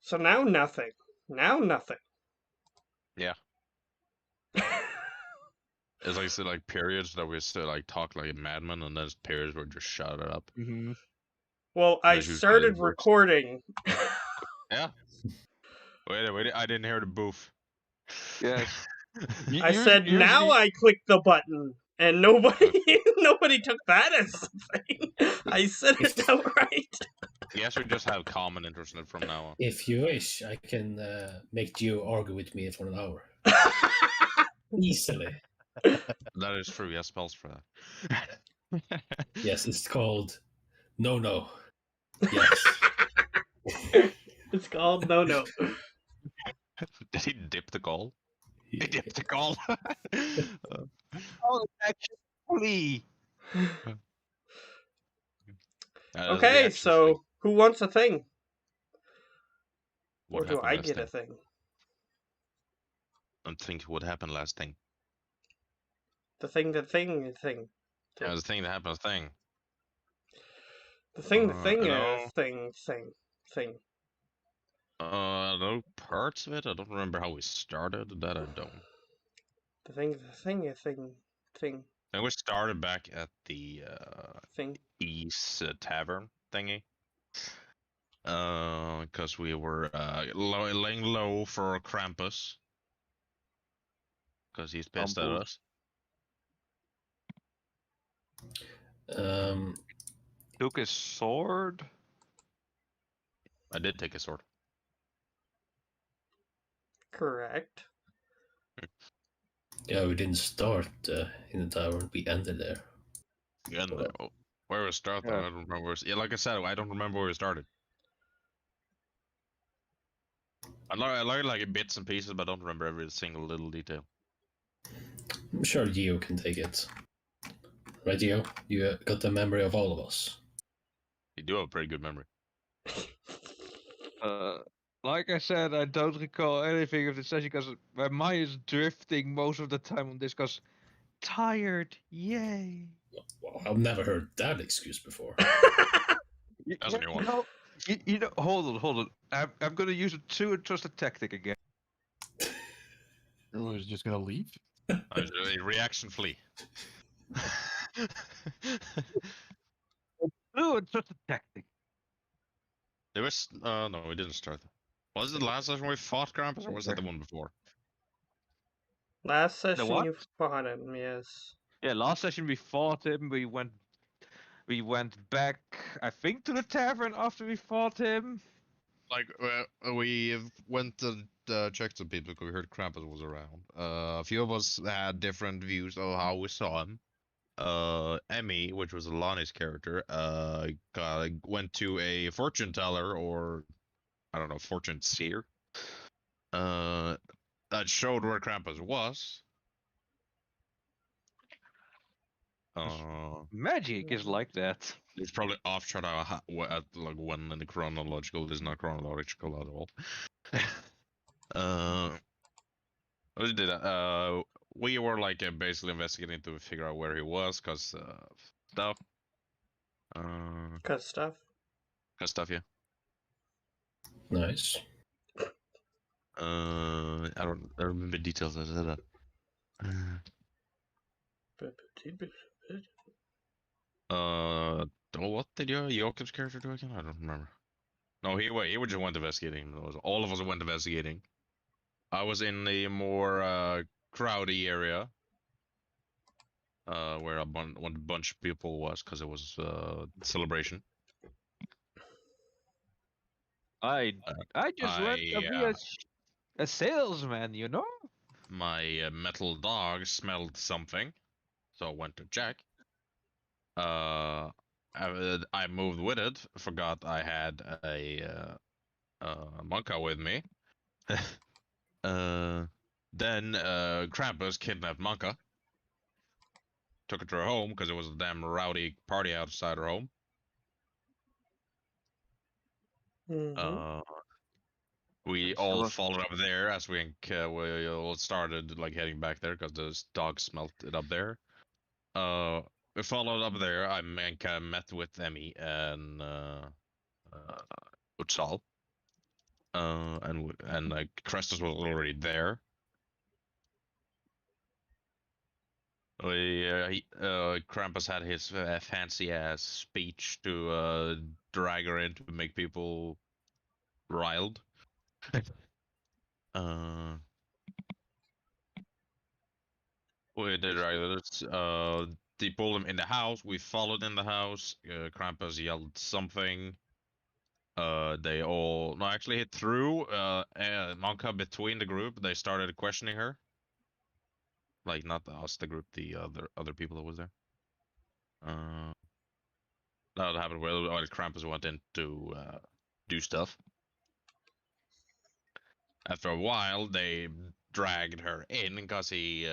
So now nothing. Now nothing. Yeah. It's like so like periods that we still like talk like a madman, and then there's periods where we just shut it up. Mm-hmm. Well, I That's usually started it works. recording. Yeah. Wait, I didn't hear the boof. Yes. I said now I click the button, and nobody nobody took that as something. I said it outright. Yes, we just have common interest in it from now on. If you wish, I can make you argue with me for an hour. Easily. That is true. Yes, spells for that. Yes, it's called No. Yes. It's called No. Did he dip the goal? He dipped the goal. Oh, actually. Okay, so who wants a thing? What Or do happened I last get thing? a thing? I think what happened last thing. The thing. Yeah, the thing that happened thing. The thing No. thing. I know parts of it. I don't remember how we started. That I don't. The thing. I think we started back at the Thing. East Tavern thingy. Because we were laying low for Krampus. Because he's pissed at us. Took his sword. I did take a sword. Correct. Yeah, we didn't start in the tavern. We ended there. Yeah, where we started, Yeah. I don't remember. Yeah, like I said, I don't remember where we started. I learned like bits and pieces, but I don't remember every single little detail. I'm sure Gio can take it. Right, Gio? You got the memory of all of us. You do have a pretty good memory. Like I said, I don't recall anything of the session because my mind is drifting most of the time on this because tired. Yay. Well, I've never heard that excuse before. That's a new one. You know, hold on. I'm going to use a too trusted tactic again. Oh, he's just gonna leave? A reaction flee. Too trusted tactic. There was no, we didn't start. Was it the last session we fought Krampus, or was that the one before? Last session what? you fought him, yes. Yeah, last session we fought him. We went back, I think, to the tavern after we fought him. Like we went and checked some people because we heard Krampus was around. A few of us had different views of how we saw him. Emmy, which was Lonnie's character, went to a fortune teller, or I don't know, fortune seer. That showed where Krampus was. Magic is like that. It's probably off track at like when in the chronological. It's not chronological at all. We did that. We were like basically investigating to figure out where he was, cause stuff. Cause stuff. Cause stuff, yeah. Nice. I don't remember details of that. What did Joachim's character do again? I don't remember. No, he just went investigating. All of us went investigating. I was in the more crowdy area, where a bunch of people was, because it was celebration. I just went to be a salesman, you know? My metal dog smelled something, so I went to check. I moved with it. Forgot I had a Monka with me. Then Krampus kidnapped Monka. Took her to her home because it was a damn rowdy party outside her home. We all followed up there as we all started like heading back there because the dog smelt it up there. We followed up there. I met with Emmy and Utsal. and like Crestus was already there. Krampus had his fancy ass speech to drag her in to make people riled. We did right. They pulled him in the house. We followed in the house. Krampus yelled something. They all no, actually hit through. Monka between the group. They started questioning her. Like not us, the group, the other people that was there. That happened while Krampus went in to do stuff. After a while, they dragged her in because he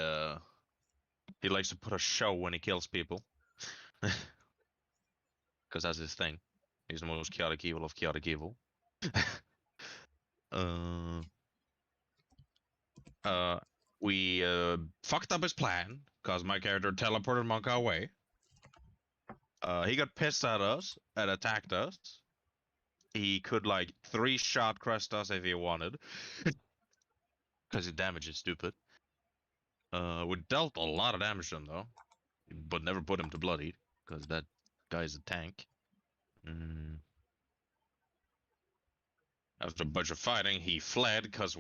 likes to put a show when he kills people. Because that's his thing. He's the most chaotic evil of chaotic evil. We fucked up his plan because my character teleported Monka away. He got pissed at us and attacked us. He could like 3-shot crest us if he wanted. Because his damage is stupid. We dealt a lot of damage to him though. But never put him to bloody. Because that guy's a tank. After a bunch of fighting, he fled because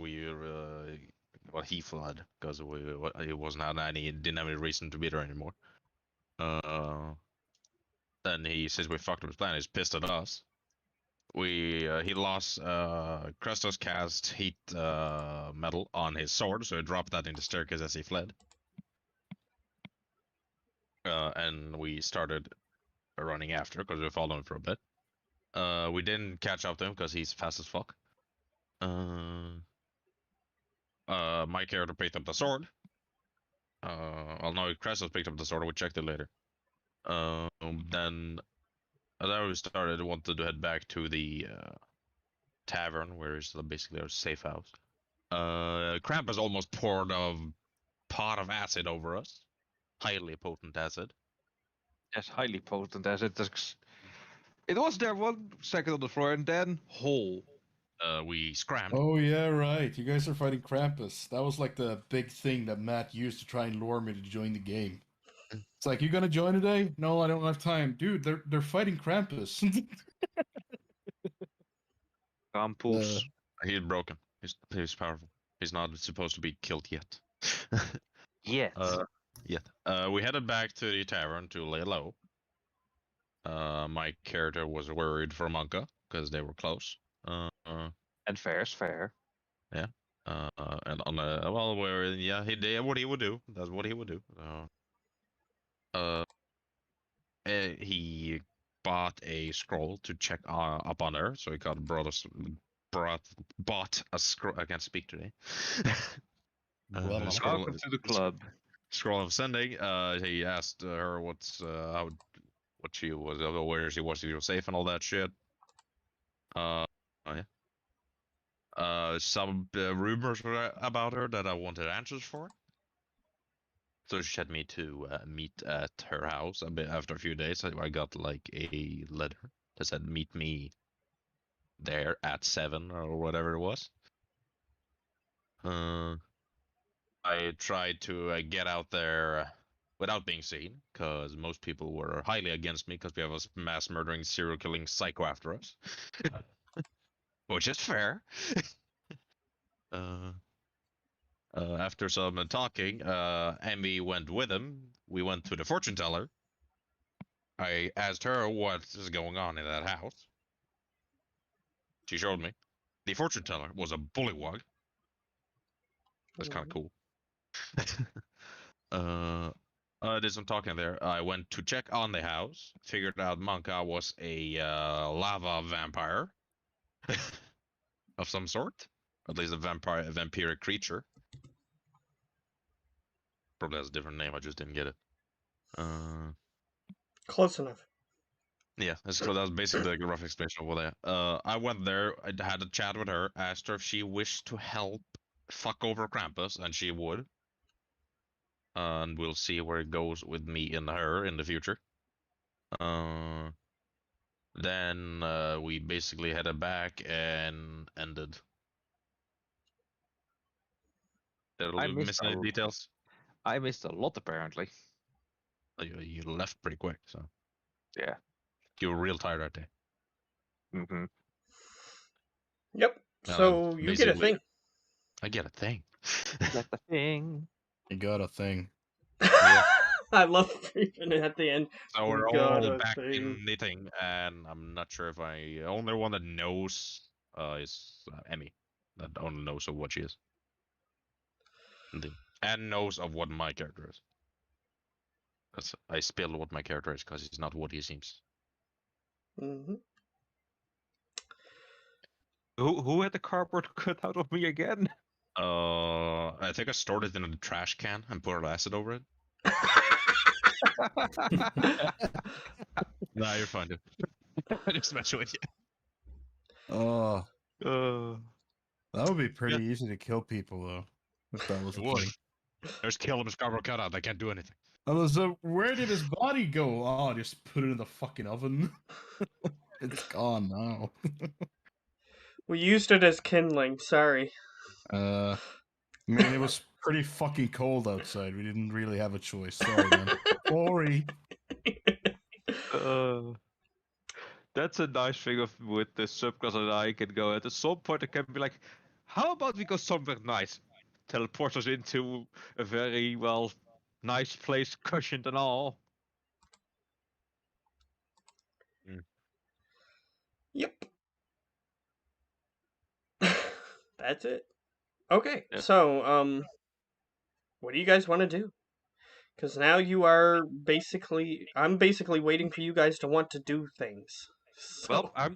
he fled because he wasn't had any, didn't have any reason to be there anymore. Then since we fucked up his plan, he's pissed at us. He lost Krestos cast heat metal on his sword, so he dropped that in the staircase as he fled. And we started running after because we followed him for a bit. We didn't catch up to him because he's fast as fuck. My character picked up the sword. Well, no, Krestos picked up the sword. We checked it later. Then we started wanted to head back to the tavern, where is basically our safe house. Krampus almost poured a pot of acid over us. Highly potent acid. Yes, highly potent acid. It was there 1 second on the floor and then whole. We scrammed. Oh yeah, right. You guys are fighting Krampus. That was like the big thing that Matt used to try and lure me to join the game. It's like, you gonna join today? No, I don't have time. Dude, they're fighting Krampus. Krampus. He's broken. He's powerful. He's not supposed to be killed yet. Yet. We headed back to the tavern to lay low. My character was worried for Monka because they were close. And fair is fair. Yeah. And on the he did what he would do. That's what he would do. He bought a scroll to check up on her, so he bought a scroll. I can't speak today. Welcome to the club. Scroll of sending. He asked her what she was, where she was safe and all that shit. Some rumors about her that I wanted answers for. So she had me to meet at her house. A bit after a few days, I got like a letter that said meet me there at 7 or whatever it was. I tried to get out there without being seen, because most people were highly against me because we have a mass murdering, serial killing psycho after us. Which is fair. After some talking, Emmy went with him. We went to the fortune teller. I asked her what is going on in that house. She showed me. The fortune teller was a bullywug. That's kind of cool. I did some talking there. I went to check on the house. Figured out Monka was a lava vampire of some sort. At least a vampiric creature. Probably has a different name. I just didn't get it. Close enough. Yeah, that was basically like a rough explanation of what I went there. I had a chat with her. Asked her if she wished to help fuck over Krampus, and she would. And we'll see where it goes with me and her in the future. Then we basically headed back and ended. Did I I missed miss any a- details? I missed a lot apparently. Oh, you left pretty quick, so Yeah. you were real tired that day. Mm-hmm. Yep. So you get a basically- thing. I get a thing. That's the thing. You got a thing. Yeah. I love even at the end. So we're We got all a back thing. in knitting, and I'm not sure if the only one that knows is Emmy. That only knows of what she is. And knows of what my character is. Because I spilled what my character is, because he's not what he seems. Hmm. Who had the cardboard cut out of me again? I think I stored it in a trash can and poured acid over it. Nah, you're fine, dude. I just messing with you. Oh, uh, that would be pretty easy to kill people though, if that was It a would. thing. There's kill him, his cardboard cutout. I can't do anything. Oh, so where did his body go? Oh, just put it in the fucking oven. It's gone now. We used it as kindling. Sorry. I mean, it was pretty fucking cold outside. We didn't really have a choice. Sorry, man. Sorry. That's a nice thing with the subclass that I can go at. At some point, I can be like, how about we go somewhere nice? Teleport us into a very, nice place, cushioned and all. Yep. That's it. Okay. Yeah. So, what do you guys want to do? Because now you are I'm basically waiting for you guys to want to do things. So, Well, I'm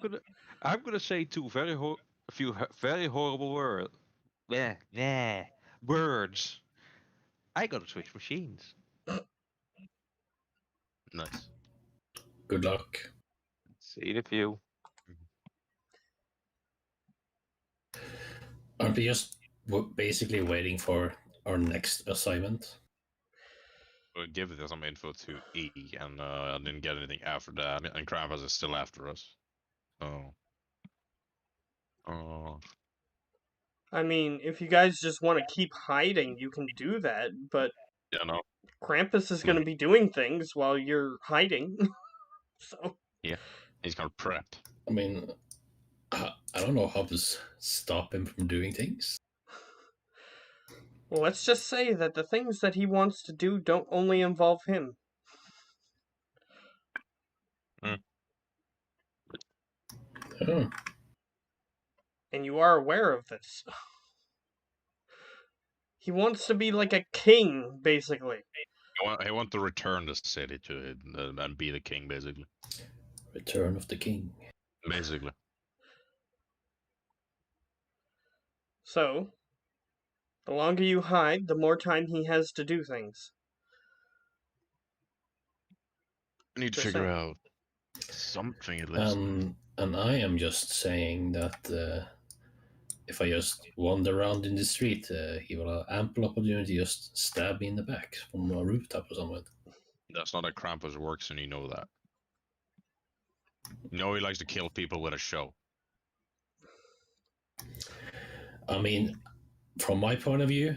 gonna say a few very horrible words. Yeah, words. I gotta switch machines. Nice. Good luck. See the few. Aren't we just basically waiting for our next assignment? We'll give some info to E, and I didn't get anything after that, and Krampus is still after us. Oh. Oh. I mean, if you guys just want to keep hiding, you can do that, but Yeah, no. Krampus is going to be doing things while you're hiding. So, Yeah. He's gonna prep. I mean, I don't know how to stop him from doing things. well, let's just say that the things that he wants to do don't only involve him. Oh, And you are aware of this. He wants to be like a king, basically. I want to return the city to it and be the king, basically. Return of the King. Basically. So, the longer you hide, the more time he has to do things. I need to Just figure saying. out something at least. And I am just saying that if I just wander around in the street, he will have ample opportunity to just stab me in the back from a rooftop or something. That's not how Krampus works, and you know that. You know he likes to kill people with a show. I mean, from my point of view,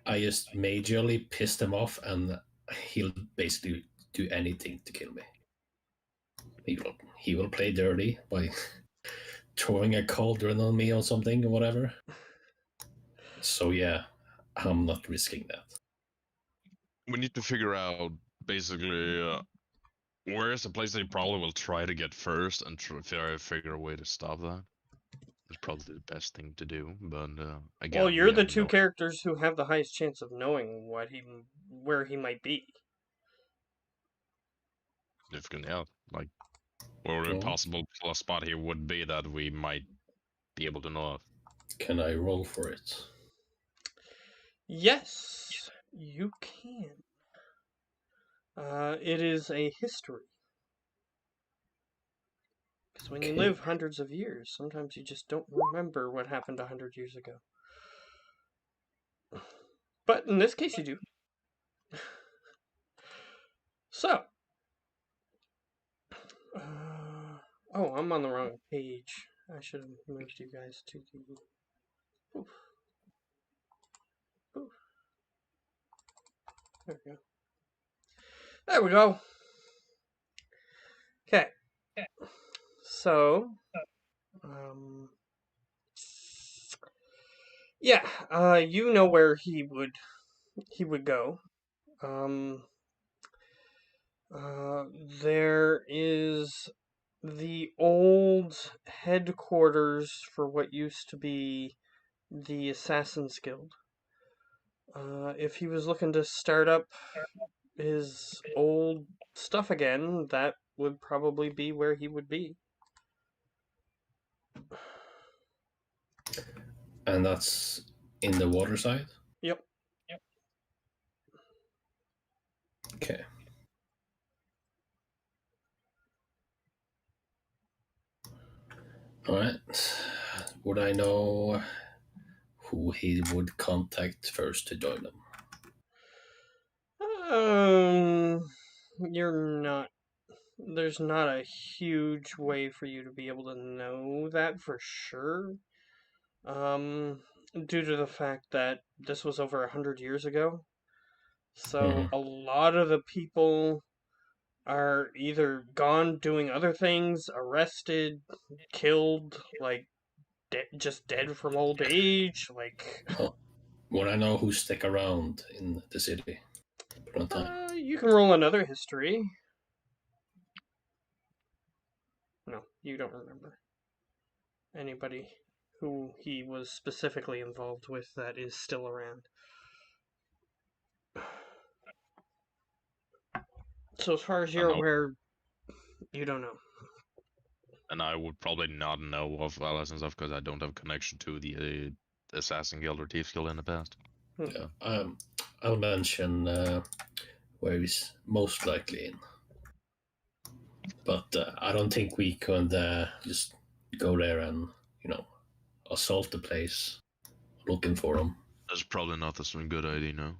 I just majorly pissed him off, and he'll basically do anything to kill me. He will play dirty by throwing a cauldron on me or something or whatever. So yeah, I'm not risking that. We need to figure out basically where is the place that he probably will try to get first, and figure a way to stop that. It's probably the best thing to do, but again, Well, you're we the have two no- characters who have the highest chance of knowing where he might be. significant, yeah. Like, where a possible plus spot here would be that we might be able to know of. Can I roll for it? Yes, you can. It is a history. Because when you Okay. live hundreds of years, sometimes you just don't remember what happened 100 years ago. But in this case, you do. So, Oh, I'm on the wrong page. I should have moved you guys to the... Oof. Oof. There we go. There we go. Okay. So, yeah, you know where he would go. Um, there is the old headquarters for what used to be the Assassin's Guild. If he was looking to start up his old stuff again, that would probably be where he would be. And that's in the water side? Yep. Okay. Alright. Would I know who he would contact first to join them? You're not. There's not a huge way for you to be able to know that for sure. Due to the fact that this was over 100 years ago. So a lot of the people are either gone doing other things, arrested, killed, like just dead from old age, like. Oh, would I know who stick around in the city? One time. You can roll another history. No, you don't remember anybody who he was specifically involved with that is still around. So as far as you're aware, you don't know. And I would probably not know of Alice and stuff because I don't have a connection to the Assassin Guild or Thieves Guild in the past. Yeah, I'll mention where he's most likely in. But I don't think we could just go there and, assault the place looking for him. That's probably not a good idea, no.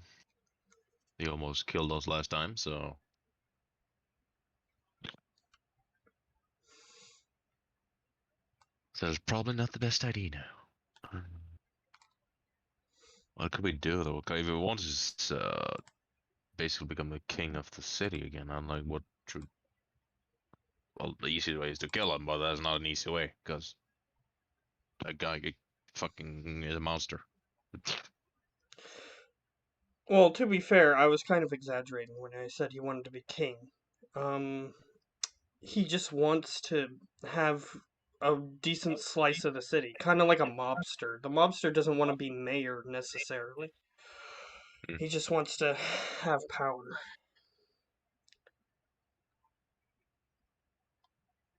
He almost killed us last time, so... So it's probably not the best idea now. What could we do, though? If we want to just, basically become the king of the city again, unlike what true... Well, the easy way is to kill him, but that's not an easy way, because that guy fucking is a monster. Well, to be fair, I was kind of exaggerating when I said he wanted to be king. He just wants to have a decent slice of the city, kind of like a mobster. The mobster doesn't want to be mayor necessarily. He just wants to have power.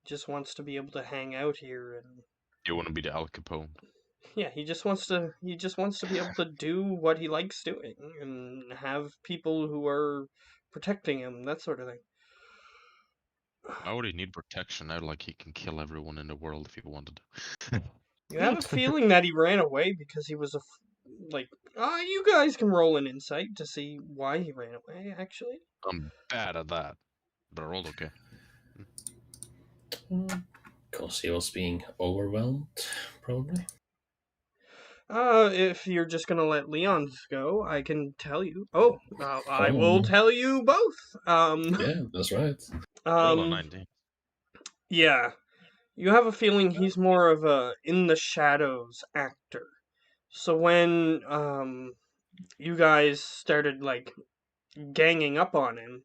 Just wants to be able to hang out here and... You want to be the Al Capone. Yeah, he just wants to be able to do what he likes doing and have people who are protecting him, that sort of thing. Why would he need protection? I'd like he can kill everyone in the world if he wanted to. You have a feeling that he ran away because he was you guys can roll an insight to see why he ran away, actually. I'm bad at that, but I rolled okay. Because he was being overwhelmed, probably. If you're just gonna let Leon's go, I can tell you. I will tell you both. Yeah, that's right. Roll a 19. Yeah. You have a feeling he's more of a in the shadows actor. So when you guys started ganging up on him,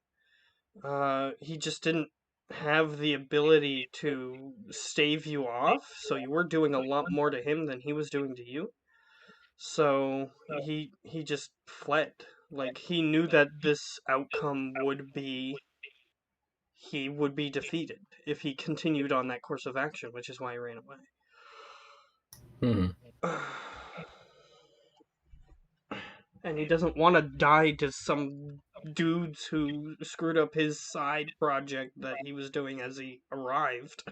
he just didn't have the ability to stave you off, so you were doing a lot more to him than he was doing to you. So he just fled. Like, he knew that this outcome would be he would be defeated if he continued on that course of action, which is why he ran away. And he doesn't want to die to some dudes who screwed up his side project that he was doing as he arrived.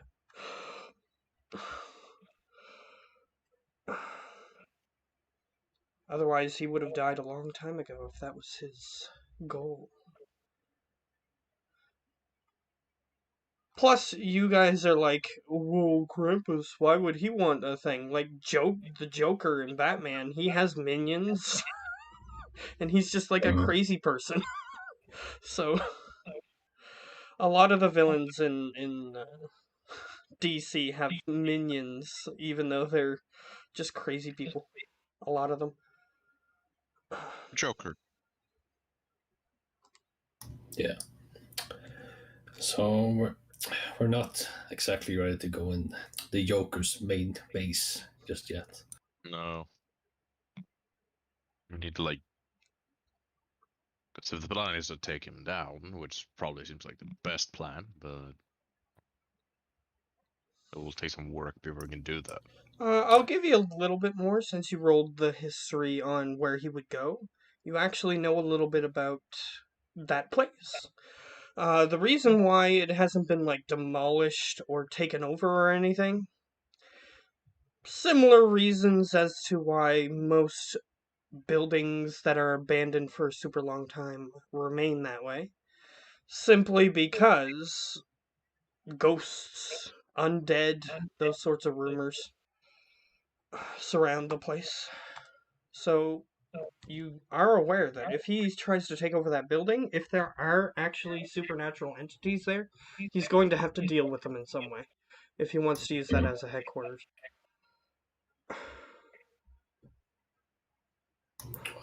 Otherwise, he would have died a long time ago if that was his goal. Plus, you guys are like, whoa, Krampus, why would he want a thing? Like, the Joker in Batman, he has minions, and he's just like a Mhm. crazy person. So, a lot of the villains in DC have minions, even though they're just crazy people. A lot of them. Joker. Yeah. So we're not exactly ready to go in the Joker's main base just yet. No. We need to like. Because if the plan is to take him down, which probably seems like the best plan, but it will take some work before we can do that. I'll give you a little bit more since you rolled the history on where he would go. You actually know a little bit about that place. The reason why it hasn't been like demolished or taken over or anything, similar reasons as to why most buildings that are abandoned for a super long time remain that way. Simply because ghosts, undead, those sorts of rumors surround the place. So you are aware that if he tries to take over that building, if there are actually supernatural entities there, he's going to have to deal with them in some way if he wants to use that as a headquarters.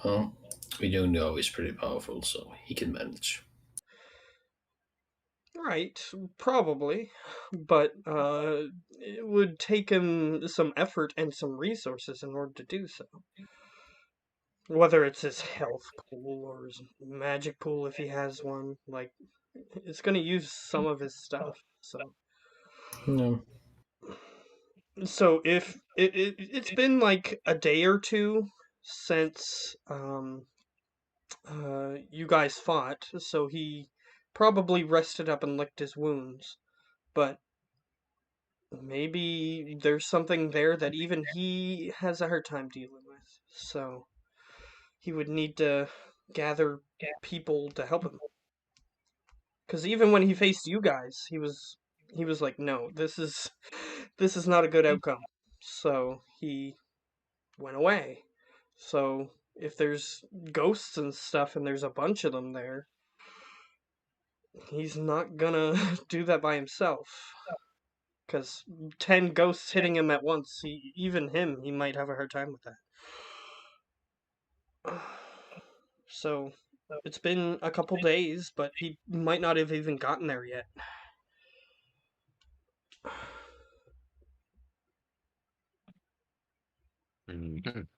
Well, we do know he's pretty powerful, so he can manage. Right, probably, but it would take him some effort and some resources in order to do so. Whether it's his health pool or his magic pool if he has one, like, it's going to use some of his stuff, so. No. So if it's been like a day or two since you guys fought, so he probably rested up and licked his wounds, but maybe there's something there that even he has a hard time dealing with. So he would need to gather people to help him. Cuz even when he faced you guys, he was like, "No, this is not a good outcome." So he went away. So if there's ghosts and stuff and there's a bunch of them there, he's not gonna do that by himself. Because 10 ghosts hitting him at once, even him, he might have a hard time with that. So it's been a couple days, but he might not have even gotten there yet. Mhm.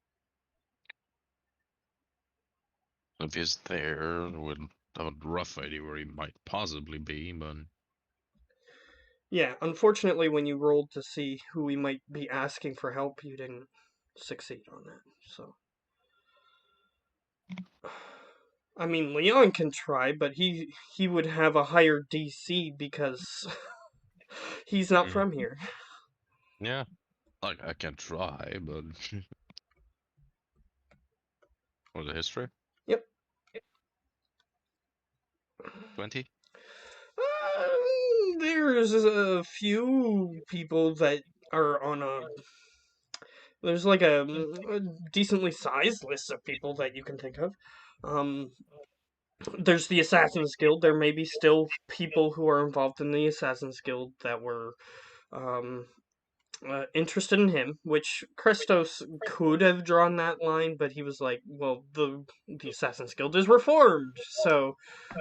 If he's there, we'll have a rough idea where he might possibly be, but Yeah, unfortunately, when you rolled to see who we might be asking for help, you didn't succeed on that. So, I mean, Leon can try, but he would have a higher DC because he's not from here. yeah, like I can try, but for the history, Yep. 20. There's a few people that are on a. There's like a decently sized list of people that you can think of. Um, there's the Assassin's Guild. There may be still people who are involved in the Assassin's Guild that were um, interested in him, which Christos could have drawn that line, but he was like, well, the Assassin's Guild is reformed, so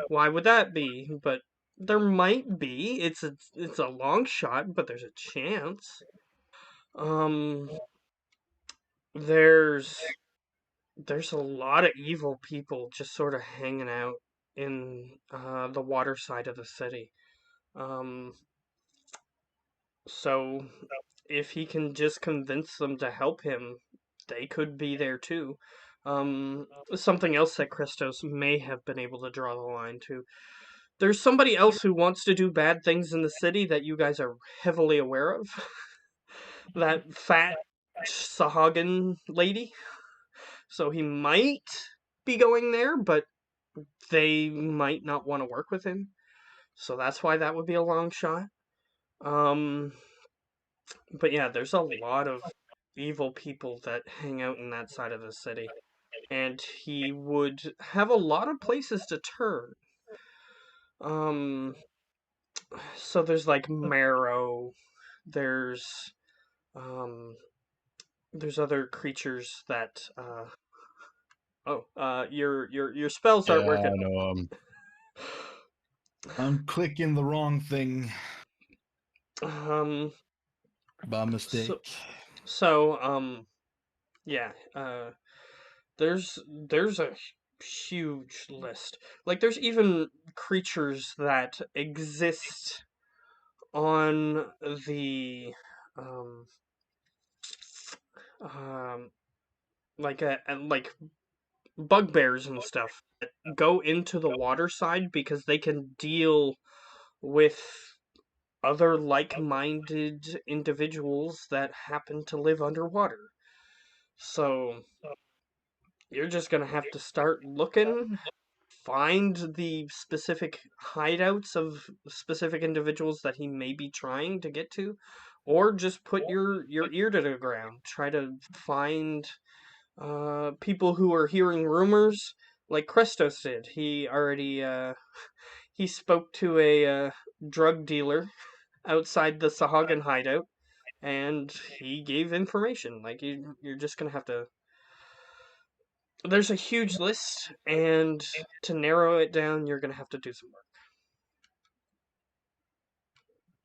why would that be? But there might be. It's a long shot, but there's a chance. Um, there's there's a lot of evil people just sort of hanging out in the water side of the city. Um, so if he can just convince them to help him, they could be there too. Something else that Christos may have been able to draw the line to. There's somebody else who wants to do bad things in the city that you guys are heavily aware of. That fat Sahagin lady. So he might be going there, but they might not want to work with him. So that's why that would be a long shot. Um, but yeah, there's a lot of evil people that hang out in that side of the city, and he would have a lot of places to turn. Um, so there's like Marrow, there's um, there's other creatures that your spells aren't Yeah, I working. know. I'm clicking the wrong thing Um, by mistake. yeah, there's a huge list. Like there's even creatures that exist on the um um like bugbears and stuff that go into the water side because they can deal with other like-minded individuals that happen to live underwater. So you're just gonna have to start looking, find the specific hideouts of specific individuals that he may be trying to get to, or just put your ear to the ground. Try to find people who are hearing rumors, like Krestos did. He already he spoke to a drug dealer outside the Sahagin hideout, and he gave information. Like you're just gonna have to. There's a huge list, and to narrow it down, you're gonna have to do some work.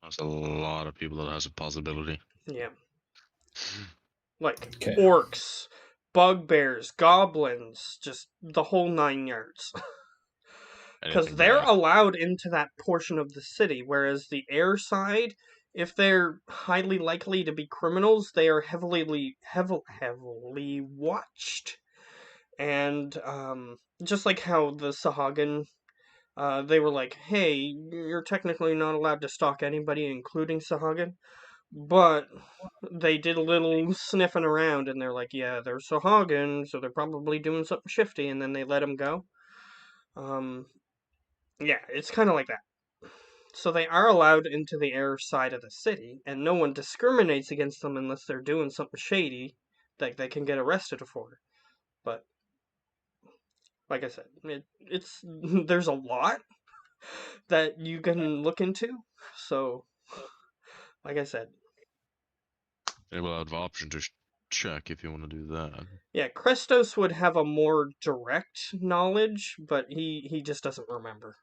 There's a lot of people that has a possibility. Yeah, like Okay. orcs, bugbears, goblins, just the whole 9 yards. Because Anything they're bad. allowed into that portion of the city, whereas the air side, if they're highly likely to be criminals, they are heavily watched. And just like how the Sahagin, they were like, "Hey, you're technically not allowed to stalk anybody, including Sahagin," but they did a little sniffing around, and they're like, "Yeah, they're Sahagin, so they're probably doing something shifty," and then they let them go. Yeah, it's kind of like that. So they are allowed into the air side of the city, and no one discriminates against them unless they're doing something shady that they can get arrested for. But like I said, it's there's a lot that you can look into. So, like I said, They will have the option to check if you want to do that. yeah, Krestos would have a more direct knowledge, but he just doesn't remember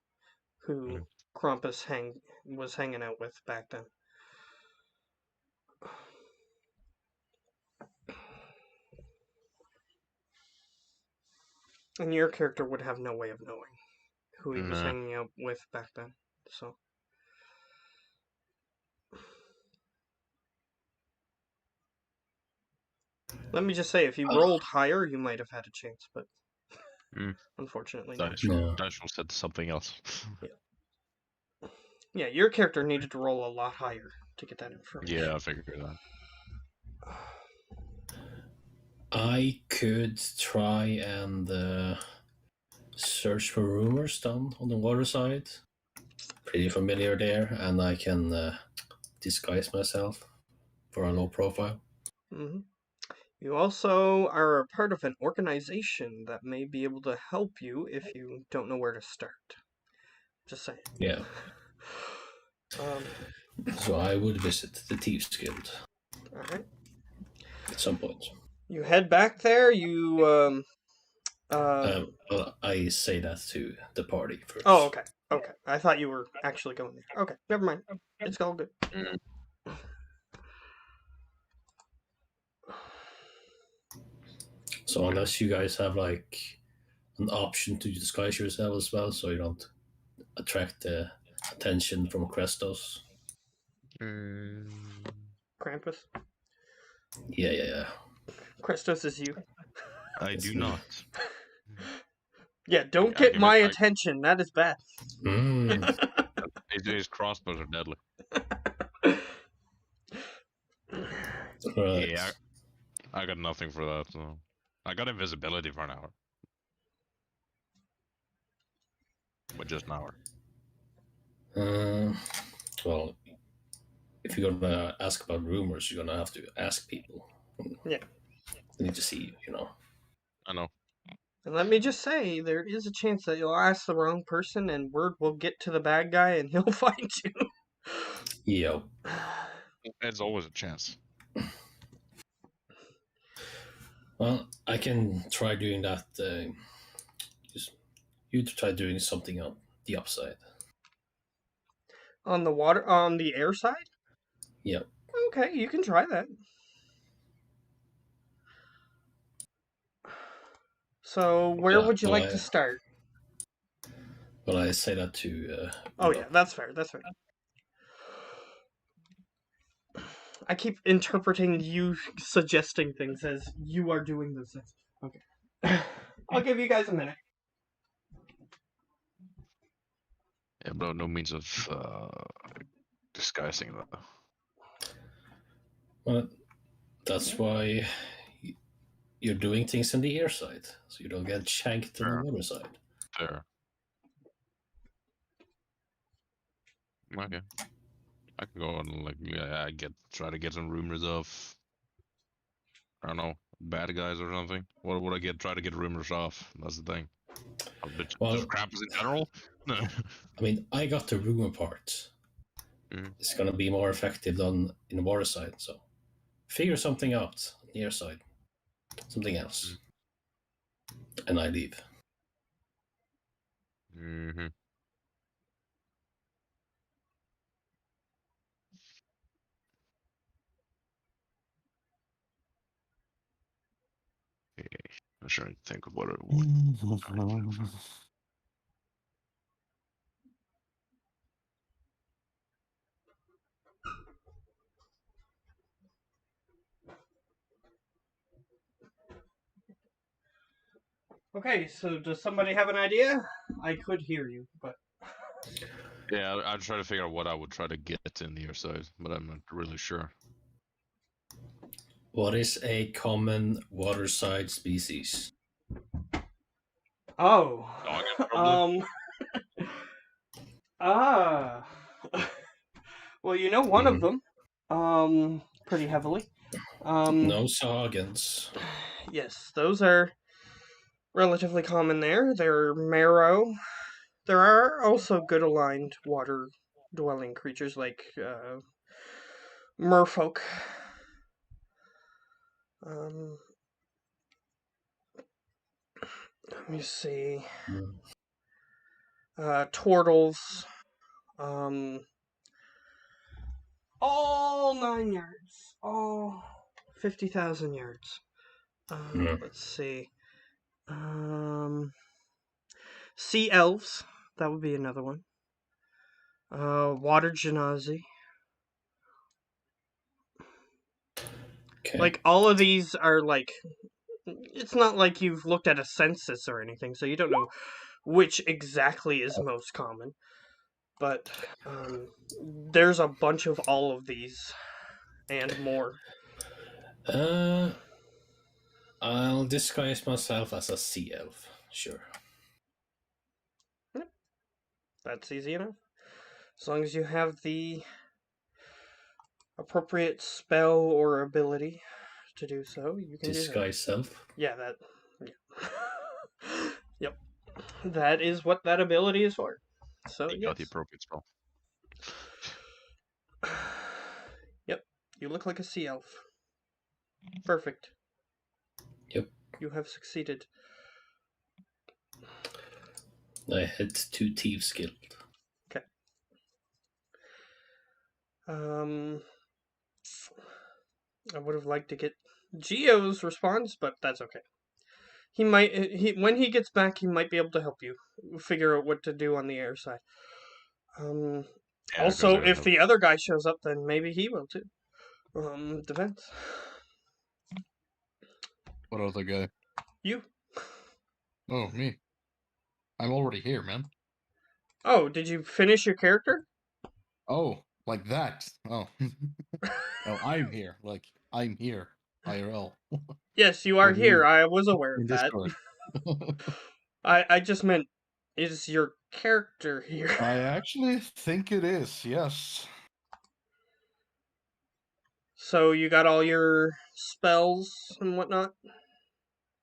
who Krampus was hanging out with back then. And your character would have no way of knowing who he was Nah. hanging out with back then. So let me just say, if you rolled higher, you might have had a chance, but unfortunately not. Dice roll said something else. Yeah, your character needed to roll a lot higher to get that information. Yeah, I figured that. I could try and search for rumors down on the water side. Pretty familiar there, and I can disguise myself for a low profile. Mm-hmm. You also are a part of an organization that may be able to help you if you don't know where to start. Just saying. Yeah. So I would visit the Thieves Guild. Alright. At some point. You head back there, you Well, I say that to the party first. Oh, okay. Okay. I thought you were actually going there. Okay, never mind. It's all good. So unless you guys have like an option to disguise yourself as well, so you don't attract the attention from Krestos. Krampus? Yeah. Krestos is you. I do not. Yeah, don't get my attention. That is bad. His crossbows are deadly. Right. Yeah, I got nothing for that. So I got invisibility for an hour. But just an hour. Well, if you're gonna ask about rumors, you're gonna have to ask people. Yeah. You need to see, you know. I know. And let me just say, there is a chance that you'll ask the wrong person and word will get to the bad guy and he'll find you. Yeah. There's always a chance. Well, I can try doing that. Just you try doing something on the upside. On the air side? Yeah. Okay, you can try that. So, where Yeah, would you well, like to start? Well, I say that to. Oh, yeah, that's fair. That's fair. I keep interpreting you suggesting things as you are doing those things. Okay. I'll give you guys a minute. Yeah, but no means of disguising that. Well, that's why you're doing things on the air side, so you don't get shanked on Fair. the water side. Fair. Okay. I can go and try to get some rumors of, I don't know, bad guys or something. What would I try to get rumors of? That's the thing. Well, Just Krampus in general? No. I mean, I got the rumor part. It's gonna be more effective than in the water side. So figure something out on the air side, something else, and I leave. Mm-hmm. Okay. I'm trying to think of what it would. Okay, so does somebody have an idea? I could hear you, but Yeah, I'd try to figure out what I would try to get in the air side, but I'm not really sure. What is a common waterside species? oh, Dog, probably. ah, well, you know one of them, pretty heavily. No Sahagins. Yes, those are relatively common there. They're marrow. There are also good aligned water-dwelling creatures like merfolk. Let me see. Turtles. All 9 yards. All 50,000 yards. Let's see. Sea elves. That would be another one. Water genasi. Okay. Like, all of these are, like... It's not like you've looked at a census or anything, so you don't know which exactly is most common. But, there's a bunch of all of these. And more. I'll disguise myself as a sea elf. Sure. That's easy enough. As long as you have the appropriate spell or ability to do so, you can disguise self. Yeah, that. Yeah. Yep. That is what that ability is for. So You got the appropriate spell. Yep. You look like a sea elf. Perfect. Yep. You have succeeded. I had 2 thieves killed. Okay. I would have liked to get Geo's response, but that's okay. He might. When he gets back, he might be able to help you figure out what to do on the air side. Yeah, also, if the other guy shows up, then maybe he will too. Depends. What other guy? You. Oh, me. I'm already here, man. Oh, did you finish your character? Oh, like that. Oh. Oh, I'm here. Like, I'm here. IRL. Yes, you are What do here. you- I was aware In of that. Discord. I just meant, is your character here? I actually think it is, yes. So you got all your spells and whatnot?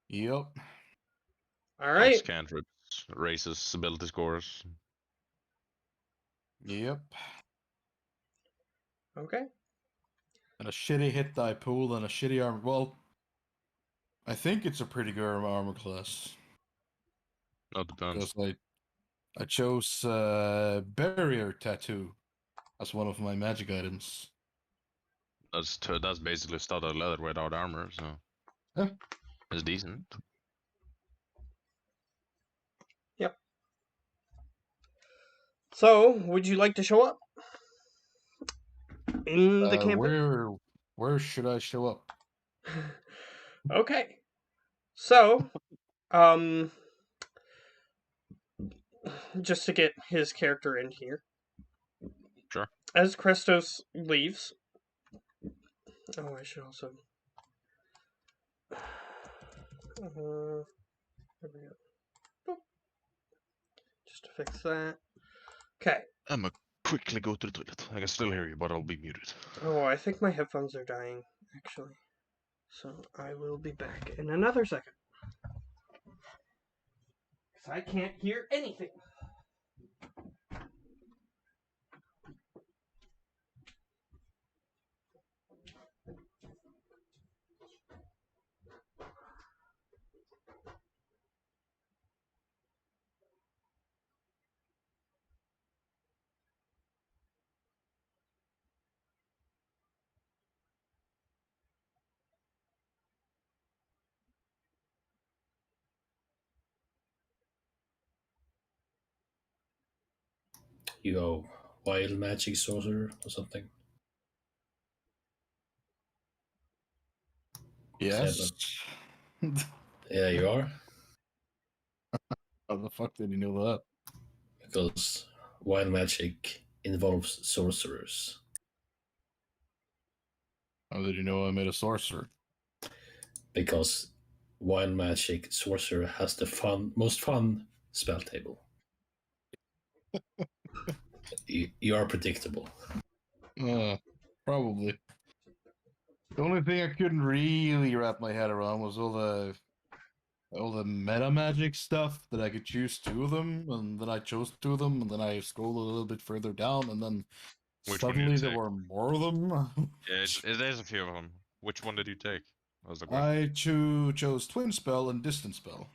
Yep. All right. Cantrips, races, ability scores. Yep. Okay. And a shitty hit die pool and a shitty armor. Well, I think it's a pretty good armor class. Not depends. Because I chose barrier tattoo as one of my magic items. That's basically studded leather without armor, so Yeah. it's decent. Yep. So, would you like to show up in the campaign? Where should I show up? Okay. So, just to get his character in here. Sure. As Krestos leaves. Oh, I should also. There we go. Boop. Just to fix that. Okay. I'm gonna quickly go to the toilet. I can still hear you, but I'll be muted. Oh, I think my headphones are dying, actually. So I will be back in another second. Because I can't hear anything. You go wild magic sorcerer or something. Yes. Yeah, you are. How the fuck did you know that? Because wild magic involves sorcerers. How did you know I made a sorcerer? Because wild magic sorcerer has the most fun spell table. you are predictable. Probably. The only thing I couldn't really wrap my head around was all the meta magic stuff that I could choose 2 of them, and then I chose 2 of them, and then I scrolled a little bit further down, and then Which one did suddenly you there take? were more of them. Yeah, there's a few of them. Which one did you take? That was the question. I chose Twin Spell and Distance Spell.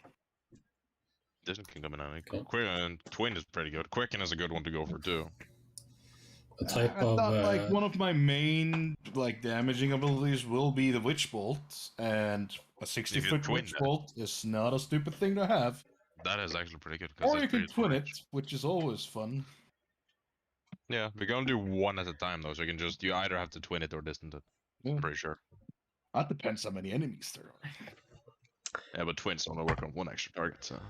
Distant can come in handy. Cool. And Twin is pretty good. Quicken is a good one to go for too. What type I of thought like one of my main like damaging abilities will be the Witch Bolt, and a 60-foot twin Witch that. Bolt is not a stupid thing to have. That is actually pretty good. Or you it's can pretty twin range. it, which is always fun. Yeah, we can only do one at a time though, so you either have to twin it or distant it. Yeah. Pretty sure. That depends how many enemies there are. Yeah, but twins only work on one extra target, so.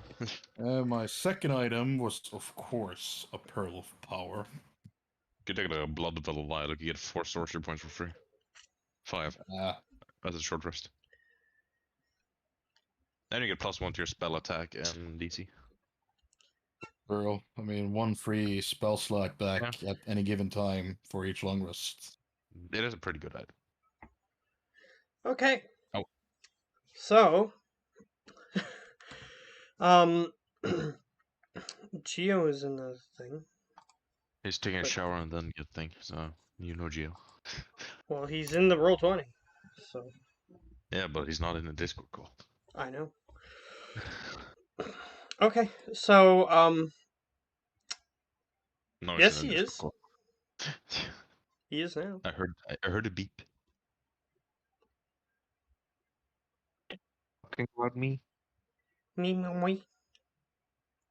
My second item was, of course, a Pearl of Power. You could take a blood vessel vial, you get 4 sorcery points for free. 5. That's a short rest. Then you get +1 to your spell attack and DC. Pearl. I mean, 1 free spell slot back at any given time for each long rest. It is a pretty good item. Okay. Oh. So, Geo is in the thing. He's taking a shower and then get thing, so you know Geo. Well, he's in the Roll20, so. Yeah, but he's not in the Discord call. I know. Okay, so, No, yes, he is. He is now. I heard a beep. Talking about me? Me.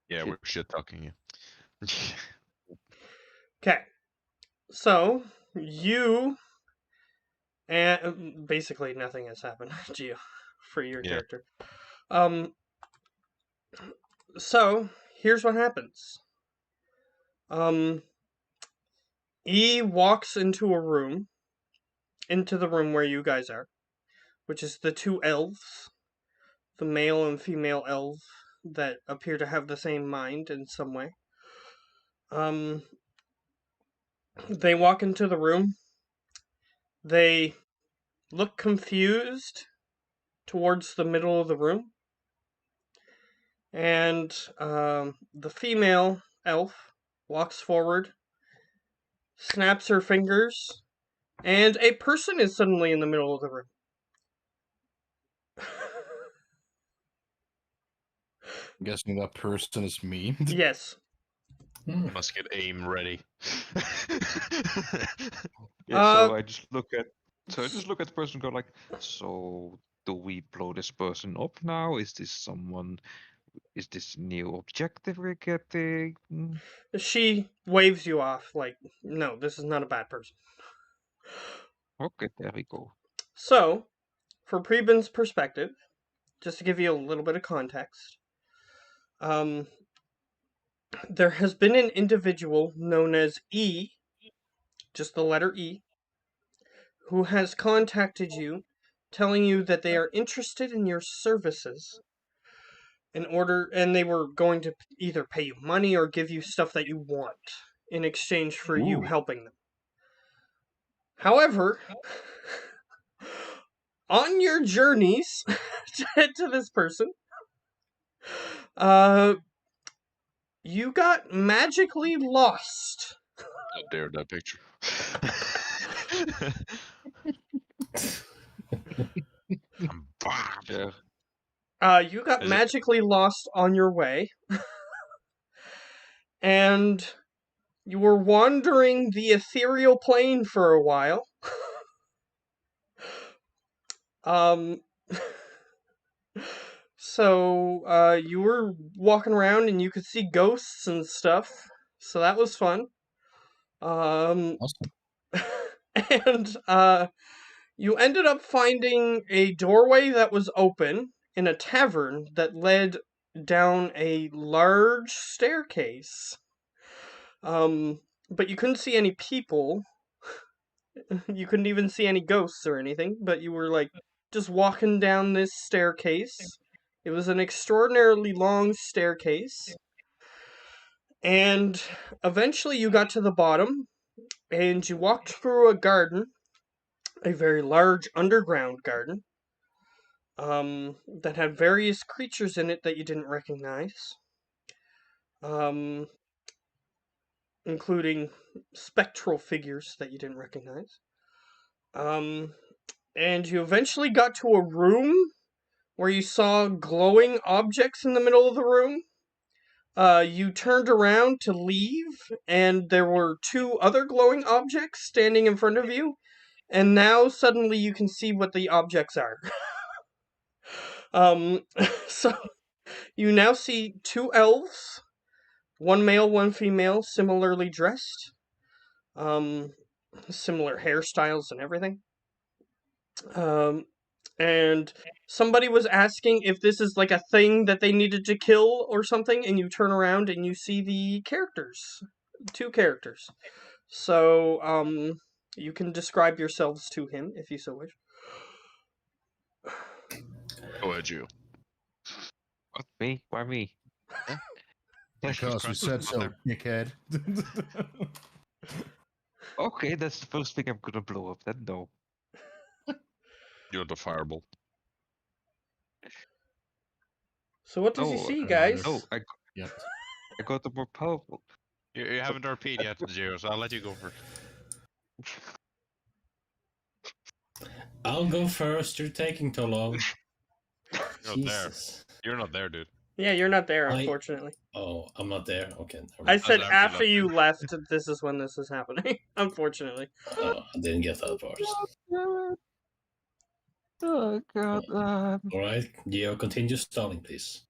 Yeah, we're shit talking you. Okay, so you and basically nothing has happened, Geo, for your character. So here's what happens. He walks into the room where you guys are, which is the 2 elves, the male and female elves that appear to have the same mind in some way. They walk into the room. They look confused towards the middle of the room. And the female elf walks forward, snaps her fingers, and a person is suddenly in the middle of the room. I'm guessing that person is me. Yes. Must get aim ready. Yeah, so I just look at the person and go like, so do we blow this person up now? Is this new objective we're getting? She waves you off like, no, this is not a bad person. Okay, there we go. So, for Preben's perspective, just to give you a little bit of context, there has been an individual known as E, just the letter E, who has contacted you, telling you that they are interested in your services and they were going to either pay you money or give you stuff that you want in exchange for you helping them. However, on your journeys to head to this person, you got magically lost. Don't dare that picture. I'm bombed. You got magically lost on your way. And you were wandering the ethereal plane for a while. So, you were walking around and you could see ghosts and stuff. So that was fun. Awesome. And, you ended up finding a doorway that was open in a tavern that led down a large staircase. But you couldn't see any people. You couldn't even see any ghosts or anything, but you were like just walking down this staircase. It was an extraordinarily long staircase. And eventually you got to the bottom and you walked through a garden, a very large underground garden, that had various creatures in it that you didn't recognize. Including spectral figures that you didn't recognize. And you eventually got to a room where you saw glowing objects in the middle of the room. You turned around to leave, and there were 2 other glowing objects standing in front of you, and now suddenly you can see what the objects are. So you now see 2 elves, 1 male, 1 female, similarly dressed, similar hairstyles and everything. And somebody was asking if this is like a thing that they needed to kill or something, and you turn around and you see the characters. 2 characters. So, you can describe yourselves to him if you so wish. Go ahead, you. What, me? Why me? Because you said so, dickhead. Okay, that's the first thing I'm gonna blow up. Then no. You're the fireball. So what does he see, guys? No, I got the more powerful. You haven't RP'd yet, Gio, so I'll let you go first. I'll go first. You're taking too long. You're not there. You're not there, dude. Yeah, you're not there, unfortunately. Oh, I'm not there? Okay. I said after you left, this is when this is happening, unfortunately. Oh, I didn't get that part. Oh, God. Alright, Geo, continue stalling, please.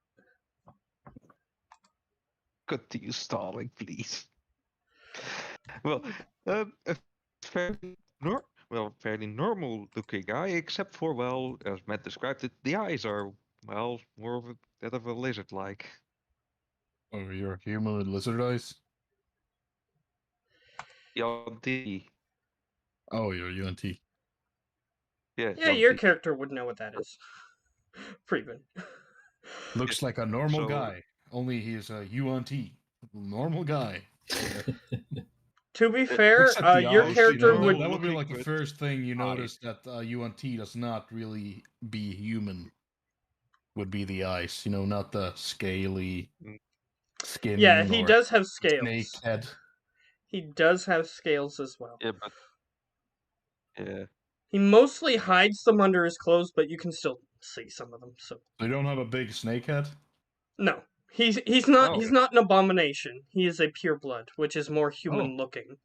Continue stalling, please. Well, a fairly normal looking guy, except for, well, as Matt described it, the eyes are, well, more of that of a lizard-like. Oh, you're a human with lizard eyes? UNT. Oh, you're UNT. Yeah, your character would know what that is. Preben. Looks like a normal guy, only he's a UNT. Normal guy. To be fair, Except the your eyes, character that would. would be looking like the good first thing you eyes. notice that UNT does not really be human. Would be the eyes, not the scaly skin. Yeah, he or does have snake scales. head. He does have scales as well. Yeah, but yeah. He mostly hides them under his clothes, but you can still see some of them. So They don't have a big snake head. no, he's not Oh. he's not an abomination. He is a pureblood, which is more human looking.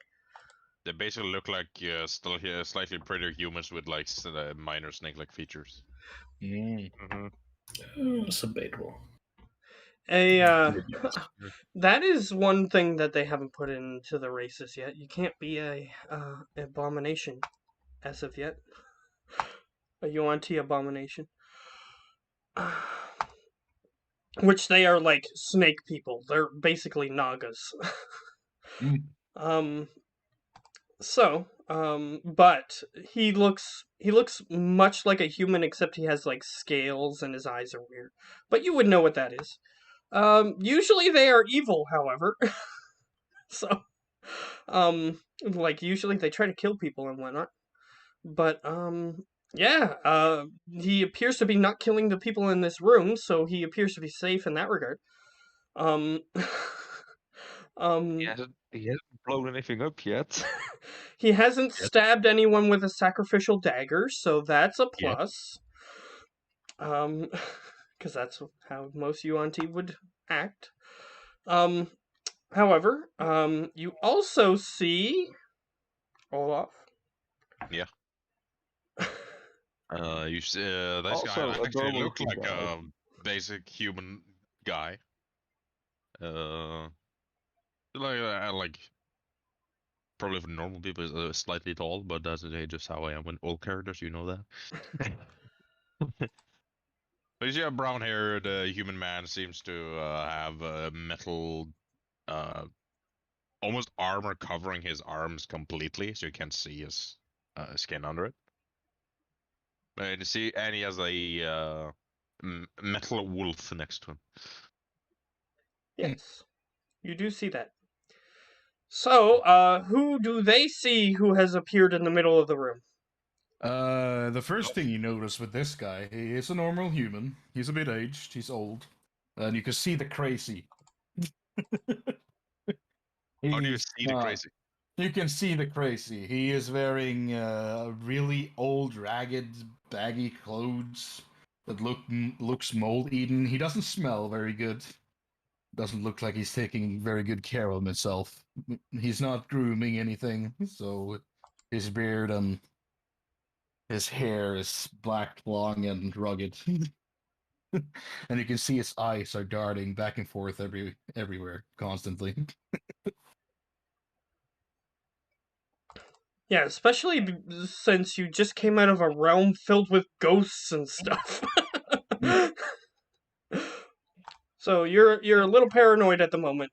They basically look like still slightly prettier humans with like minor snake-like features. Mm-hmm. It's debatable. That is one thing that they haven't put into the races yet. You can't be a abomination as of yet. A UNT abomination. Which they are like snake people. They're basically Nagas. But he looks much like a human, except he has like scales and his eyes are weird. But you would know what that is. Usually they are evil, however. So, like usually they try to kill people and whatnot. But yeah, he appears to be not killing the people in this room, so he appears to be safe in that regard. He hasn't blown anything up yet. He hasn't stabbed anyone with a sacrificial dagger, so that's a plus. Because that's how most UNT would act. However, you also see Olaf. Yeah. You see, this Also, guy a actually normal looked like guy. a basic human guy. Like probably for normal people is slightly tall, but that's just how I am with all characters. You know that. But you see a brown-haired human man seems to have metal, almost armor covering his arms completely, so you can't see his skin under it. And you see, and he has a metal wolf next to him. Yes, you do see that. So, who do they see who has appeared in the middle of the room? The first thing you notice with this guy, he is a normal human. He's a bit aged. He's old, and you can see the crazy. How do you see the crazy? You can see the crazy. He is wearing really old, ragged, baggy clothes that looks mold-eaten. He doesn't smell very good. Doesn't look like he's taking very good care of himself. He's not grooming anything, so his beard and his hair is black, long, and rugged. And you can see his eyes are darting back and forth everywhere, constantly. Yeah, especially since you just came out of a realm filled with ghosts and stuff. So you're a little paranoid at the moment.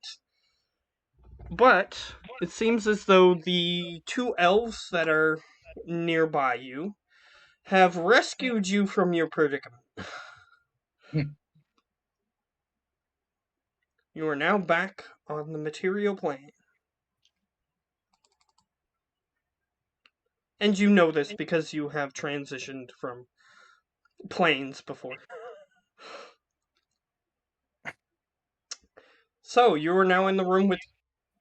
But it seems as though the two elves that are nearby you have rescued you from your predicament. You are now back on the material plane. And you know this because you have transitioned from planes before. So, you are now in the room with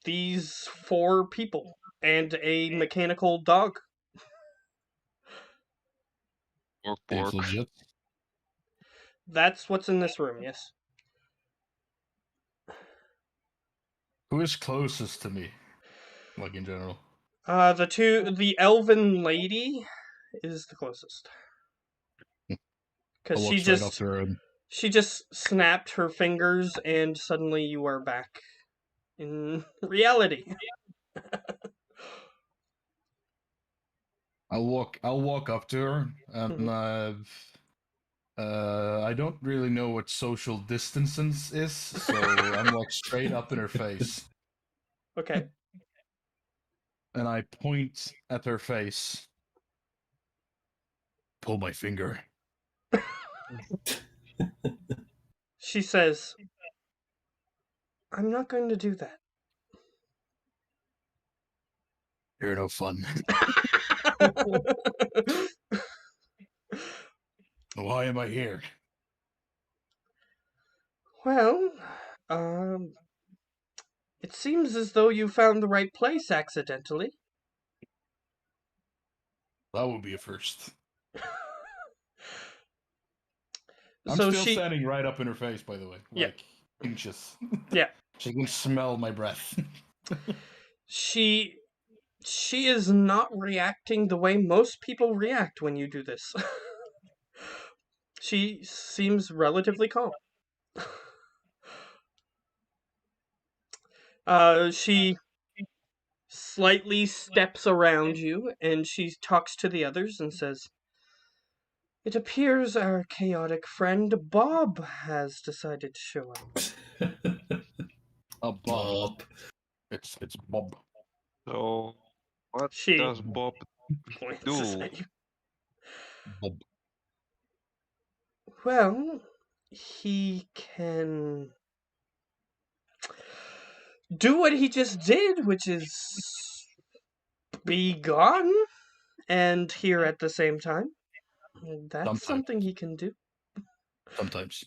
these 4 people and a mechanical dog. Bork. Legit. That's what's in this room, yes. Who is closest to me? Like in general. The elven lady is the closest. Because she just snapped her fingers and suddenly you are back in reality. I'll walk up to her and I don't really know what social distance is, so I'm like straight up in her face. Okay. And I point at her face. Pull my finger. She says, I'm not going to do that. You're no fun. Why am I here? Well, um, it seems as though you found the right place accidentally. That would be a first. I'm So still standing right up in her face, by the way. Yeah. Like inches. Yeah. She can smell my breath. she is not reacting the way most people react when you do this. She seems relatively calm. She slightly steps around you and she talks to the others and says, "It appears our chaotic friend Bob has decided to show up." Bob. Bob. It's Bob. So, what She does Bob glances do? at you. Bob. Well, he can do what he just did, which is be gone and here at the same time. That's Sometimes. something he can do. Sometimes.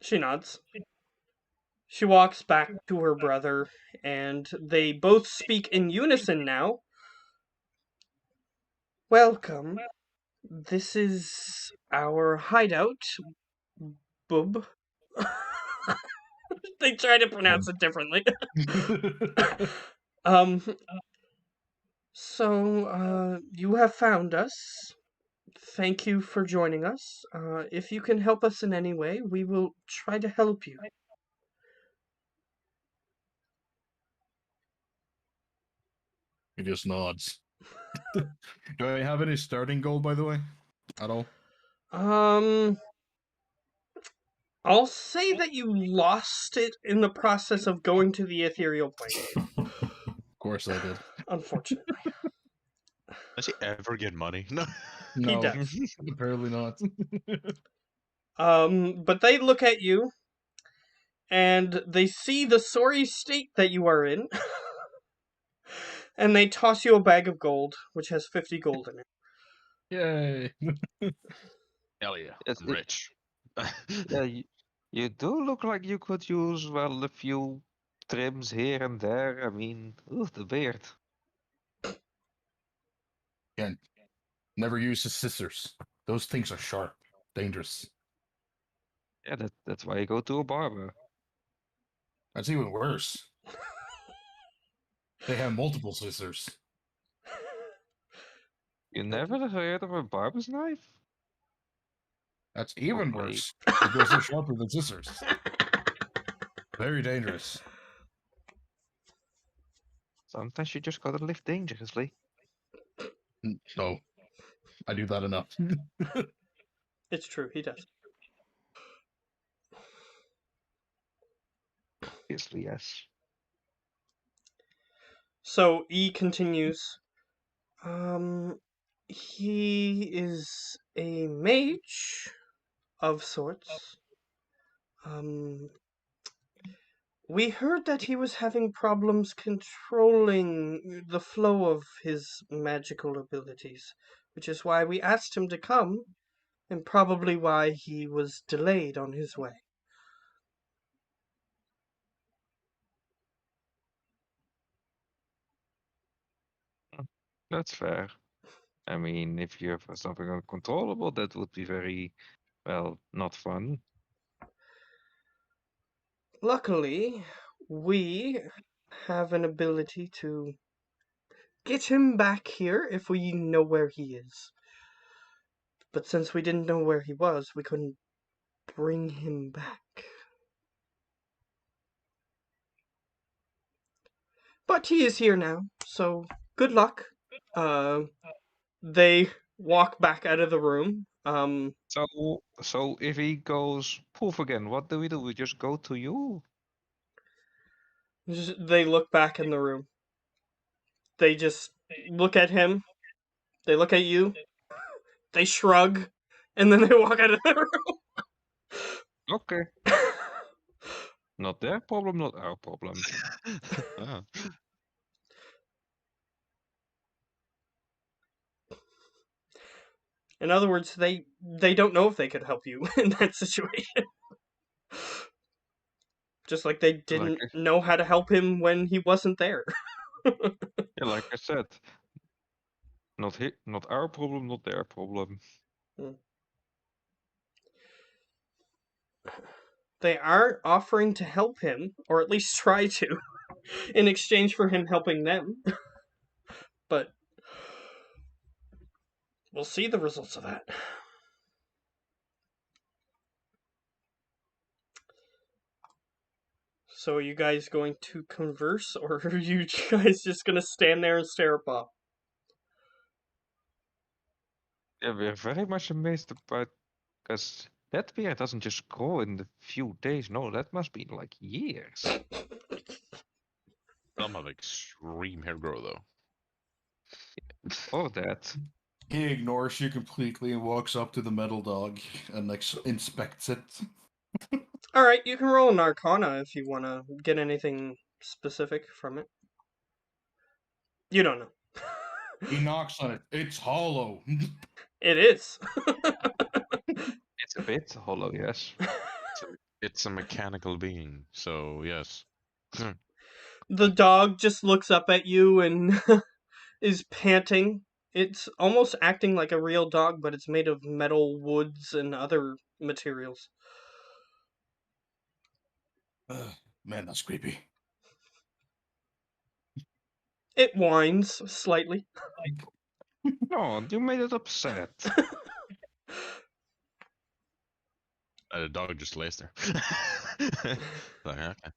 She nods. She walks back to her brother, and they both speak in unison now. "Welcome. This is our hideout, Bub." They try to pronounce it differently. um, so, you have found us. Thank you for joining us. If you can help us in any way, we will try to help you. He just nods. Do I have any starting gold, by the way? At all? I'll say that you lost it in the process of going to the ethereal plane. Of course I did. Unfortunately. Does he ever get money? No. No, does. apparently not. But they look at you, and they see the sorry state that you are in, and they toss you a bag of gold, which has 50 gold in it. Yay. Hell yeah. It's- I'm rich. Yeah, you do look like you could use, well, a few trims here and there. I mean, ooh, the beard. Again, never use the scissors. Those things are sharp, dangerous. Yeah, that's why you go to a barber. That's even worse. They have multiple scissors. You never heard of a barber's knife? That's even blade. worse because they're sharper than scissors. Very dangerous. Sometimes you just gotta live dangerously. No, I do that enough. It's true, he does. Obviously, yes. So E continues. He is a mage of sorts. We heard that he was having problems controlling the flow of his magical abilities, which is why we asked him to come, and probably why he was delayed on his way. That's fair. I mean, if you have something uncontrollable, that would be very, well, not fun. Luckily, we have an ability to get him back here if we know where he is. But since we didn't know where he was, we couldn't bring him back. But he is here now, so good luck. They walk back out of the room. So if he goes poof again, what do? We just go to you? They look back in the room. They just look at him. They look at you. They shrug, and then they walk out of the room. Okay. Not their problem, not our problem. Ah. In other words, they don't know if they could help you in that situation. Just like they didn't know how to help him when he wasn't there. Yeah, like I said, not our problem, not their problem. They are offering to help him, or at least try to, in exchange for him helping them. But we'll see the results of that. So are you guys going to converse, or are you guys just going to stand there and stare at Bob? Yeah, we're very much amazed about, because that beer doesn't just grow in a few days. No, that must be like years. Some have extreme hair grow though. Or that. He ignores you completely and walks up to the metal dog and inspects it. Alright, you can roll an Arcana if you want to get anything specific from it. You don't know. He knocks on it. It's hollow. It is. It's a bit hollow, yes. It's a mechanical being, so yes. The dog just looks up at you and is panting. It's almost acting like a real dog, but it's made of metal, woods, and other materials. Man, that's creepy. It whines slightly. No, you made it upset. The dog just lays there. Like, okay.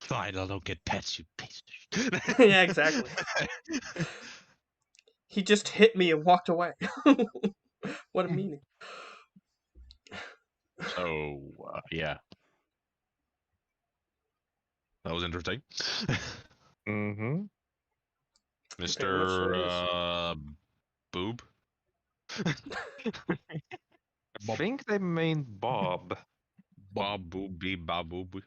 Fine, I don't get pets, you piece of shit. Yeah, exactly. He just hit me and walked away. What a meaning. So, yeah. That was interesting. Mm-hmm. Mr. Boob? I think they mean Bob. Bob Booby, Bob Booby.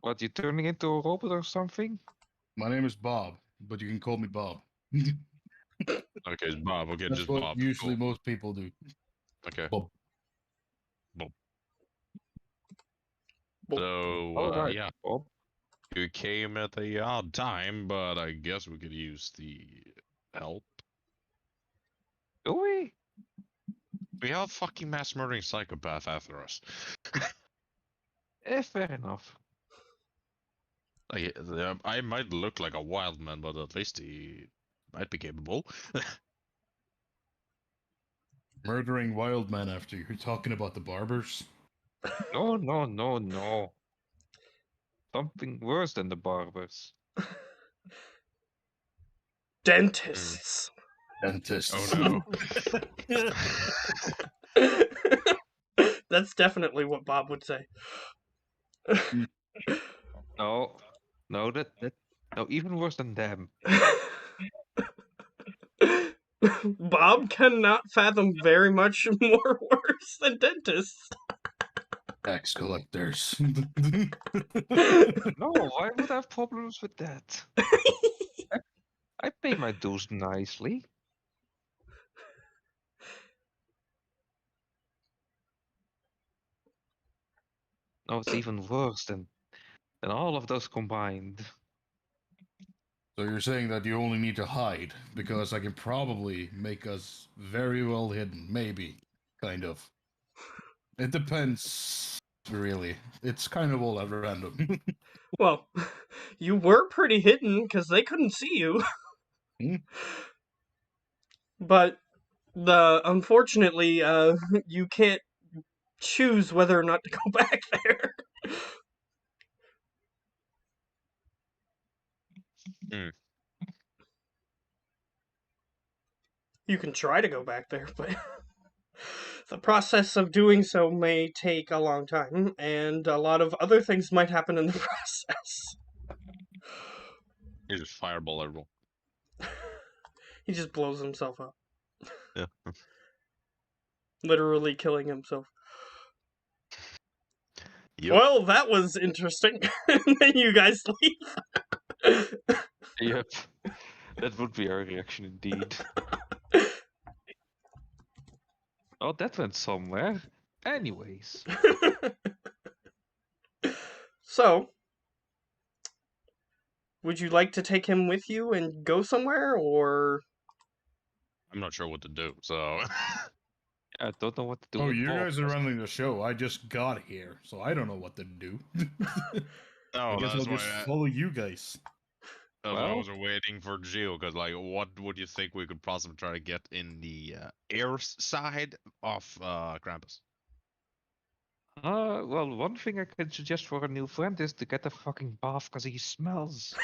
What, you turning into a robot or something? My name is Bob, but you can call me Bob. Okay, it's Bob. Okay, That's just what Bob. usually Cool. most people do. Okay. Bob. Bob. Bob. So, Right, yeah. Bob. You came at the odd time, but I guess we could use the help. Do we? We have a fucking mass murdering psychopath after us. Fair enough. Like, I might look like a wild man, but at least he might be capable. Murdering wild man after you're talking about the barbers. No, no, no, no. Something worse than the barbers. Dentists. Dentists. Oh no. That's definitely what Bob would say. No, no, no, even worse than them. Bob cannot fathom very much more worse than dentists. Tax collectors. No, why would I have problems with that? I pay my dues nicely. No, it's even worse than all of those combined. So you're saying that you only need to hide, because I can probably make us very well hidden. Maybe. Kind of. It depends, really. It's kind of all at random. Well, you were pretty hidden because they couldn't see you. But unfortunately, you can't choose whether or not to go back there. You can try to go back there, but the process of doing so may take a long time, and a lot of other things might happen in the process. You just fireball everyone. He just blows himself up. Yeah. Literally killing himself. Yep. Well, that was interesting. And then you guys leave. Yep. That would be our reaction indeed. Oh, that went somewhere. Anyways. So, would you like to take him with you and go somewhere, or I'm not sure what to do, so. I don't know what to do Oh, with you guys are Bobcast. running the show. I just got here, so I don't know what to do. I No, guess I'll that's just why follow you guys. I Well- was waiting for Geo, because, like, what would you think we could possibly try to get in the air side of Krampus? Well, one thing I can suggest for a new friend is to get a fucking bath because he smells.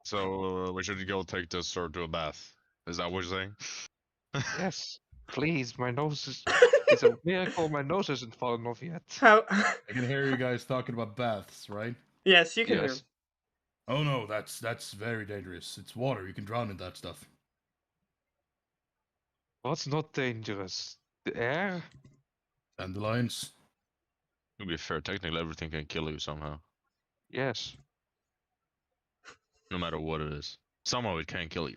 So we should go take this sir to a bath. Is that what you're saying? Yes, please. My nose is. It's a miracle my nose isn't fallen off yet. how? I can hear you guys talking about baths, right? Yes, you can hear. Yes. Oh no, that's very dangerous. It's water. You can drown in that stuff. What's not dangerous? The air? Dandelions. To be fair, technically everything can kill you somehow, Yes. no matter what it is. Somehow it can kill you.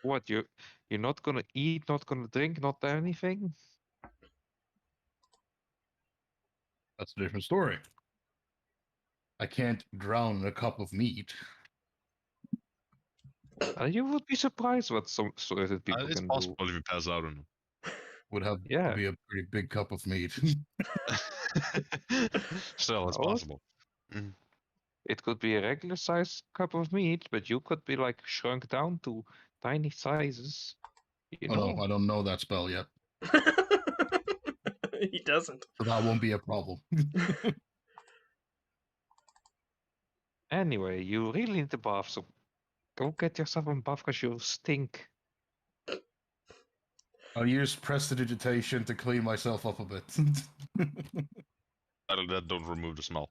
What, you're not gonna eat, not gonna drink, not anything? That's a different story. I can't drown in a cup of meat. You would be surprised what some certain people It's can possible if you pass out on Would have Yeah. to be a pretty big cup of meat. them. Still, it's Oh. possible. do. It could be a regular size cup of meat, but you could be like shrunk down to tiny sizes. You Oh know? no, I don't know that spell yet, He doesn't. so that won't be a problem. Anyway, you really need a bath, so go get yourself a bath because you'll stink. I'll use prestidigitation to clean myself up a bit. That don't remove the smell.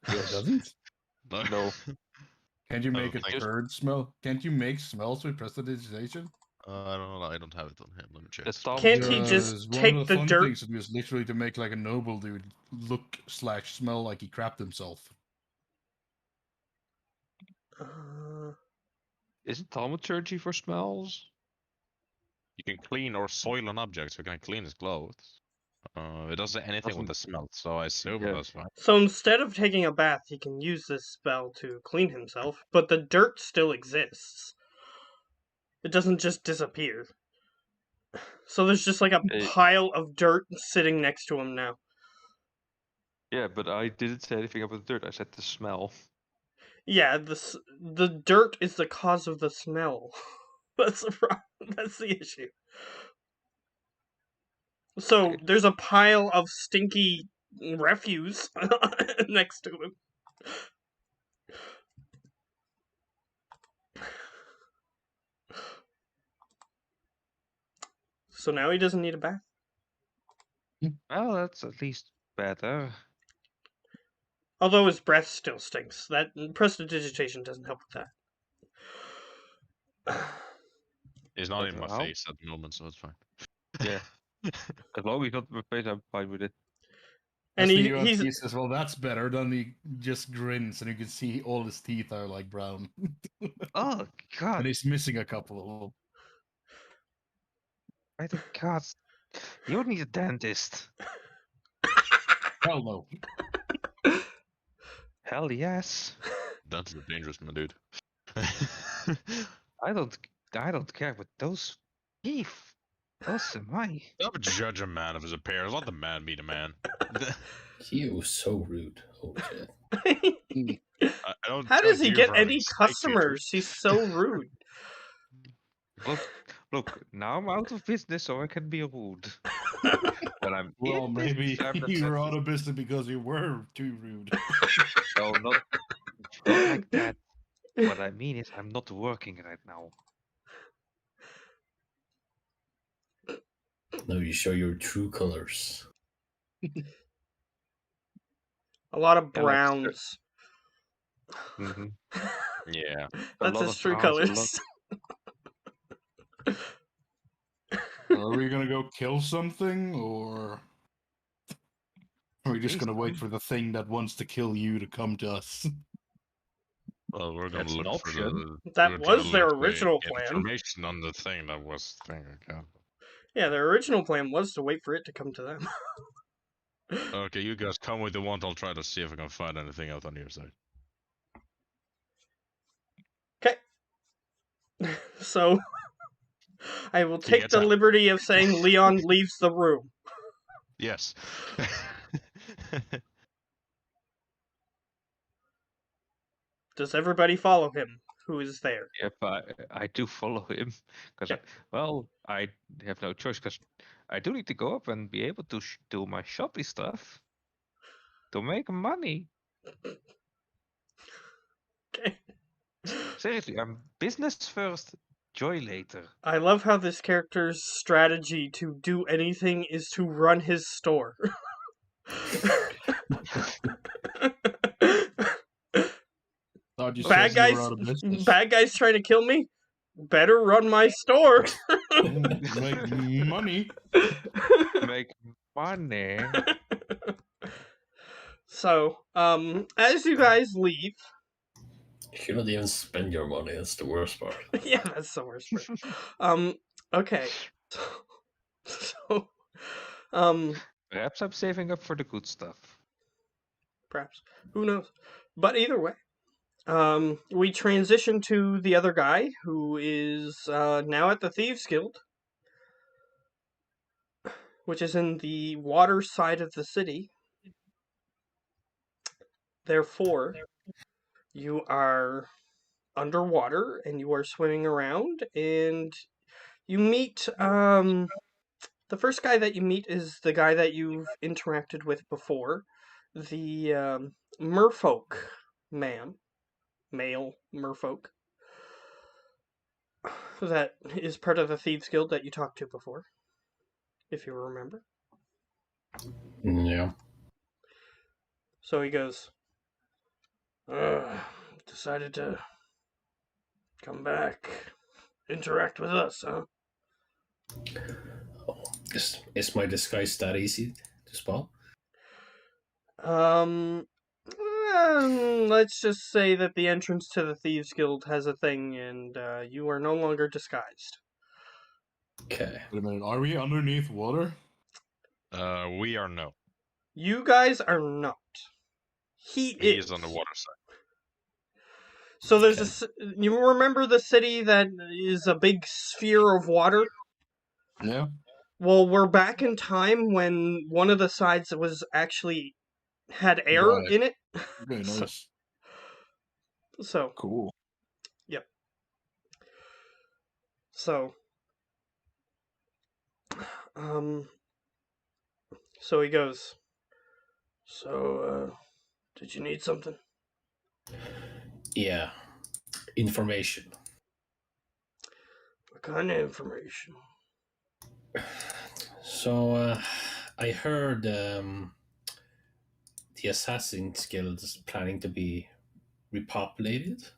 It doesn't? No. Can't you I make a don't think- turd smell? Can't you make smells with prestidigitation? I don't know. I don't have it on him. Let me check. The Tom Can't he just Because take one of the the fun dirt- things was literally to make like a noble dude look / smell like he crapped himself. Isn't thaumaturgy for smells? You can clean or soil an object, so you can clean his clothes. It doesn't say anything with the smell, so I assume Yeah. that's fine. So instead of taking a bath, he can use this spell to clean himself, but the dirt still exists. It doesn't just disappear. So there's just like a Hey. pile of dirt sitting next to him now. Yeah, but I didn't say anything about the dirt. I said the smell. Yeah, the dirt is the cause of the smell. That's the problem. That's the issue. So Okay. there's a pile of stinky refuse next to him. So now he doesn't need a bath. Well, that's at least better. Although his breath still stinks. That prestidigitation doesn't help with that. It's not But in my how? face at the moment, so it's fine. Yeah. As long as it's not in my face, I'm fine with it. And As the he's UMP says, well, that's better. Then he just grins and you can see all his teeth are like brown. Oh, And God. he's missing a couple of them. I don't, God. You need a dentist. Hell no. Hell yes. That's the dangerous man, dude. I don't care, but those teeth. Those are my. Don't judge a man of his appearance. Let the man be the man. He was so rude. Holy shit. I don't How does judge he you get for having any snake features. customers? He's so rude. Look, now I'm out of business, so I can be rude. When I'm Well, in maybe business, I'm you were not- out of business because you were too rude. No, not like that. What I mean is, I'm not working right now. Now you show your true colors. A lot of Yeah, like, browns. Mhm. Yeah. A That's lot his of true browns, a colors. Are we gonna go kill something or? We're just gonna wait for the thing that wants to kill you to come to us. Well, we're gonna That's an look for option. That we're was gonna their look for original plan. information on the thing that was thing again. Yeah, their original plan was to wait for it to come to them. Okay, you guys come with the one. I'll try to see if I can find anything else on your side. Okay. So, I will He take gets the out. liberty of saying Leon leaves the room. Yes. Does everybody follow him? Who is there? Yep, I do follow him because, Yeah. I have no choice because I do need to go up and be able to do my shoppy stuff to make money. Okay. Seriously, I'm business first, joy later. I love how this character's strategy to do anything is to run his store. Thought you Bad said you were guys, out of business. bad guys trying to kill me. Better run my store. Make money. Make money. So, as you guys leave, You shouldn't even spend your money. That's the worst part. yeah, that's the worst part. Okay. So, Perhaps I'm saving up for the good stuff. perhaps. Who knows? But either way, we transition to the other guy who is now at the Thieves Guild, which is in the water side of the city. Therefore, you are underwater and you are swimming around, and you meet the first guy that you meet is the guy that you've interacted with before, the merfolk male merfolk that is part of the Thieves Guild that you talked to before, if you remember. Yeah. So he goes, decided to come back, interact with us, huh? Oh, is my disguise that easy to spot? Let's just say that the entrance to the Thieves Guild has a thing, and you are no longer disguised. Okay. Wait a minute, are we underneath water? We are no. You guys are not. He is on the water side. So there's you remember the city that is a big sphere of water? Yeah. Well, we're back in time when one of the sides was actually had air Right. in it. Okay, nice. So Cool. yep. So so he goes, so did you need something? Yeah. Information. What kind of information? So, I heard the Assassin's Guild is planning to be repopulated.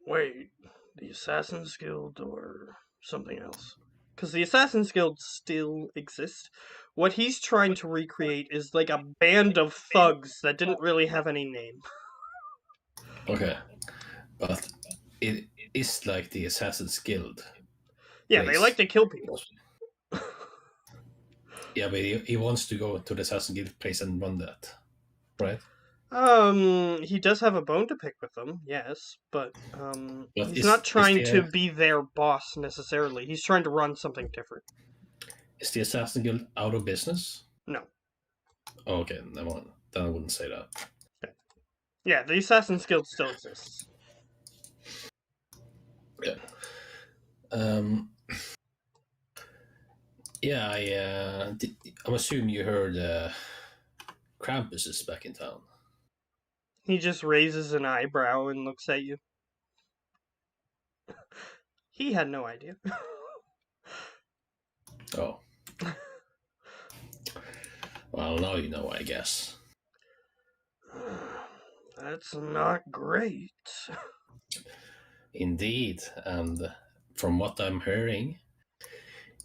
Wait, the Assassin's Guild or something else? Because the Assassin's Guild still exists. What he's trying to recreate is like a band of thugs that didn't really have any name. Okay. But it is like the Assassin's Guild. Yeah, they like to kill people. Yeah, but he wants to go to the Assassin's Guild place and run that, right? He does have a bone to pick with them, yes, but he's is, not trying is to be their boss necessarily. He's trying to run something different. Is the Assassin's Guild out of business? No. Oh, okay, never mind. Then I wouldn't say that. Yeah, the Assassin's Guild still exists. Yeah. Yeah, I'm assuming you heard Krampus is back in town. He just raises an eyebrow and looks at you. He had no idea. Oh. Well, now you know, I guess. That's not great. Indeed, and from what I'm hearing,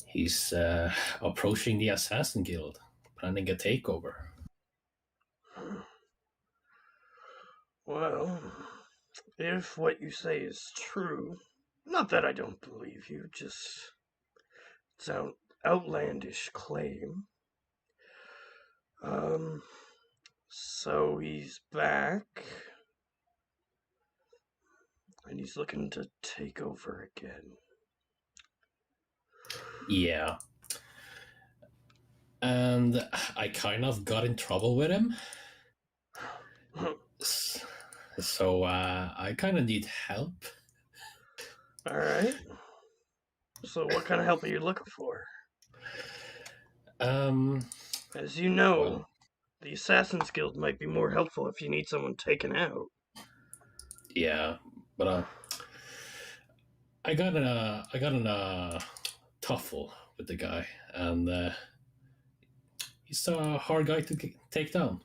he's approaching the Assassin Guild, planning a takeover. Well, if what you say is true, not that I don't believe you, just it's an outlandish claim. So he's back, and he's looking to take over again. Yeah. And I kind of got in trouble with him. So I kind of need help. All right. So what kind of help are you looking for? As you know, Well, the Assassin's Guild might be more helpful if you need someone taken out. yeah, but I got in a tuffle with the guy, and he's a hard guy to take down.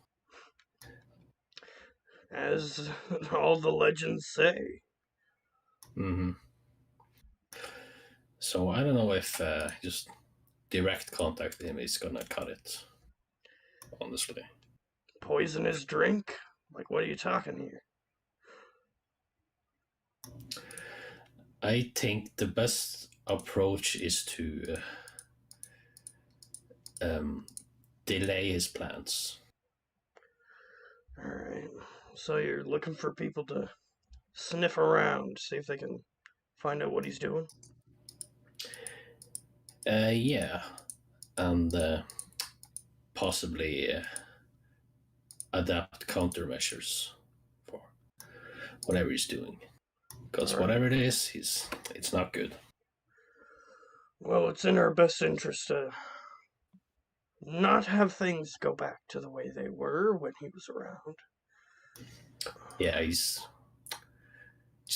As all the legends say. Mm-hmm. So I don't know if just direct contact with him is gonna cut it. Honestly, Poison his drink? Like, what are you talking here? I think the best approach is to delay his plans. Alright. So you're looking for people to sniff around, see if they can find out what he's doing? Yeah, and possibly adapt countermeasures for whatever he's doing. Because whatever it is, it's not good. Well, it's in our best interest to not have things go back to the way they were when he was around. Yeah, he's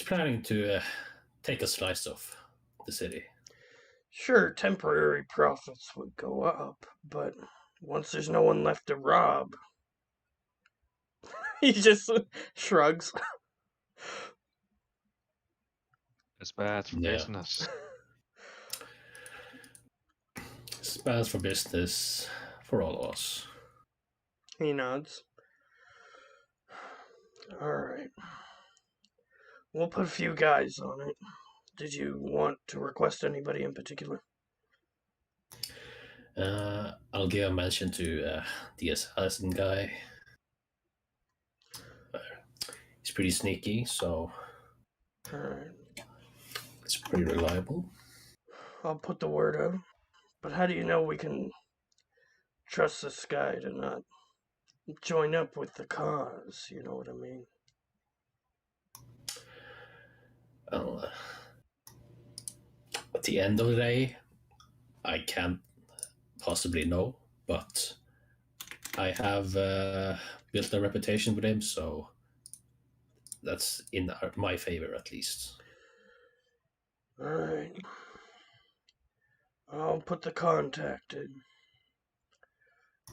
planning to take a slice of the city. Sure, temporary profits would go up, but once there's no one left to rob, he just shrugs. It's bad for business. It's bad for business for all of us. He nods. Alright. We'll put a few guys on it. Did you want to request anybody in particular? I'll give a mention to the assassin guy. He's pretty sneaky, so Alright. it's pretty reliable. I'll put the word out. But how do you know we can trust this guy to not join up with the cause? You know what I mean? Well, at the end of the day, I can't possibly know, but I have built a reputation with him, so that's in my favor at least. Alright. I'll put the contact in.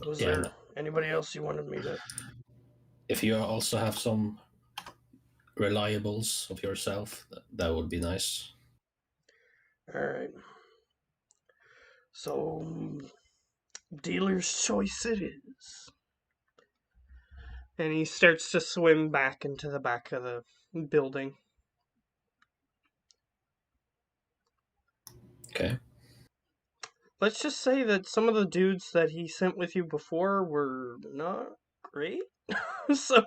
Was there anybody else you wanted me to... If you also have some reliables of yourself, that would be nice. Alright. So, dealer's choice it is. And he starts to swim back into the back of the building. Okay. Let's just say that some of the dudes that he sent with you before were not great. So,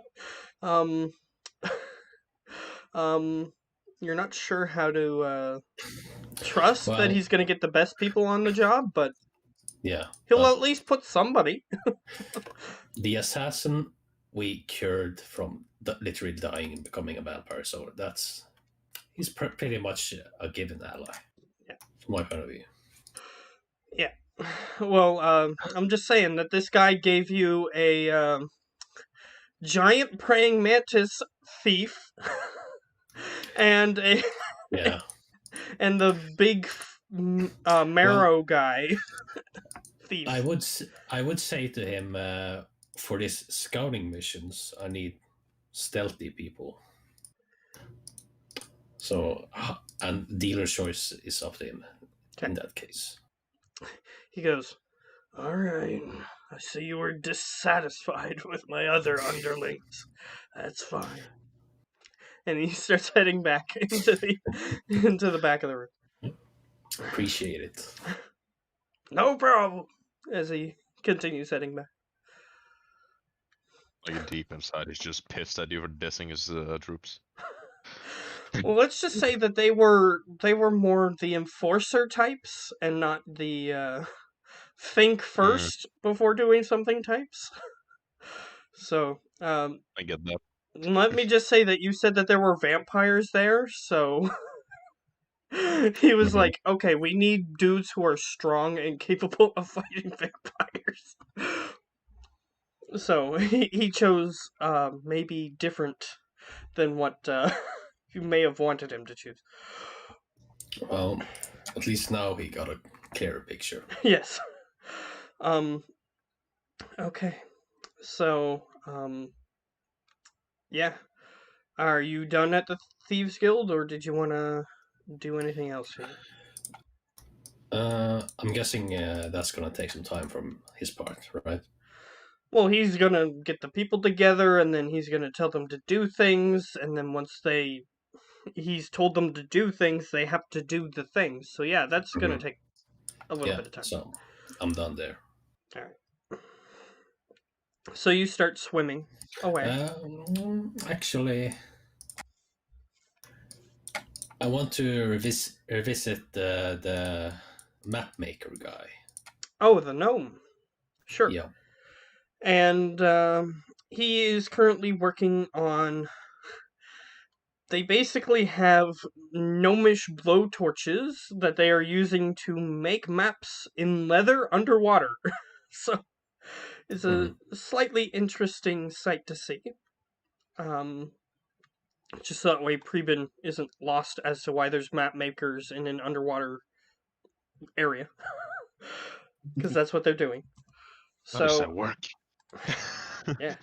you're not sure how to trust that he's going to get the best people on the job, but yeah, he'll at least put somebody. The assassin we cured from literally dying and becoming a vampire, so he's pretty much a given ally. Yeah, from my point of view. Yeah. Well, I'm just saying that this guy gave you a giant praying mantis thief and and the big marrow guy thief. I would say to him, for these scouting missions, I need stealthy people. So, and dealer's choice is up to him in that case. He goes, All right. I see you were dissatisfied with my other underlings. That's fine. And he starts heading back into the back of the room. Appreciate it. No problem. As he continues heading back. Like deep inside, he's just pissed at you for dissing his troops. Well, let's just say that they were more the enforcer types and not the think first before doing something types. So, I get that. let me just say that you said that there were vampires there, so he was like, okay, we need dudes who are strong and capable of fighting vampires. So he chose maybe different than what you may have wanted him to choose. Well, at least now he got a clearer picture. Yes. Okay. So, yeah. Are you done at the Thieves Guild, or did you want to do anything else here? I'm guessing that's gonna take some time from his part, right? Well, he's gonna get the people together, and then he's gonna tell them to do things, and then once he's told them to do things, they have to do the things. So yeah, that's gonna take a little bit of time. So I'm done there. All right. So you start swimming away. Actually, I want to revisit the map maker guy. Oh, the gnome. Sure. Yeah. And he is currently working on. They basically have gnomish blowtorches that they are using to make maps in leather underwater. So it's a slightly interesting sight to see. Just that way Preben isn't lost as to why there's map makers in an underwater area. Because that's what they're doing. How does So that work? yeah.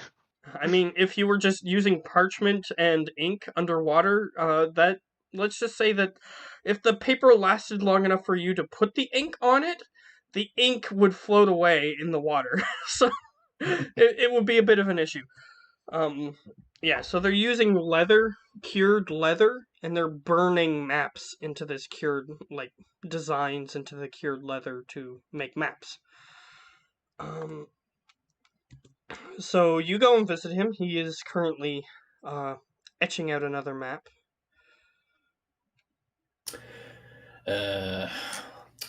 I mean, if you were just using parchment and ink underwater, that let's just say that if the paper lasted long enough for you to put the ink on it, the ink would float away in the water. So it would be a bit of an issue. Yeah, so they're using leather, cured leather, and they're burning maps into this cured, like, designs into the cured leather to make maps. So you go and visit him. He is currently etching out another map.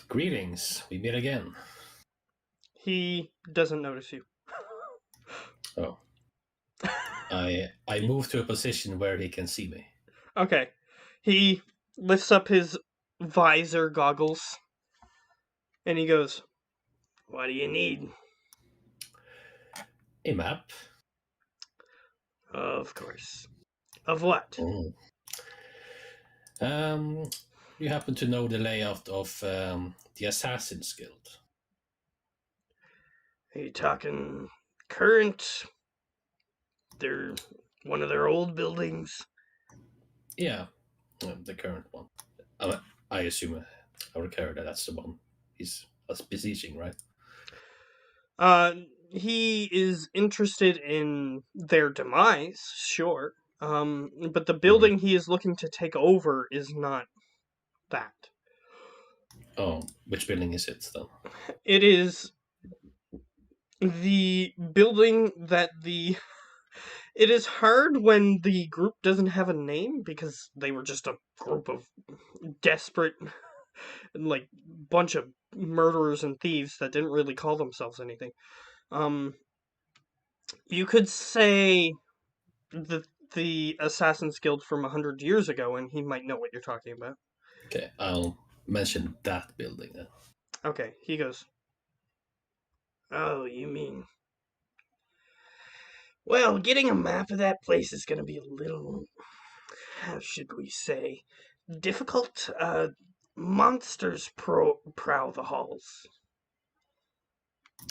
Greetings. We meet again. He doesn't notice you. Oh. I move to a position where he can see me. Okay. He lifts up his visor goggles and he goes, "What do you need?" A map? Of course. Of what? You happen to know the layout of the Assassin's Guild? Are you talking current? They're one of their old buildings? Yeah, the current one. I assume our character, that's the one he's besieging, right? He is interested in their demise, sure. But the building he is looking to take over is not that. Oh, which building is it then? It is the building that It is hard when the group doesn't have a name because they were just a group of desperate, like, bunch of murderers and thieves that didn't really call themselves anything. You could say the Assassin's Guild from 100 years ago, and he might know what you're talking about. Okay, I'll mention that building then. Okay, he goes, "Oh, you mean... Well, getting a map of that place is going to be a little, how should we say, difficult. Monsters prowl the halls."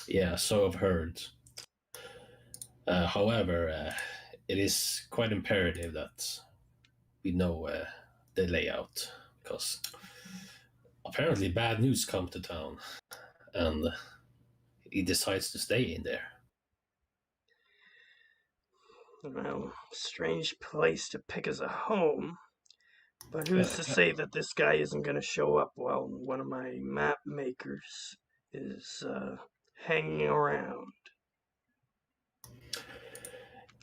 Yeah, so I've heard. However, it is quite imperative that we know the layout, because apparently bad news come to town, and he decides to stay in there. Well, strange place to pick as a home. But who's to say that this guy isn't going to show up while one of my map makers is hanging around?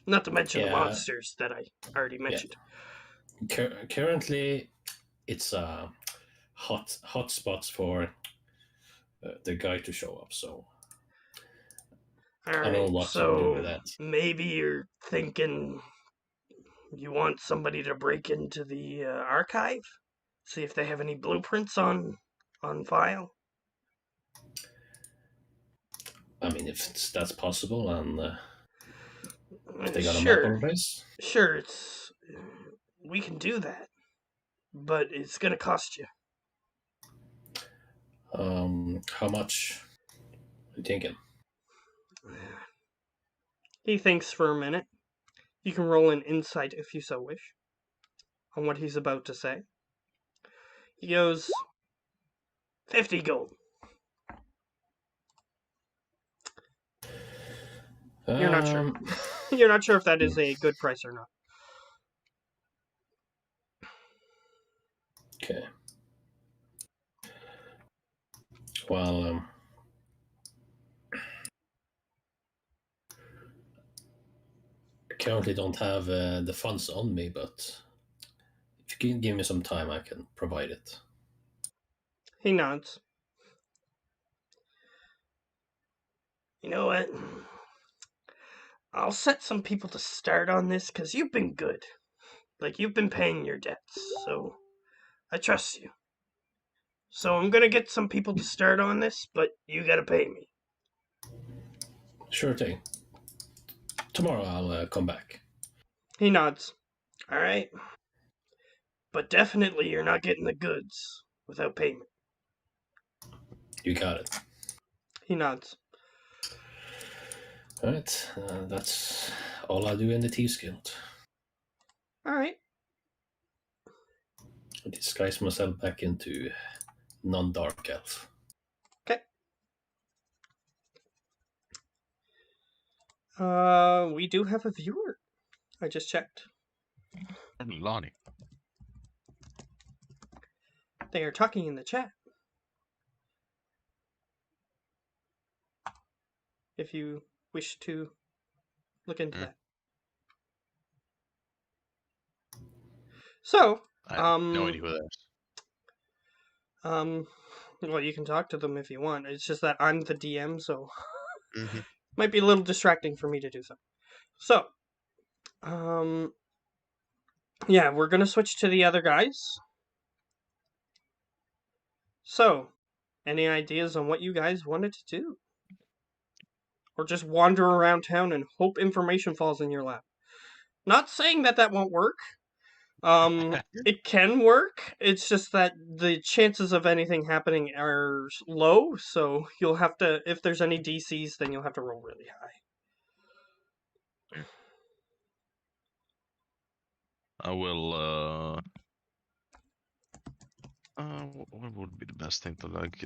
Not to mention the monsters that I already mentioned. Currently, it's hot spots for the guy to show up. So all right, I don't know what to do with that. Maybe you're thinking you want somebody to break into the archive, see if they have any blueprints on file. I mean, if that's possible, and if they got sure, a map on place, sure, we can do that, but it's gonna cost you. How much are you thinking? He thinks for a minute. You can roll an insight if you so wish on what he's about to say. He goes, 50 gold. You're not sure. You're not sure if that is a good price or not. Okay. Well, I currently don't have the funds on me, but if you can give me some time, I can provide it. He nods. You know what? I'll set some people to start on this because you've been good. Like, you've been paying your debts, so I trust you. So I'm gonna get some people to start on this, but you gotta pay me. Sure thing. Tomorrow I'll come back. He nods. All right. But definitely you're not getting the goods without payment. You got it. He nods. All right. That's all I do in the Thieves Guild. All right. I disguise myself back into non-dark elf. Okay. We do have a viewer. I just checked. Lonnie. They are talking in the chat. If you wish to look into that. So, I have no idea who that is. well, you can talk to them if you want. It's just that I'm the DM, so might be a little distracting for me to do so. So, yeah, we're gonna switch to the other guys. So, any ideas on what you guys wanted to do? Or just wander around town and hope information falls in your lap? Not saying that won't work. It can work. It's just that the chances of anything happening are low, so you'll have to, if there's any DCs, then you'll have to roll really high. I will, what would be the best thing to like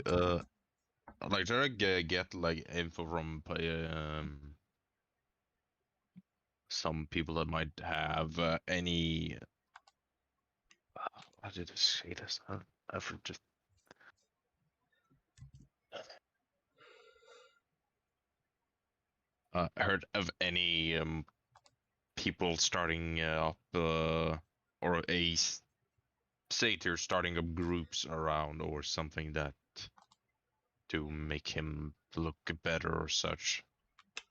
try to get like info from some people that might have any. How did I say this? I just. Heard of any people starting up or a satyr starting up groups around or something that to make him look better or such.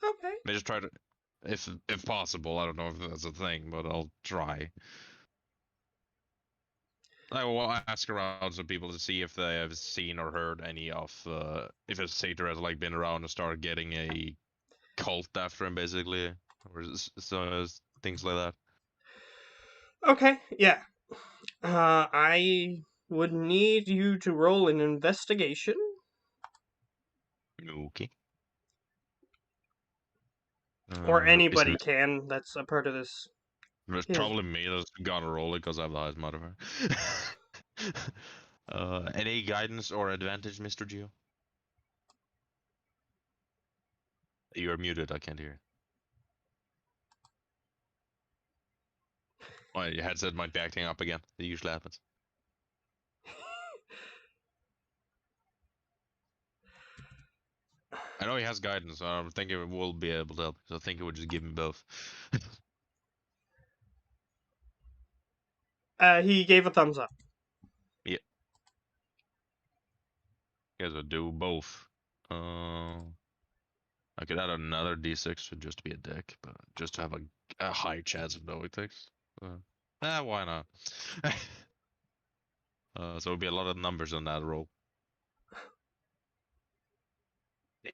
Okay. I just try to, if possible. I don't know if that's a thing, but I'll try. I will ask around some people to see if they have seen or heard any of if a satyr has like been around and started getting a cult after him, basically, or things like that. Okay, yeah. I would need you to roll an investigation. Okay. Or anybody can. That's a part of this. It's probably me that's gonna roll it because I have the highest modifier. Any guidance or advantage, Mr. Geo? You're muted. I can't hear. Oh, your headset might be acting up again. It usually happens. I know he has guidance, so I'm thinking it will be able to help. So I think it would just give me both. He gave a thumbs up. Yeah. You guys would do both. I could add another d6 just to be a dick, but just to have a high chance of knowing things. Why not? So it'll be a lot of numbers on that roll.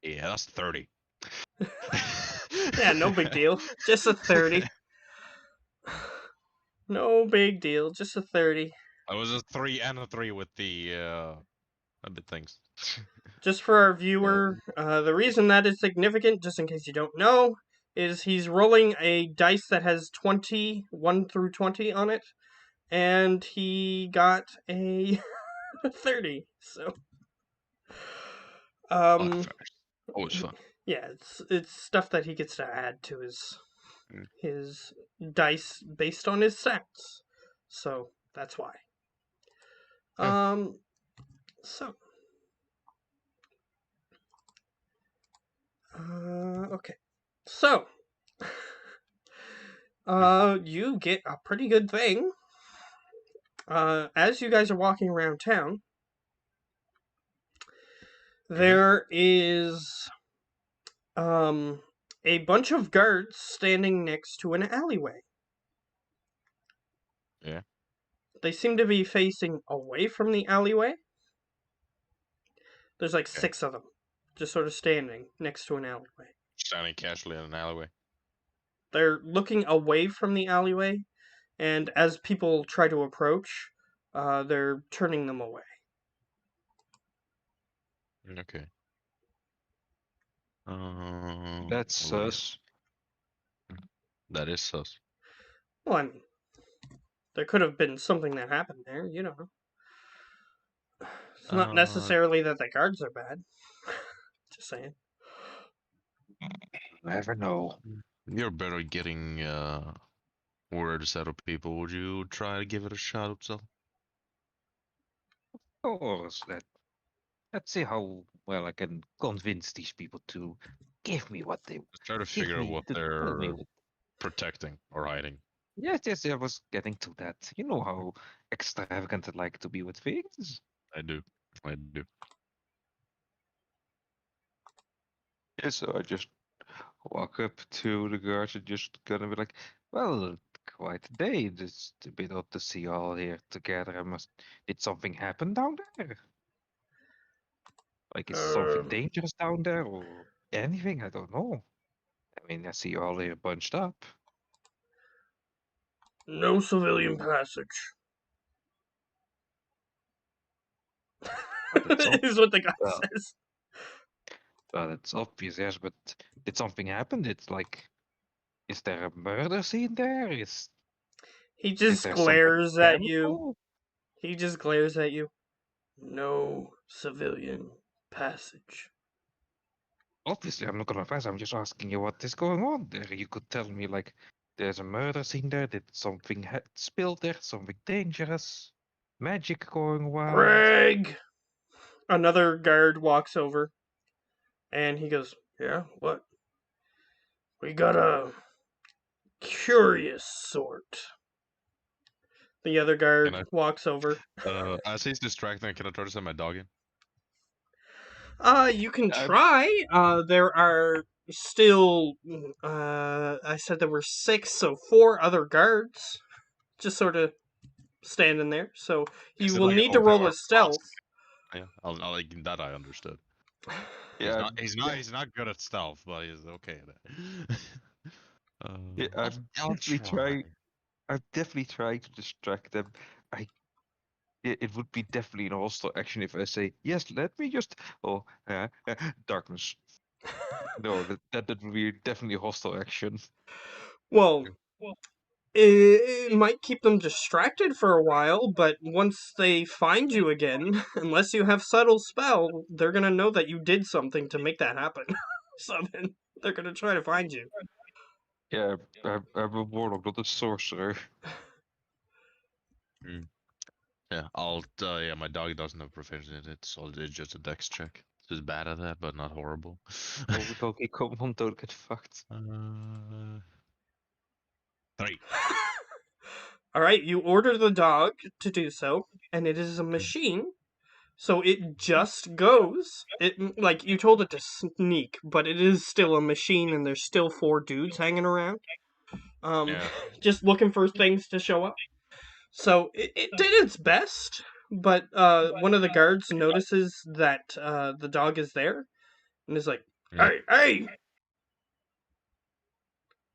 Yeah, that's 30. Yeah, no big deal. Just a 30. No big deal. Just a 30. I was a 3 and a 3 with the bit things. Just for our viewer, the reason that is significant, just in case you don't know, is he's rolling a dice that has 20, 1 through 20 on it, and he got a 30. So, Always fun. Yeah, it's stuff that he gets to add to his dice based on his stats. So that's why. So. Okay. So. You get a pretty good thing. As you guys are walking around town, there is a bunch of guards standing next to an alleyway. Yeah. They seem to be facing away from the alleyway. There's like 6 of them, just sort of standing next to an alleyway. Standing casually in an alleyway. They're looking away from the alleyway, and as people try to approach, they're turning them away. Okay. That's sus. That is sus. Well, I mean, there could have been something that happened there, you know. It's not necessarily that the guards are bad. Just saying. Never know. You're better at getting words out of people. Would you try to give it a shot, Upsal? Of course, let's see how well I can convince these people to give me what they Let's try to figure out what they're protecting or hiding. Yes, I was getting to that. You know how extravagant I like to be with things. I do. Yeah, so I just walk up to the guards and just gonna be like, well, quite a day. It's a bit odd to see you all here together. Did something happen down there? Like, is something dangerous down there or anything? I don't know. I mean, I see you all here bunched up. No civilian passage. Is what the guy says. Well, it's obvious, yes, but did something happen? It's like, is there a murder scene there? He just glares at you. He just glares at you. No civilian passage. Obviously, I'm not gonna pass. I'm just asking you what is going on there. You could tell me, like, there's a murder scene there. Did something spill there? Something dangerous? Magic going wild? Greg! Another guard walks over. And he goes, yeah, what? We got a curious sort. The other guard walks over. As he's distracting, can I try to send my dog in? You can try. There are still, I said there were 6, so 4 other guards just sort of standing there. So you will need to roll a stealth. Yeah, that I understood. Yeah, he's not good at stealth, but he's okay at it. Yeah, I'm definitely trying to distract them. It would be definitely an hostile action if I say, yes, let me just... Oh, darkness. No, that would be definitely a hostile action. Well, it might keep them distracted for a while, but once they find you again, unless you have subtle spell, they're gonna know that you did something to make that happen. Something. They're gonna try to find you. Yeah, I'm a warlock, not a sorcerer. Yeah, yeah, my dog doesn't have proficiency in it, so it's just a dex check. It's bad at that, but not horrible. Well, we don't come on, don't get fucked. 3. All right, you order the dog to do so, and it is a machine, so it just goes. It like you told it to sneak, but it is still a machine, and there's still 4 dudes hanging around, Yeah. just looking for things to show up. So it did its best, but one of the guards notices that the dog is there, and is like, "Hey, hey!"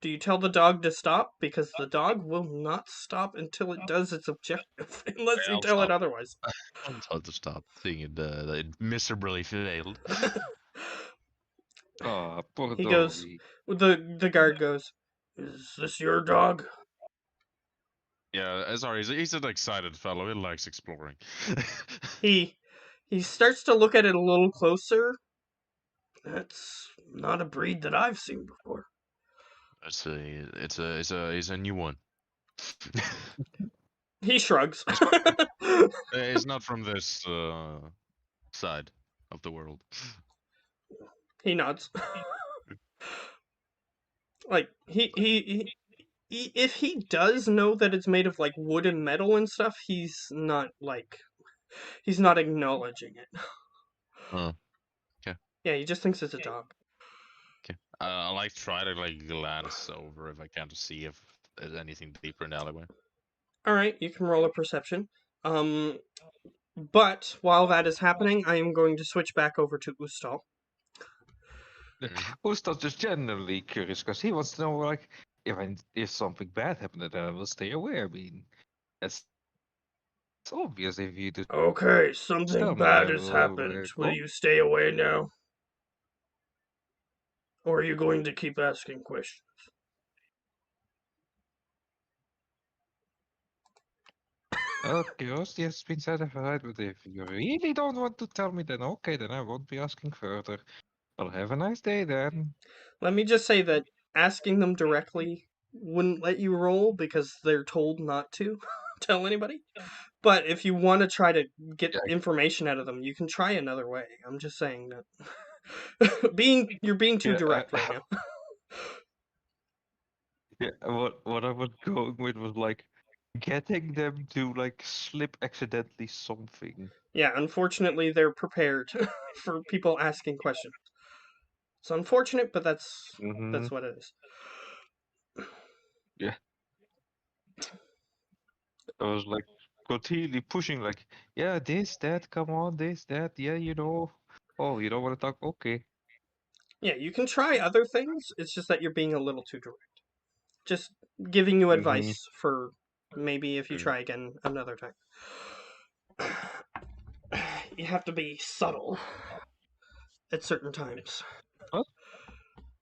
Do you tell the dog to stop? Because the dog will not stop until it does its objective, unless you I'll tell it stop. otherwise. I'll tell it to stop, seeing it miserably failed. Ah, poor He goes, doggy. the guard goes, "Is this your dog?" Yeah, sorry, he's an excited fellow. He likes exploring. He starts to look at it a little closer. That's not a breed that I've seen before. It's a new one. He shrugs. It's not from this side of the world. He nods. Like if he does know that it's made of like wood and metal and stuff, he's not acknowledging it. Oh, okay. Yeah, he just thinks it's a dog. Okay. I like try to like glance over if I can to see if there's anything deeper in the alleyway. All right, you can roll a perception. But while that is happening, I am going to switch back over to Ustal. Who's not just generally curious because he wants to know, like, if something bad happened, then I will stay away. I mean, it's obvious if you do. Okay, Tell something me, bad has happened. Will go. you stay away now? Or are you going to keep asking questions? Curiosity has been satisfied, but if you really don't want to tell me, then okay, then I won't be asking further. Well, have a nice day then. Let me just say that asking them directly wouldn't let you roll because they're told not to tell anybody. But if you want to try to get information out of them, you can try another way. I'm just saying that you're being too direct right now. Yeah, what I was going with was like getting them to like slip accidentally something. Yeah, unfortunately, they're prepared for people asking questions. It's unfortunate, but that's what it is. Yeah. I was like continually pushing, like, yeah, this, that, come on, this, that, yeah, you know. Oh, you don't want to talk? Okay. Yeah, you can try other things. It's just that you're being a little too direct. Just giving you advice for maybe if you try again another time. You have to be subtle at certain times.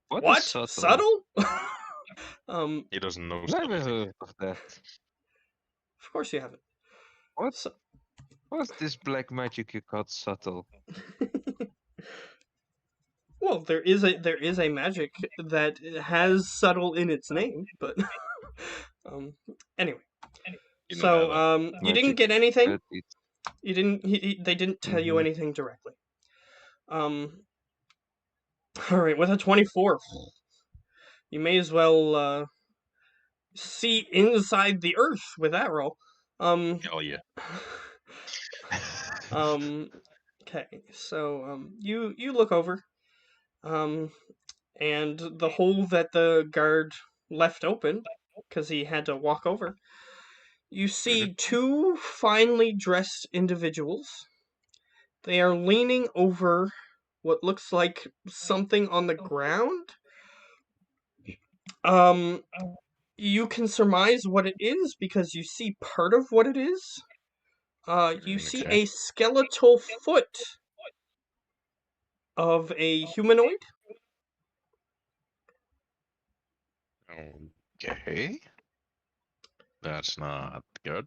What What? is subtle? Subtle? He doesn't know. Never heard of that. Of course you haven't. What's this black magic you called subtle? Well, there is a magic that has subtle in its name, but anyway. So you didn't get anything. You didn't. They didn't tell you anything directly. All right, with a 24, you may as well see inside the earth with that roll. Oh yeah. Okay, so you look over, and the hole that the guard left open because he had to walk over. You see 2 finely dressed individuals. They are leaning over what looks like something on the ground. You can surmise what it is because you see part of what it is. You see a skeletal foot of a humanoid. Okay. That's not good.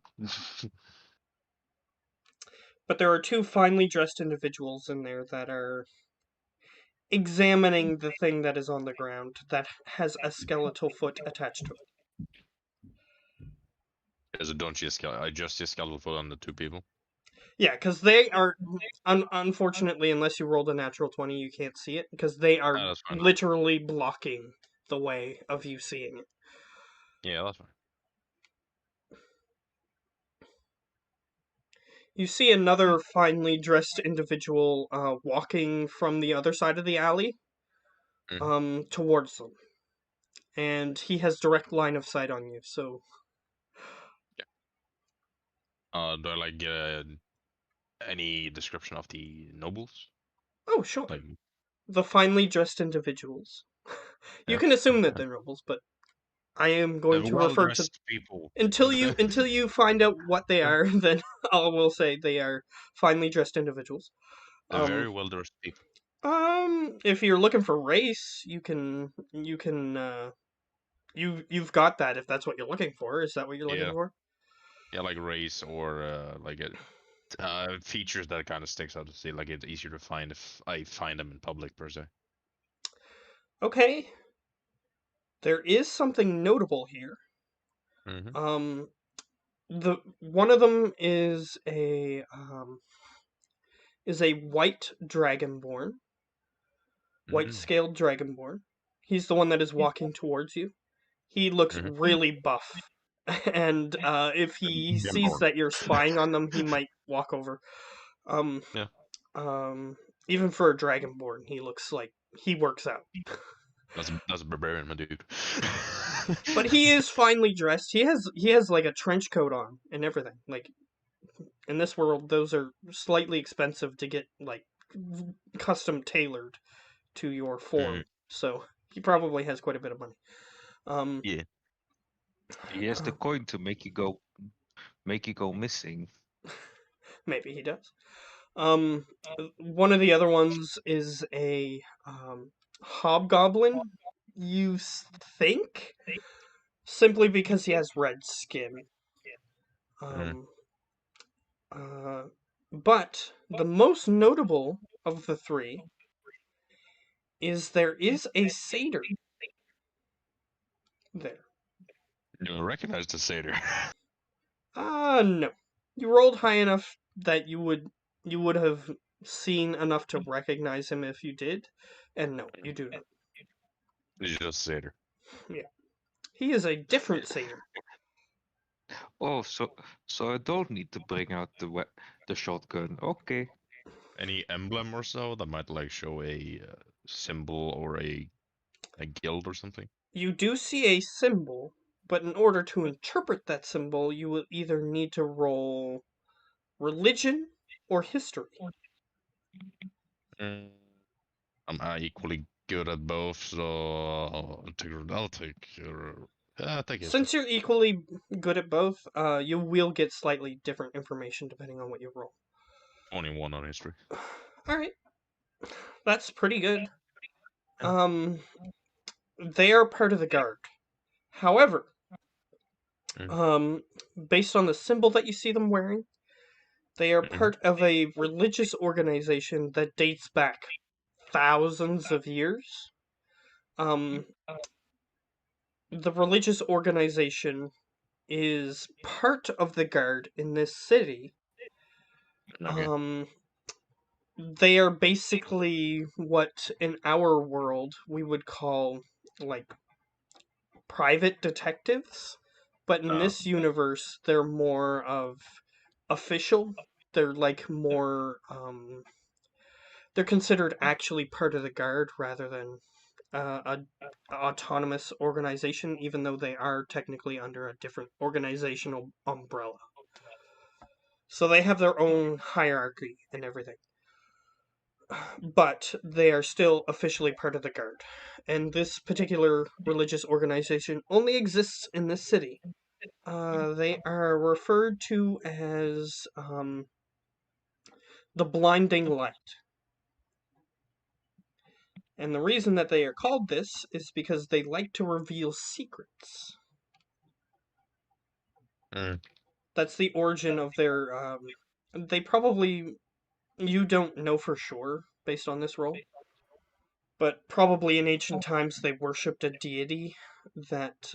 But there are 2 finely dressed individuals in there that are examining the thing that is on the ground that has a skeletal foot attached to it. Is it don't see a skeleton? I just see a skeletal foot on the two people. Yeah, because they are, unfortunately, unless you rolled a natural 20, you can't see it, because they are That's fine. literally blocking the way of you seeing it. Yeah, that's fine. You see another finely dressed individual walking from the other side of the alley towards them. And he has direct line of sight on you, so... Yeah. Do I like get any description of the nobles? Oh, sure. Like, The finely dressed individuals. You yeah. can assume that they're nobles, but I am going to refer to... well-dressed people. Until you find out what they are, then I will say they are finely dressed individuals. They're very well-dressed people. If you're looking for race, you've got that if that's what you're looking for. Is that what you're looking for? Yeah, like race or like features that kind of sticks out to see. Like it's easier to find if I find them in public per se. Okay. There is something notable here. Mm-hmm. The one of them is a white dragonborn, white-scaled dragonborn. He's the one that is walking towards you. He looks really buff, and if he sees that you're spying on them, he might walk over. Yeah. Even for a dragonborn, he looks like he works out. That's a barbarian, my dude. But he is finely dressed. He has like a trench coat on and everything. Like in this world, those are slightly expensive to get like custom tailored to your form. So he probably has quite a bit of money. Yeah. He has the coin to make you go missing. Maybe he does. One of the other ones is a hobgoblin. You think, simply because he has red skin. But the most notable of the three is there is a satyr there. You recognize the satyr? No. You rolled high enough that you would have seen enough to recognize him if you did, and no, you do not. It's just satyr. Yeah. He is a different satyr. Oh, so I don't need to bring out the shotgun. Okay. Any emblem or so that might like show a symbol or a guild or something? You do see a symbol, but in order to interpret that symbol, you will either need to roll religion or history. I'm equally good at both, so I'll take history. Since you're equally good at both, you will get slightly different information depending on what you roll. 21 on history. Alright. That's pretty good. They are part of the guard. However, based on the symbol that you see them wearing, they are part of a religious organization that dates back thousands of years. The religious organization is part of the guard in this city. Okay. They are basically what in our world we would call like private detectives, but in this universe they're more of official. They're like more they're considered actually part of the guard rather than a autonomous organization, even though they are technically under a different organizational umbrella. So they have their own hierarchy and everything. But they are still officially part of the guard. And this particular religious organization only exists in this city. They are referred to as the Blinding Light. And the reason that they are called this is because they like to reveal secrets. That's the origin of their... they probably... You don't know for sure, based on this role. But probably in ancient times they worshipped a deity that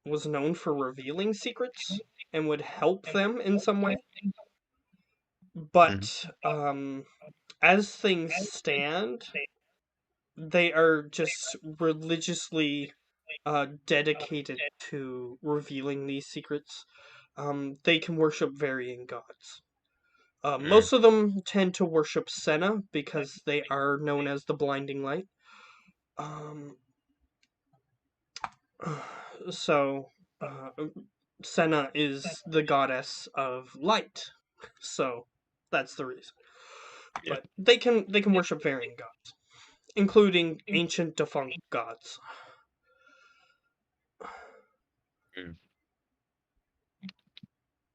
was known for revealing secrets and would help them in some way. But as things stand, they are just religiously dedicated to revealing these secrets. They can worship varying gods. Most of them tend to worship Senna because they are known as the Blinding Light. So, Senna is the goddess of light, so that's the reason. Yeah. But they can worship varying gods, including ancient defunct gods.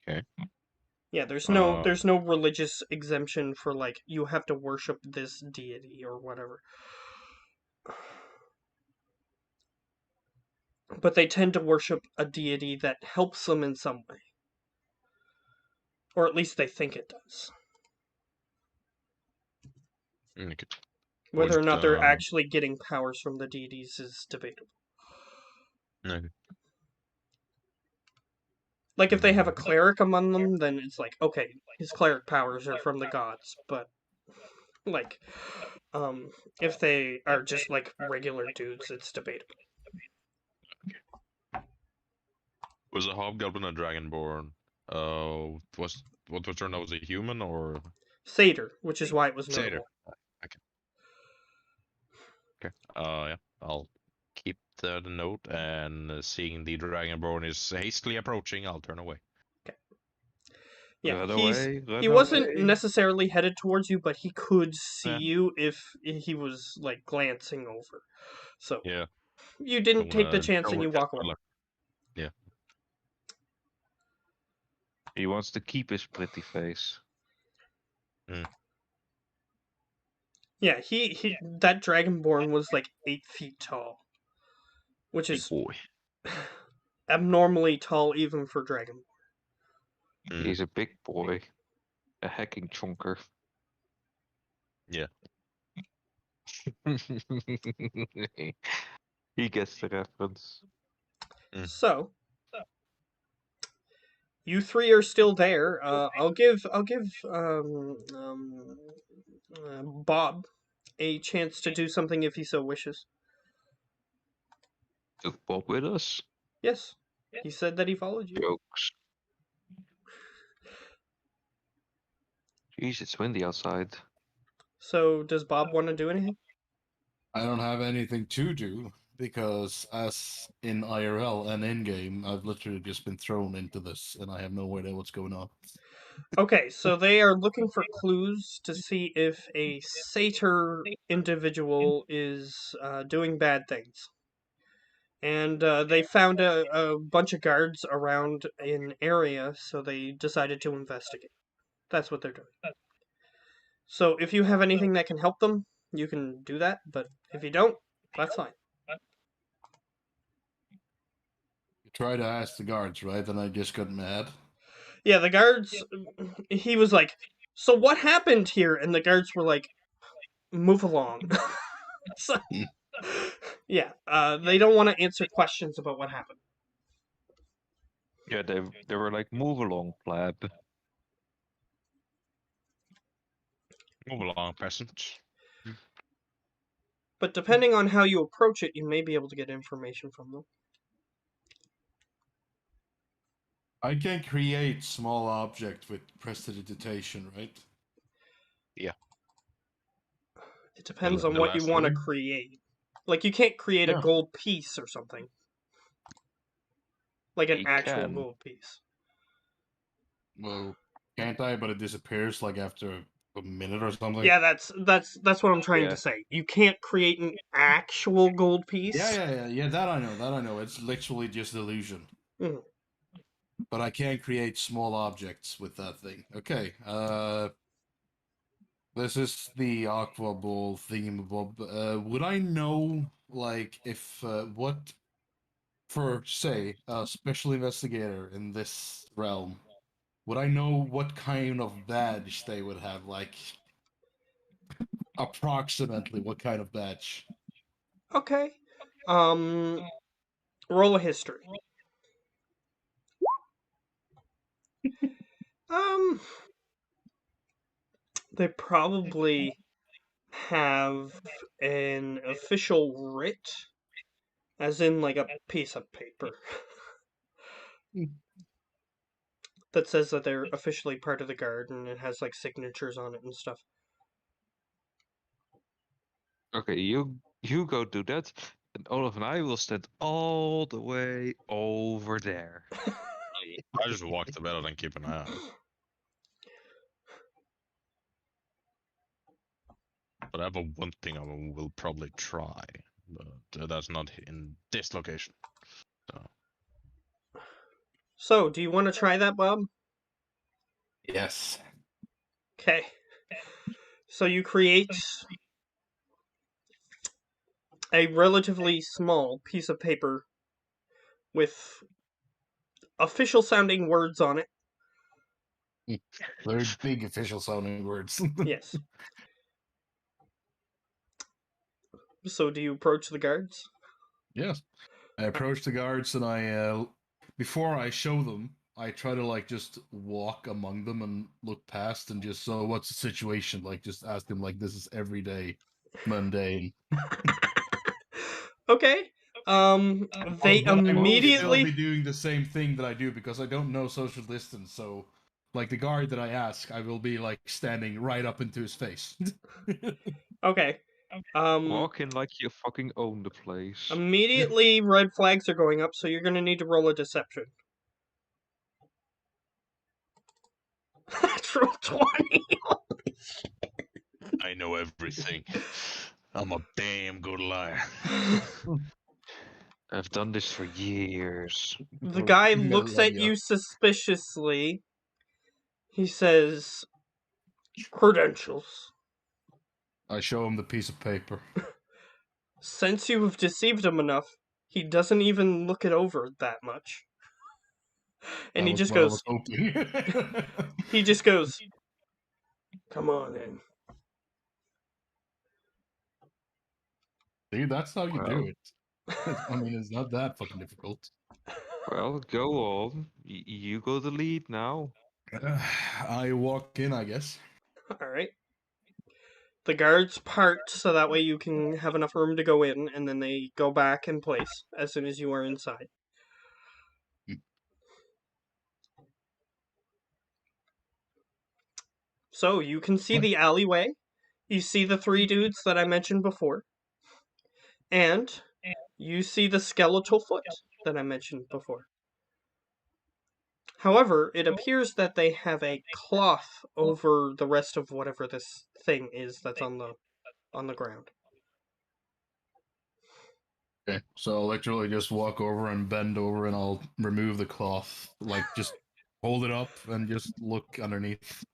Okay. Yeah, there's no religious exemption for like you have to worship this deity or whatever. But they tend to worship a deity that helps them in some way. Or at least they think it does. Okay. Whether or not they're actually getting powers from the deities is debatable. Okay. Like, if they have a cleric among them, then it's like, okay, his cleric powers are from the gods, but, like, if they are just, like, regular dudes, it's debatable. Was a hobgoblin a dragonborn? What was her name? Was a human or Satyr, which is why it was satyr? notable. Okay. Okay. Yeah. I'll keep the note, and seeing the dragonborn is hastily approaching, I'll turn away. Okay. Yeah, Run away, he run wasn't away. necessarily headed towards you, but he could see you if he was, like, glancing over. So, Yeah. you didn't take the chance and you walk away. Yeah. He wants to keep his pretty face. Yeah, he that dragonborn was like 8 feet tall, which Big is boy. abnormally tall even for dragonborn. He's a big boy. A hacking chonker. Yeah. He gets the reference. So, you three are still there. I'll give Bob a chance to do something if he so wishes. Took Bob with us? Yes, he said that he followed you. Jokes. Jeez, it's windy outside. So, does Bob want to do anything? I don't have anything to do because, as in IRL and in game, I've literally just been thrown into this and I have no idea what's going on. Okay, so they are looking for clues to see if a satyr individual is doing bad things. And they found a bunch of guards around an area, so they decided to investigate. That's what they're doing. So if you have anything that can help them, you can do that, but if you don't, that's fine. Try to ask the guards, right? And I just got mad. Yeah, the guards, he was like, so what happened here? And the guards were like, move along. So, yeah, they don't want to answer questions about what happened. Yeah, they were like, move along, pleb. Move along, peasant. But depending on how you approach it, you may be able to get information from them. I can create small object with prestidigitation, right? Yeah. It depends The on what you last want to one? create. Like, you can't create a Yeah. gold piece or something. Like an He actual can. gold piece. Well, can't I? But it disappears like after a minute or something. Yeah, that's what I'm trying Yeah. to say. You can't create an actual gold piece. Yeah. That I know. It's literally just illusion. Mhm. But I can create small objects with that thing. Okay. This is the Aquanball thingamabob. Would I know, like, if what, for say, a special investigator in this realm, would I know what kind of badge they would have? Like, approximately what kind of badge. Okay. Roll a history. They probably have an official writ, as in like a piece of paper that says that they're officially part of the guard, and it has like signatures on it and stuff. Okay, you go do that, and Olaf and I will stand all the way over there. I just walk the bed and keep an eye out. But I have one thing I will probably try, but that's not in this location. So, do you want to try that, Bob? Yes. Okay. So you create a relatively small piece of paper with official sounding words on it. Very big official sounding words. Yes. So do you approach the guards? Yes. I approach the guards and I, before I show them, I try to like just walk among them and look past and just, so what's the situation? Like just ask them like this is everyday, mundane. Okay. They But I will still immediately be doing the same thing that I do because I don't know social distance. So, like the guard that I ask, I will be like standing right up into his face. Okay. Walk in like you fucking own the place. Immediately red flags are going up, so you're gonna need to roll a deception. Natural 20. I know everything. I'm a damn good liar. I've done this for years. The guy looks at Millennia. you suspiciously. He says, "Credentials." I show him the piece of paper. Since you have deceived him enough, he doesn't even look it over that much. And That he was just what I was goes, hoping. he just goes, "Come on in." See, that's how you do Well, it. I mean, it's not that fucking difficult. well, go on. You go the lead now. I walk in, I guess. Alright. The guards part so that way you can have enough room to go in, and then they go back in place as soon as you are inside. So you can see the alleyway. You see the three dudes that I mentioned before. And you see the skeletal foot that I mentioned before. However, it appears that they have a cloth over the rest of whatever this thing is that's on the ground. Okay, so I'll literally just walk over and bend over and I'll remove the cloth. Like, just hold it up and just look underneath.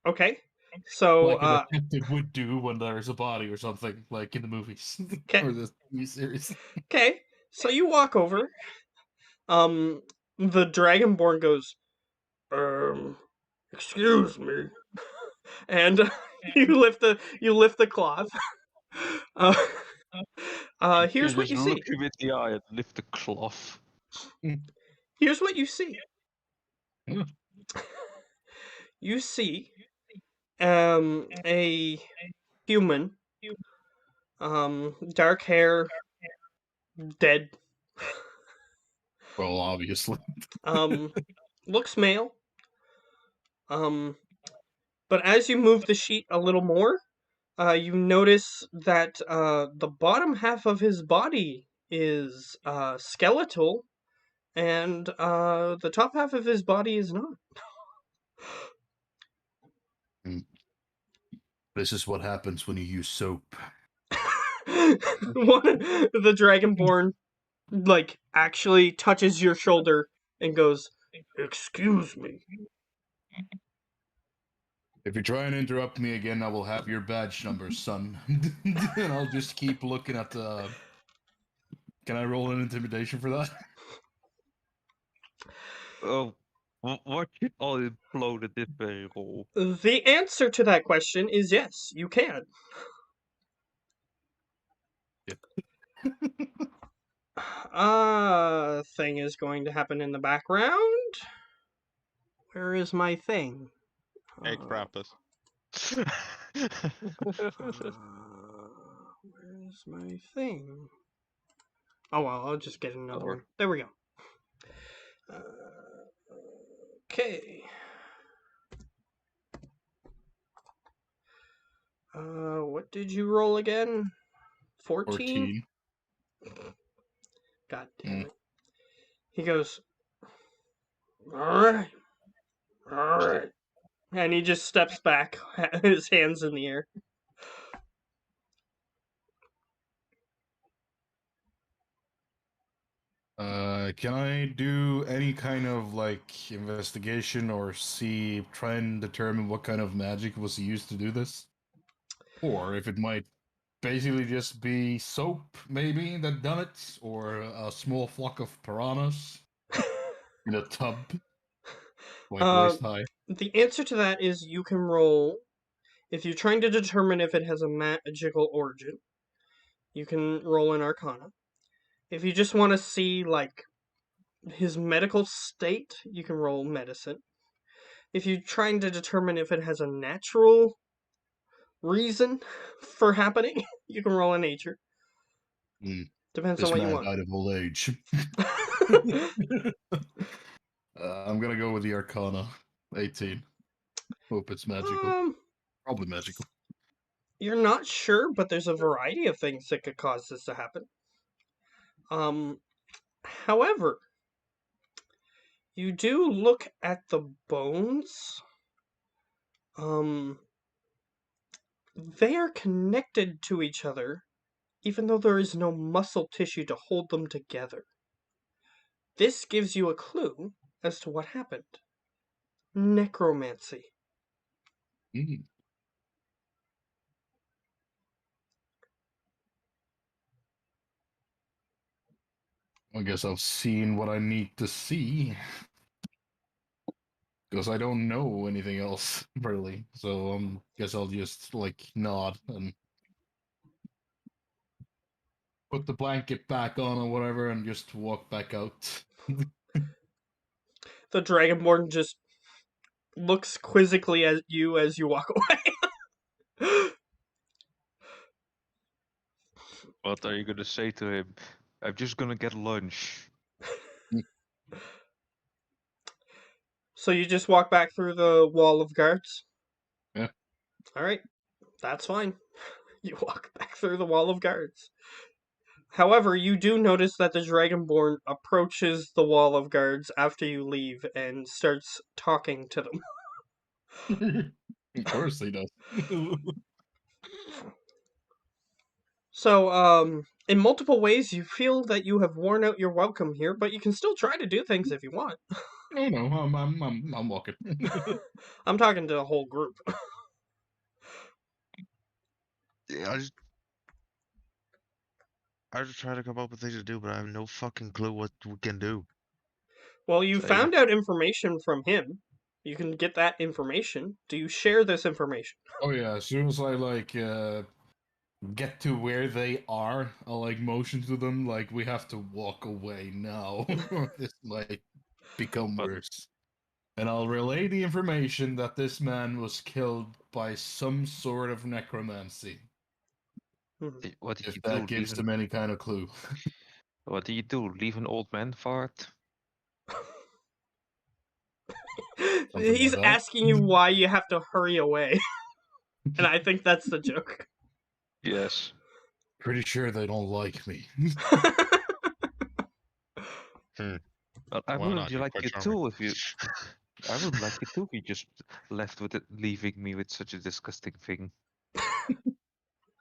Okay. So Like a detective would do when there's a body or something, like in the movies. Or the TV series. okay. So you walk over. The Dragonborn goes, excuse me. And you lift the cloth. Here's You what just you look see. him in the eye and lift the cloth. Here's what you see. Yeah. You see a human, dark hair, dead. Well, obviously. Looks male. But as you move the sheet a little more, you notice that the bottom half of his body is skeletal, and the top half of his body is not. This is what happens when you use soap. The Dragonborn like actually touches your shoulder and goes, "Excuse me." If you try and interrupt me again, I will have your badge number, son. And I'll just keep looking at the. Can I roll an intimidation for that? Oh, What should all implode at this very roll? The answer to that question is yes, you can. Thing is going to happen in the background. Where is my thing? Hey, Krampus. Where's my thing? Oh well, I'll just get another Or- one. There we go. Okay. What did you roll again? 14? 14. God damn it. He goes, alright. Alright. And he just steps back, his hands in the air. Can I do any kind of like investigation or try and determine what kind of magic was used to do this? Or if it might basically just be soap, maybe, that done it, or a small flock of piranhas in a tub, like waist high. The answer to that is you can roll, if you're trying to determine if it has a magical origin, you can roll an Arcana. If you just want to see, like, his medical state, you can roll Medicine. If you're trying to determine if it has a natural reason for happening, you can roll a Nature. Depends on This what you man want. died of old age. I'm gonna go with the Arcana. 18. Hope it's magical. Probably magical. You're not sure, but there's a variety of things that could cause this to happen. However, you do look at the bones. They are connected to each other, even though there is no muscle tissue to hold them together. This gives you a clue as to what happened. Necromancy. I guess I've seen what I need to see. Because I don't know anything else, really. So guess I'll just, like, nod and put the blanket back on or whatever and just walk back out. The Dragonborn just looks quizzically at you as you walk away. What are you gonna say to him? I'm just gonna get lunch. So you just walk back through the wall of guards? Yeah. Alright, that's fine. You walk back through the wall of guards. However, you do notice that the Dragonborn approaches the wall of guards after you leave and starts talking to them. Of course he does. So, in multiple ways, you feel that you have worn out your welcome here, but you can still try to do things if you want. No, I'm walking. I'm talking to the whole group. Yeah, I just try to come up with things to do, but I have no fucking clue what we can do. Well, you Same. found out information from him. You can get that information. Do you share this information? Oh yeah, as soon as I get to where they are, I'll like motion to them like we have to walk away now. Or this might become worse. And I'll relay the information that this man was killed by some sort of necromancy. What did If you that do? gives them any kind of clue. What did you do? Leave an old man fart? He's like that. asking you why you have to hurry away. And I think that's the joke. Yes. Pretty sure they don't like me. Well, I Why would not? You're like quite it charming. too if you. I would like it too if you just left with it, leaving me with such a disgusting thing.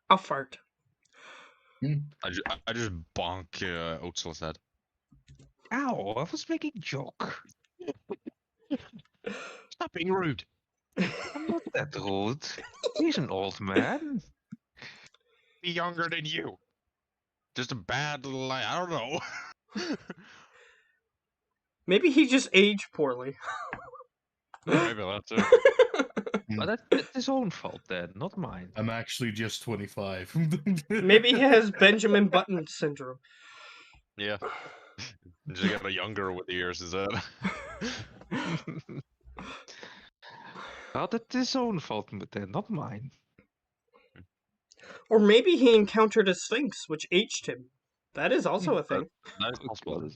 I'll fart. I just bonk Oatzel's head. Ow! I was making a joke. Stop being rude. I'm not that rude. He's an old man. Be younger than you. Just a bad little lie. I don't know. Maybe he just aged poorly. Maybe that too. But that's his own fault then, not mine. I'm actually just 25. Maybe he has Benjamin Button syndrome. Yeah. Just get younger with the years, is that? Well, that's his own fault then, not mine. Or maybe he encountered a sphinx, which aged him. That is also a thing. That is possible.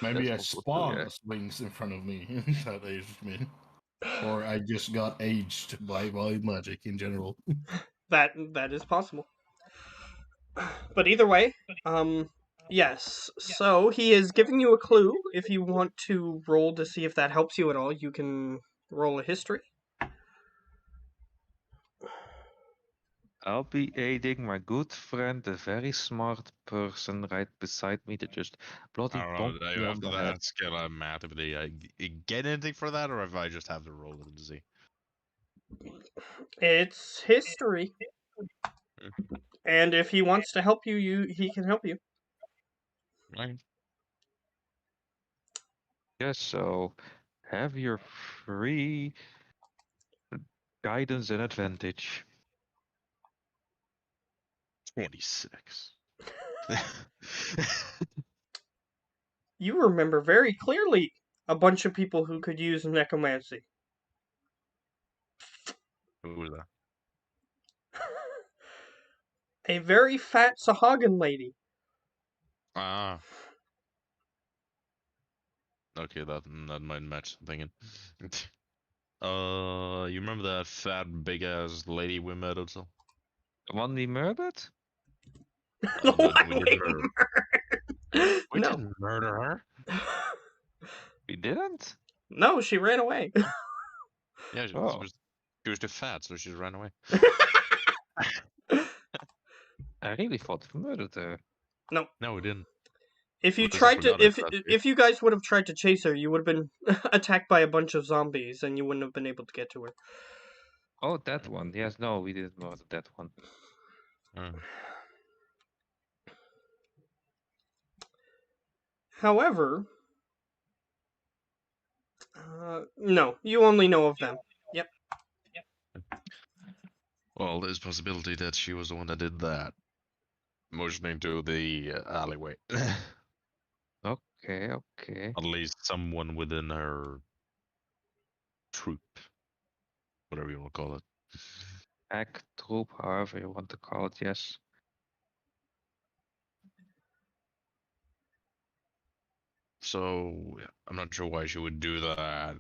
Maybe I That's possible too, spawned yeah. a sphinx in front of me that aged me. Or I just got aged by wild magic in general. That is possible. But either way, yes. So he is giving you a clue. If you want to roll to see if that helps you at all, you can roll a history. I'll be aiding my good friend, a very smart person right beside me that just bloody I don't bonked me know. on After the head. that skill, I'm mad if they get anything for that, or if I just have to roll it to see. It's history. Hmm. And if he wants to help you, he can help you. Right. Yes, so have your free guidance and advantage. 26. You remember very clearly a bunch of people who could use necromancy. Who was that? A very fat Sahagan lady. Ah. Okay, that might match I'm thinking. You remember that fat, big ass lady we met also? The one we murdered? The That one we we didn't murder. We No. didn't murder her. We didn't? No, she ran away. Yeah, she Oh, was too fat, so she ran away. I really thought we murdered her. No. No, we didn't. If you We just tried to, forgot it last year. if you guys would have tried to chase her, you would have been attacked by a bunch of zombies, and you wouldn't have been able to get to her. Oh, that one. Yes, no, we didn't murder that one. Mm. However, no, you only know of them. Yep. Well, there's a possibility that she was the one that did that. Motioning to the alleyway. Okay, okay. At least someone within her troop. Whatever you want to call it. Pack, troop, however you want to call it, yes. So, I'm not sure why she would do that.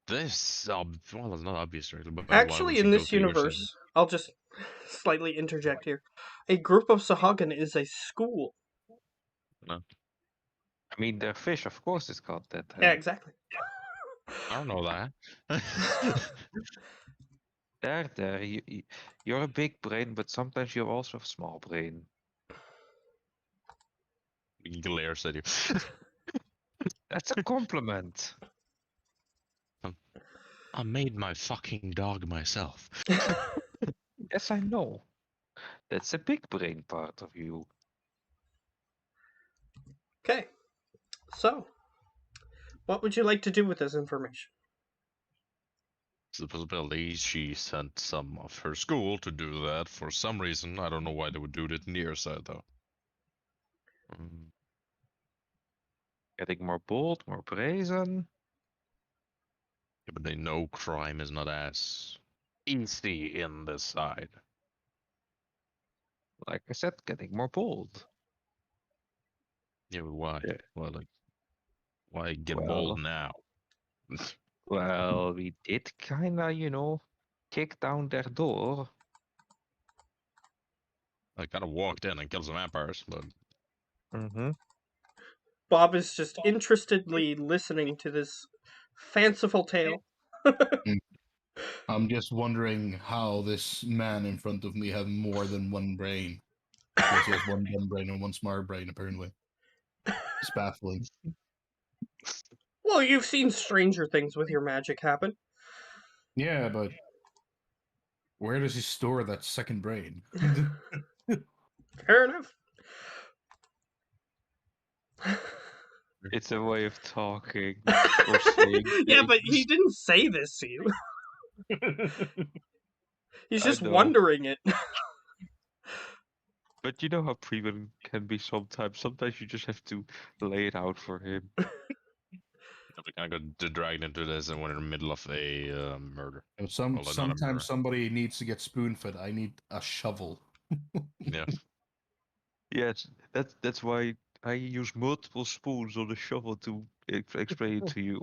This, well, it's not obvious, right? But why would Actually, she in go this to your city? universe, I'll just slightly interject here. A group of Sahagan is a school. No, I mean, their fish, of course, is called that. Yeah, exactly. I don't know that. There, you're a big brain, but sometimes you're also a small brain. Glares at you. That's a compliment. I made my fucking dog myself. Yes, I know. That's a big brain part of you. Okay. So, what would you like to do with this information? It's a possibility she sent some of her school to do that for some reason. I don't know why they would do it near side though. Getting more bold, more brazen. Yeah, but they know crime is not as easy in this side. Like I said, getting more bold. Yeah, but why? Yeah. Well, like, why get Well, bold now? well, we did kinda, kick down their door. I kind of walked in and killed some vampires, but Mm-hmm. Bob is just interestedly listening to this fanciful tale. I'm just wondering how this man in front of me has more than one brain. Because he has one dumb brain and one smart brain, apparently. It's baffling. Well, you've seen stranger things with your magic happen. Yeah, but where does he store that second brain? Fair enough. It's a way of talking or saying Yeah, but he things. didn't say this to you. He's I just know. wondering it. But you know how Preben can be sometimes. Sometimes you just have to lay it out for him. We kind of got dragged into this, and we're in the middle of a murder. Some Well, not a sometimes murder. somebody needs to get spoon fed. I need a shovel. Yeah. Yes, that's why I use multiple spoons on the shovel to explain it to you.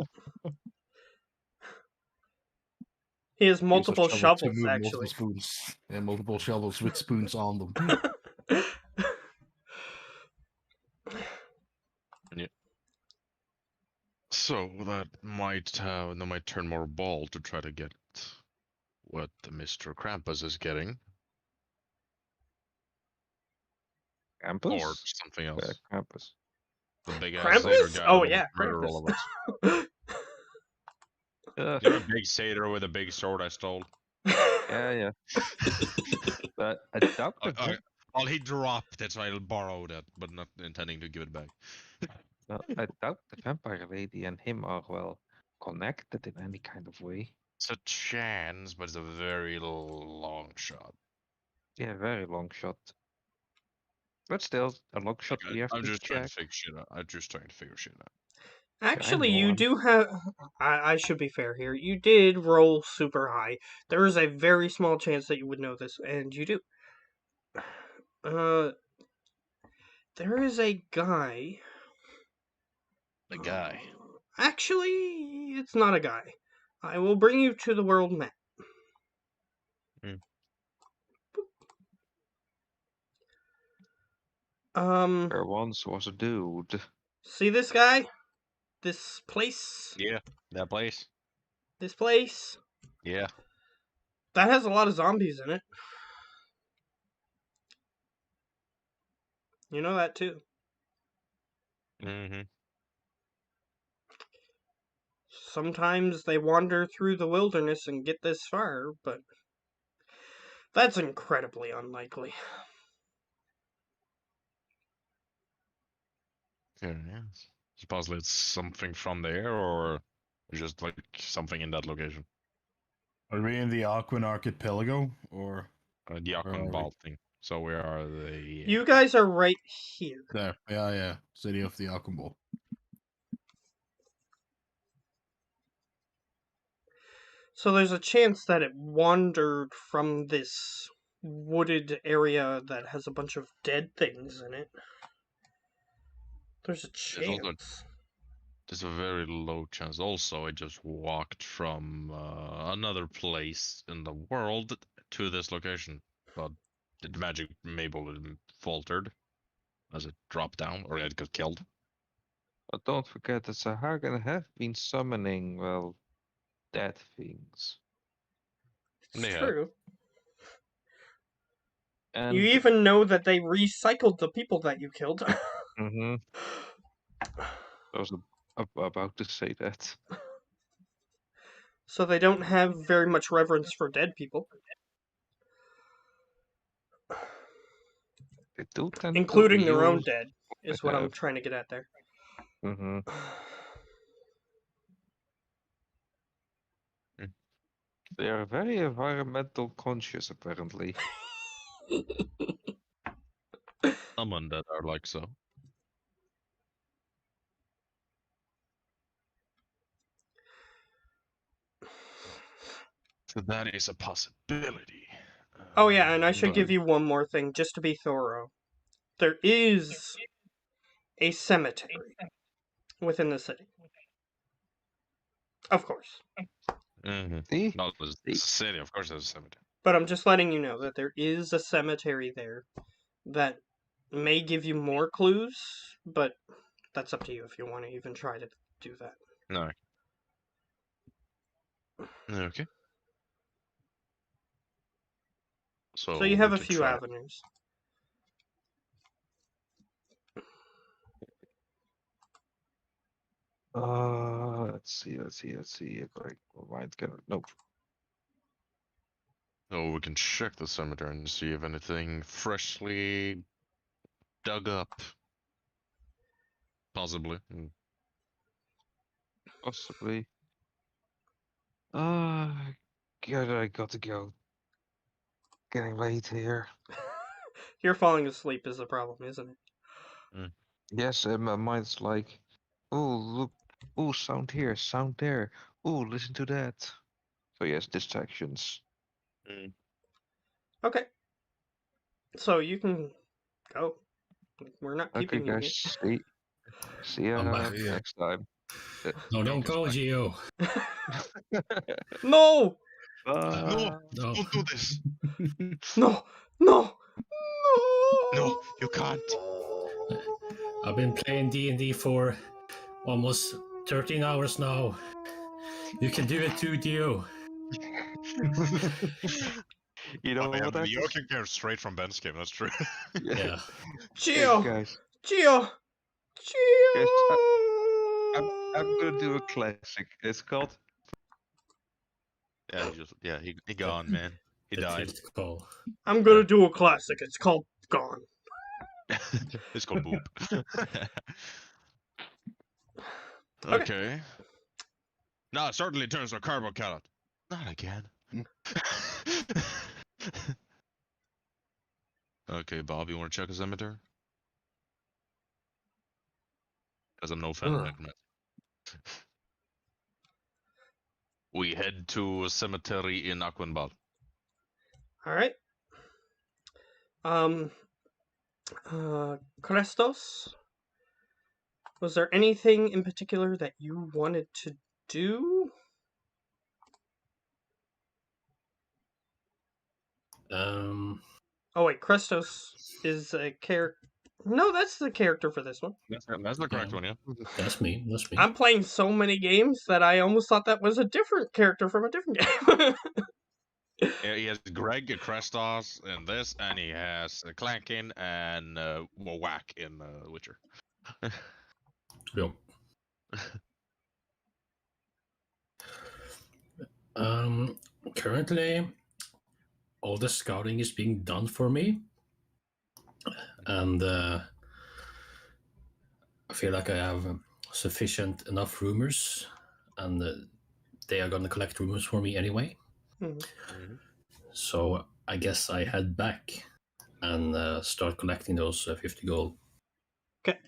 He has Use a multiple shovel to shovels, move multiple actually. spoons and multiple shovels with spoons on them. Yeah. So that might turn more ball to try to get what Mr. Krampus is getting, or Krampus? something else. Krampus. The big ass satyr Krampus? guy Oh that yeah, murdered Krampus. all of us. Uh, You're a big satyr with a big sword I stole. yeah. But I doubt the Well, he dropped it, so I'll borrow that, but not intending to give it back. I doubt the vampire lady and him are well connected in any kind of way. It's a chance, but it's a very long shot. Yeah, very long shot. But still, a long shot we have I'm to just trying to check. figure shit out. I'm just trying to figure shit out. Actually, know, you I'm- do have. I should be fair here. You did roll super high. There is a very small chance that you would know this, and you do. There is a guy. The guy. Actually, it's not a guy. I will bring you to the world map. There once was a dude. See this guy? This place? Yeah, that place. This place? Yeah. That has a lot of zombies in it. You know that too. Mm-hmm. Sometimes they wander through the wilderness and get this far, but that's incredibly unlikely. Fair enough. Supposedly it's something from there, or just like something in that location. Are we in the Aquan Archipelago or The Where are we? Aquanball thing. So where are they? You guys are right here. there? Yeah. City of the Aquanball. So there's a chance that it wandered from this wooded area that has a bunch of dead things in it. There's a chance. There's a very low chance. Also, I just walked from another place in the world to this location, but the magic Mabel faltered as it dropped down, or it got killed. But don't forget that Sahagan have been summoning, well, dead things. It's Yeah. true. And You even know that they recycled the people that you killed. I was about to say that. So they don't have very much reverence for dead people. They do tend Including to their own use dead, is they what I'm have. trying to get at there. They are very environmental conscious, apparently. Someone that are like so. So that is a possibility. Oh yeah, and I should But- give you one more thing, just to be thorough. There is a cemetery within the city. Of course. Mm-hmm. Not the city, of course there's a cemetery. But I'm just letting you know that there is a cemetery there that may give you more clues, but that's up to you if you want to even try to do that. No. Okay. So you have we a could few try. avenues. Let's see. If I mind can nope. So we can check the cemetery and see if anything freshly dug up. Possibly. Possibly. God, I got to go. Getting late here. You're falling asleep is the problem, isn't it? Yes, and my mind's like, oh, look, oh, sound here, sound there. Oh, listen to that. So yes, distractions. Okay. So you can go. We're not Okay, keeping you guys, here. see I'm ya back. next time. No, don't go, Geo. No! No, No. don't do this. No! No! No, you can't. I've been playing D&D for almost 13 hours now. You can do it too, Geo. You know Oh, yeah, what I you can go straight from Ben's game. That's true. Yeah. Geo! guys, Geo! guys, Geo! I'm gonna do a classic. It's called He gone, man. He The died. tilt call. I'm gonna do a classic. It's called Gone. It's called Boop. Okay. Okay. No, it certainly turns to a cardboard cutout. Not again. Okay, Bob, you want to check a cemetery? Because I'm no fan of Sure. necromancy. We head to a cemetery in Aquanball. Alright. Crestos? Was there anything in particular that you wanted to do? Oh wait, Crestos is a character. No, that's the character for this one. That's the correct one, yeah? That's me. That's me. I'm playing so many games that I almost thought that was a different character from a different game. Yeah, he has Greg, Krestos in this, and he has Clankin and Whack in Witcher. Yeah. Currently, all the scouting is being done for me, and I feel like I have sufficient enough rumors, and they are gonna collect rumors for me anyway. So I guess I head back and start collecting those 50 gold. Okay.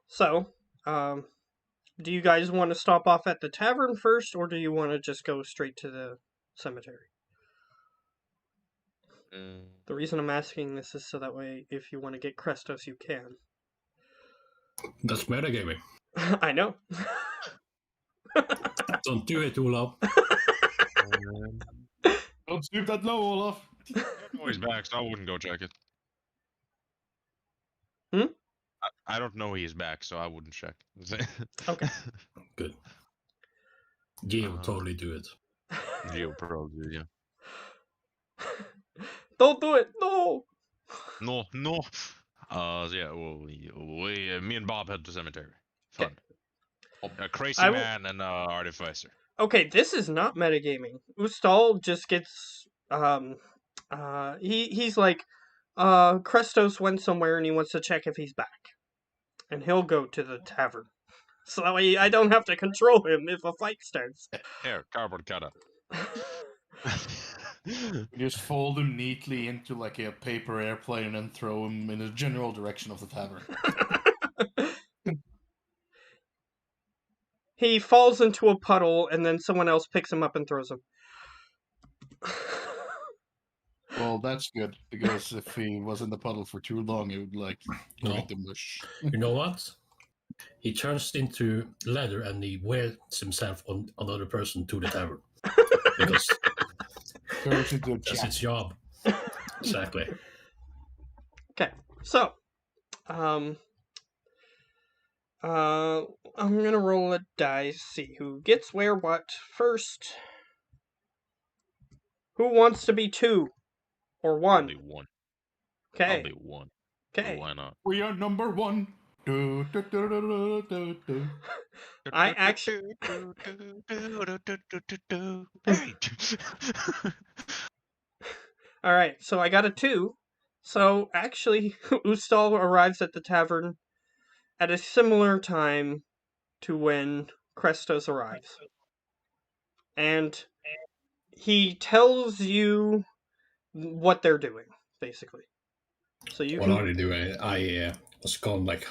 So, do you guys want to stop off at the tavern first, or do you want to just go straight to the cemetery? The reason I'm asking this is so that way, if you want to get Crestos, you can. That's metagaming. I know. Don't do it, Olaf. Don't stoop that low, Olaf. I know he's back, so I wouldn't go check it. I don't know he's back, so I wouldn't check. Okay. Good. Geo will totally do it. Geo probably, yeah. Don't do it! No! No. Yeah, well, me and Bob head to cemetery. Fun. A crazy man and artificer. Okay, this is not metagaming. Ustal just gets he's like Crestos went somewhere and he wants to check if he's back. And he'll go to the tavern. So that way I don't have to control him if a fight starts. Here, cardboard cutout. You just fold him neatly into like a paper airplane and throw him in the general direction of the tavern. He falls into a puddle and then someone else picks him up and throws him. Well, that's good, because if he was in the puddle for too long, it would like No. make the mush. You know what? He turns into leather and he wears himself on another person to the tavern. Because Turns into a that's chap. his job. Exactly. Okay, so I'm gonna roll a dice, see who gets where what first. Who wants to be 2 or 1? I'll be 1. Okay. I'll be 1. Okay. Why not? We are number 1. Do, do, do, do, do, do, do. I actually. All right, so I got a 2. So actually, Ustal arrives at the tavern at a similar time to when Krestos arrives. And he tells you what they're doing, basically. So you What are they doing? I was gone like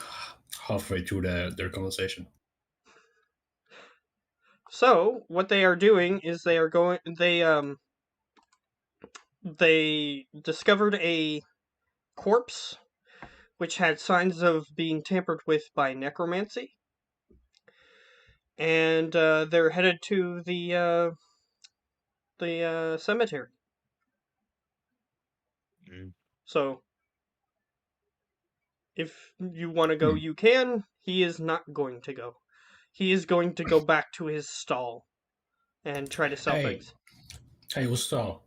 halfway through their conversation. So what they are doing is they discovered a corpse which had signs of being tampered with by necromancy, and they're headed to the cemetery. So if you want to go, you can. He is not going to go. He is going to go back to his stall and try to sell things. Hey, Gustav,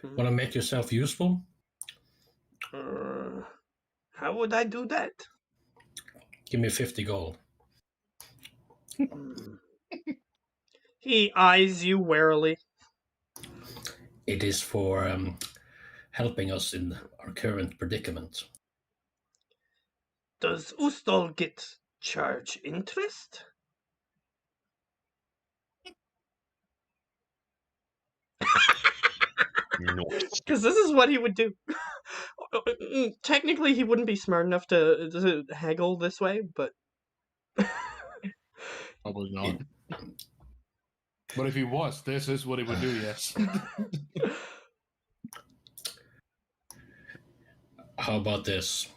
want to make yourself useful? How would I do that? Give me 50 gold. He eyes you warily. It is for helping us in our current predicament. Does Ustall get charge interest? Because this is what he would do. Technically, he wouldn't be smart enough to haggle this way, but Probably not. But if he was, this is what he would do, yes. How about this?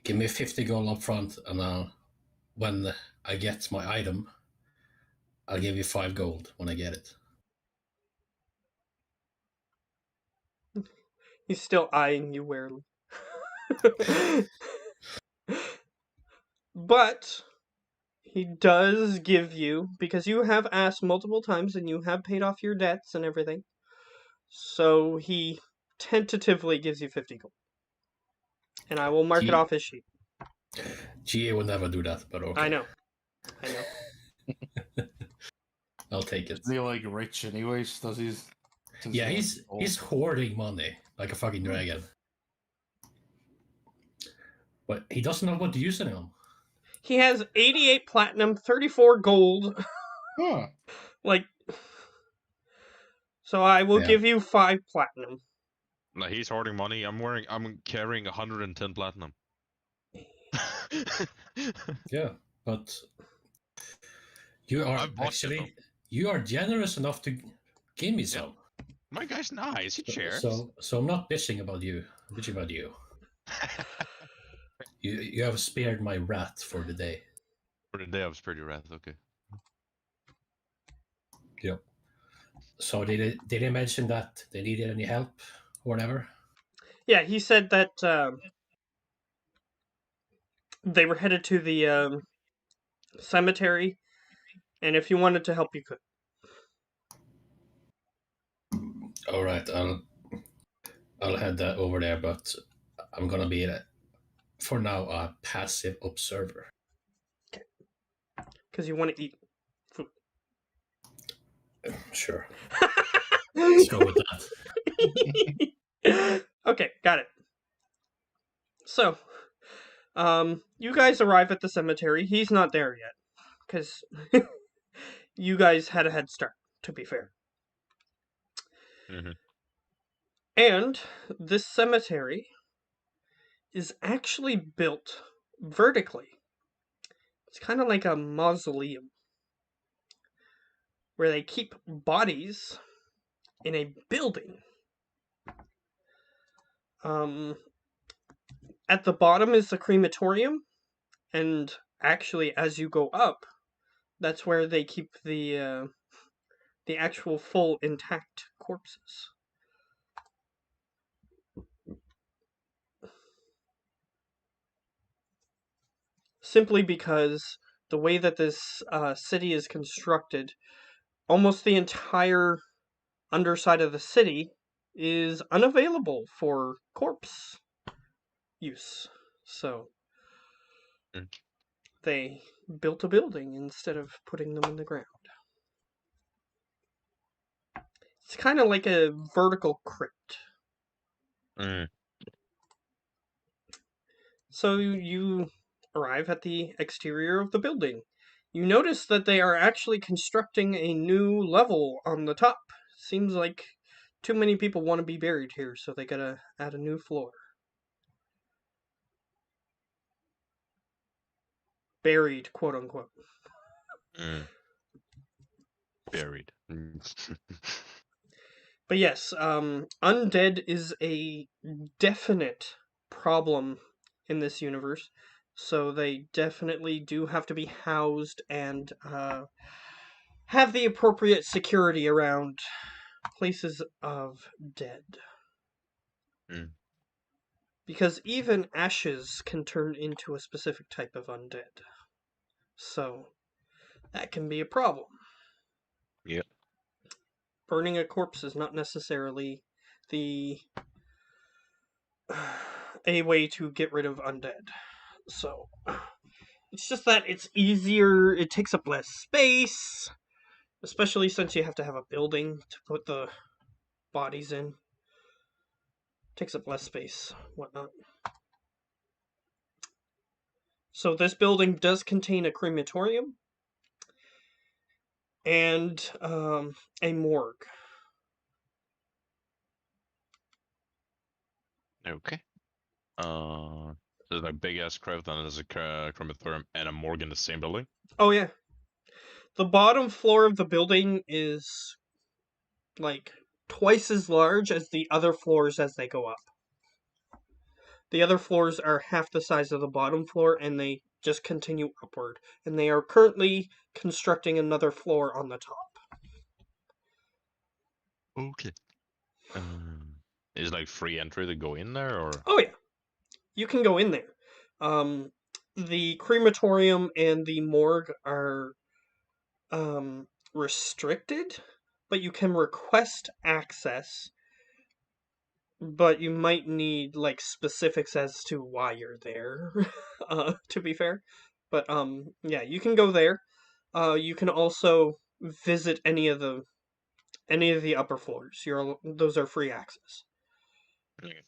Give me 50 gold up front, and when I get my item, I'll give you 5 gold when I get it. He's still eyeing you warily. But he does give you, because you have asked multiple times and you have paid off your debts and everything, so he tentatively gives you 50 gold. And I will mark it off his sheet. GA will never do that, but okay. I know. I'll take it. Is he like rich anyways? Does he's? Yeah, he's hoarding money like a fucking dragon. But he doesn't know what to use it on. He has 88 platinum, 34 gold. Huh. So I will give you 5 platinum. No, he's hoarding money. I'm carrying 110 platinum. Yeah, but you are you are generous enough to give me some. My guy's nice. He shares. So I'm not bitching about you. I'm bitching about you. You have spared my wrath for the day. For the day, I was pretty wrath. Okay. Yep. So did they mention that they needed any help or whatever? Yeah, he said that they were headed to the cemetery, and if you wanted to help, you could. All right, I'll head that over there, but I'm gonna be for now a passive observer. Okay. Because you want to eat food. Sure. Let's go with that. Okay, got it. So, you guys arrive at the cemetery. He's not there yet, because you guys had a head start, to be fair. Mm-hmm. And this cemetery is actually built vertically. It's kind of like a mausoleum, where they keep bodies in a building. At the bottom is the crematorium, and actually, as you go up, that's where they keep the actual full intact corpses. Simply because the way that this city is constructed, almost the entire underside of the city is unavailable for corpse use. So they built a building instead of putting them in the ground. It's kind of like a vertical crypt. So you arrive at the exterior of the building. You notice that they are actually constructing a new level on the top. Seems like too many people want to be buried here, so they gotta add a new floor. Buried, quote unquote. Buried. But yes, undead is a definite problem in this universe, so they definitely do have to be housed and have the appropriate security around places of dead. Because even ashes can turn into a specific type of undead. So, that can be a problem. Yep. Burning a corpse is not necessarily a way to get rid of undead. So, it's just that it's easier, it takes up less space, especially since you have to have a building to put the bodies in. Takes up less space, whatnot. So this building does contain a crematorium and a morgue. Okay. There's like big ass crypt, and there's a crematorium and a morgue in the same building. Oh yeah. The bottom floor of the building is like twice as large as the other floors as they go up. The other floors are half the size of the bottom floor, and they just continue upward. And they are currently constructing another floor on the top. Okay. Is like free entry to go in there, or? Oh yeah, you can go in there. The crematorium and the morgue are restricted, but you can request access. But you might need like specifics as to why you're there. To be fair, but yeah, you can go there. You can also visit any of the upper floors. Those are free access. Okay.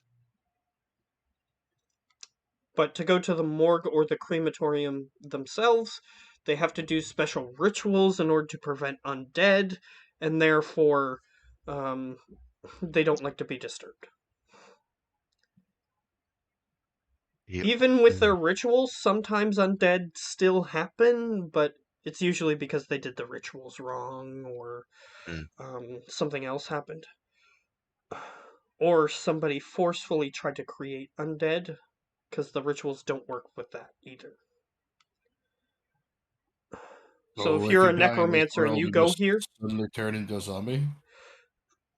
But to go to the morgue or the crematorium themselves, they have to do special rituals in order to prevent undead, and therefore, they don't like to be disturbed. Yep. Even with their rituals, sometimes undead still happen, but it's usually because they did the rituals wrong, or something else happened. Or somebody forcefully tried to create undead, because the rituals don't work with that either. So if you're a necromancer and you go here, suddenly turn into a zombie.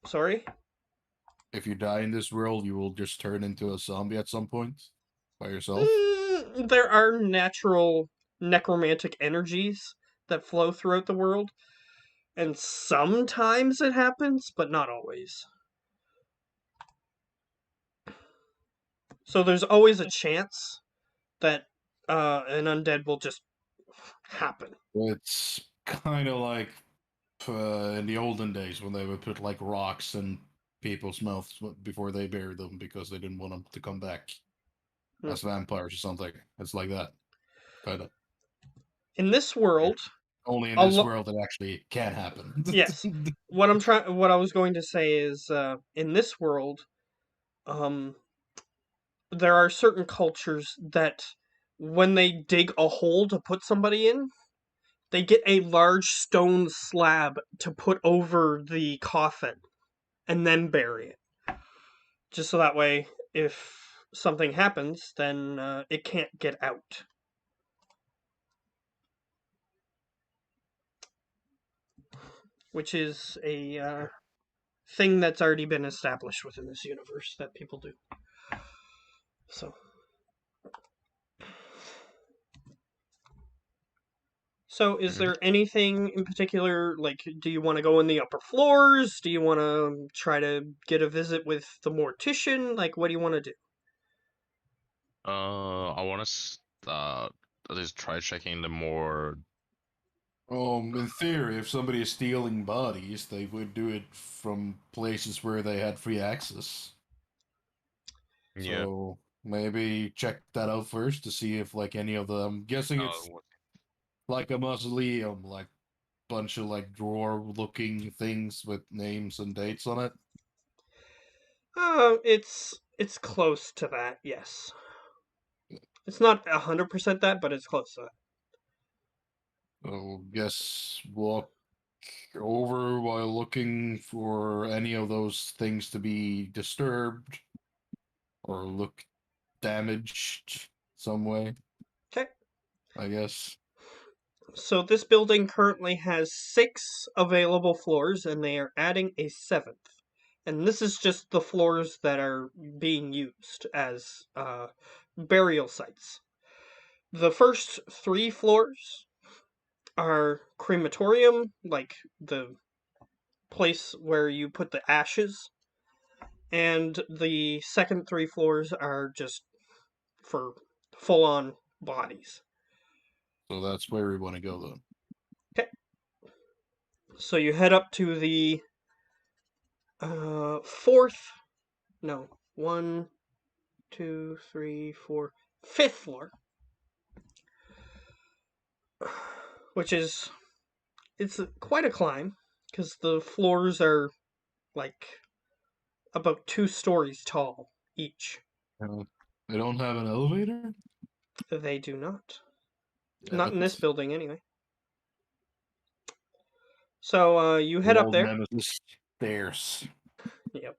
Sorry? If you die in this world, you will just turn into a zombie at some point by yourself. There are natural necromantic energies that flow throughout the world, and sometimes it happens, but not always. So there's always a chance that an undead will just happen. It's kind of like in the olden days when they would put like rocks in people's mouths before they buried them because they didn't want them to come back as vampires or something. It's like that, kind of. In this world, only in this world it actually can happen. Yes. What I was going to say is, in this world, there are certain cultures that when they dig a hole to put somebody in, they get a large stone slab to put over the coffin and then bury it. Just so that way, if something happens, then it can't get out. Which is a thing that's already been established within this universe that people do. So is there anything in particular, like, do you want to go in the upper floors? Do you want to try to get a visit with the mortician? Like, what do you want to do? I want to at least try checking the more. In theory, if somebody is stealing bodies, they would do it from places where they had free access. Yeah. So Maybe check that out first to see if like any of them. I'm guessing it's like a mausoleum, like bunch of like drawer-looking things with names and dates on it. It's close to that. Yes, it's not 100% that, but it's close to that. I'll guess walk over while looking for any of those things to be disturbed or look damaged some way. Okay. I guess. So this building currently has 6 available floors, and they are adding a 7th. And this is just the floors that are being used as burial sites. The first 3 floors are crematorium, like the place where you put the ashes, and the second 3 floors are just for full-on bodies. So that's where we want to go then. Okay. So you head up to the fourth, no, 1, 2, 3, 4, 5th floor, which is, it's quite a climb because the floors are like about 2 stories tall each. They don't have an elevator? They do not. Damn Not in this it. building, anyway. So you head The up old there. nemesis stairs. Yep.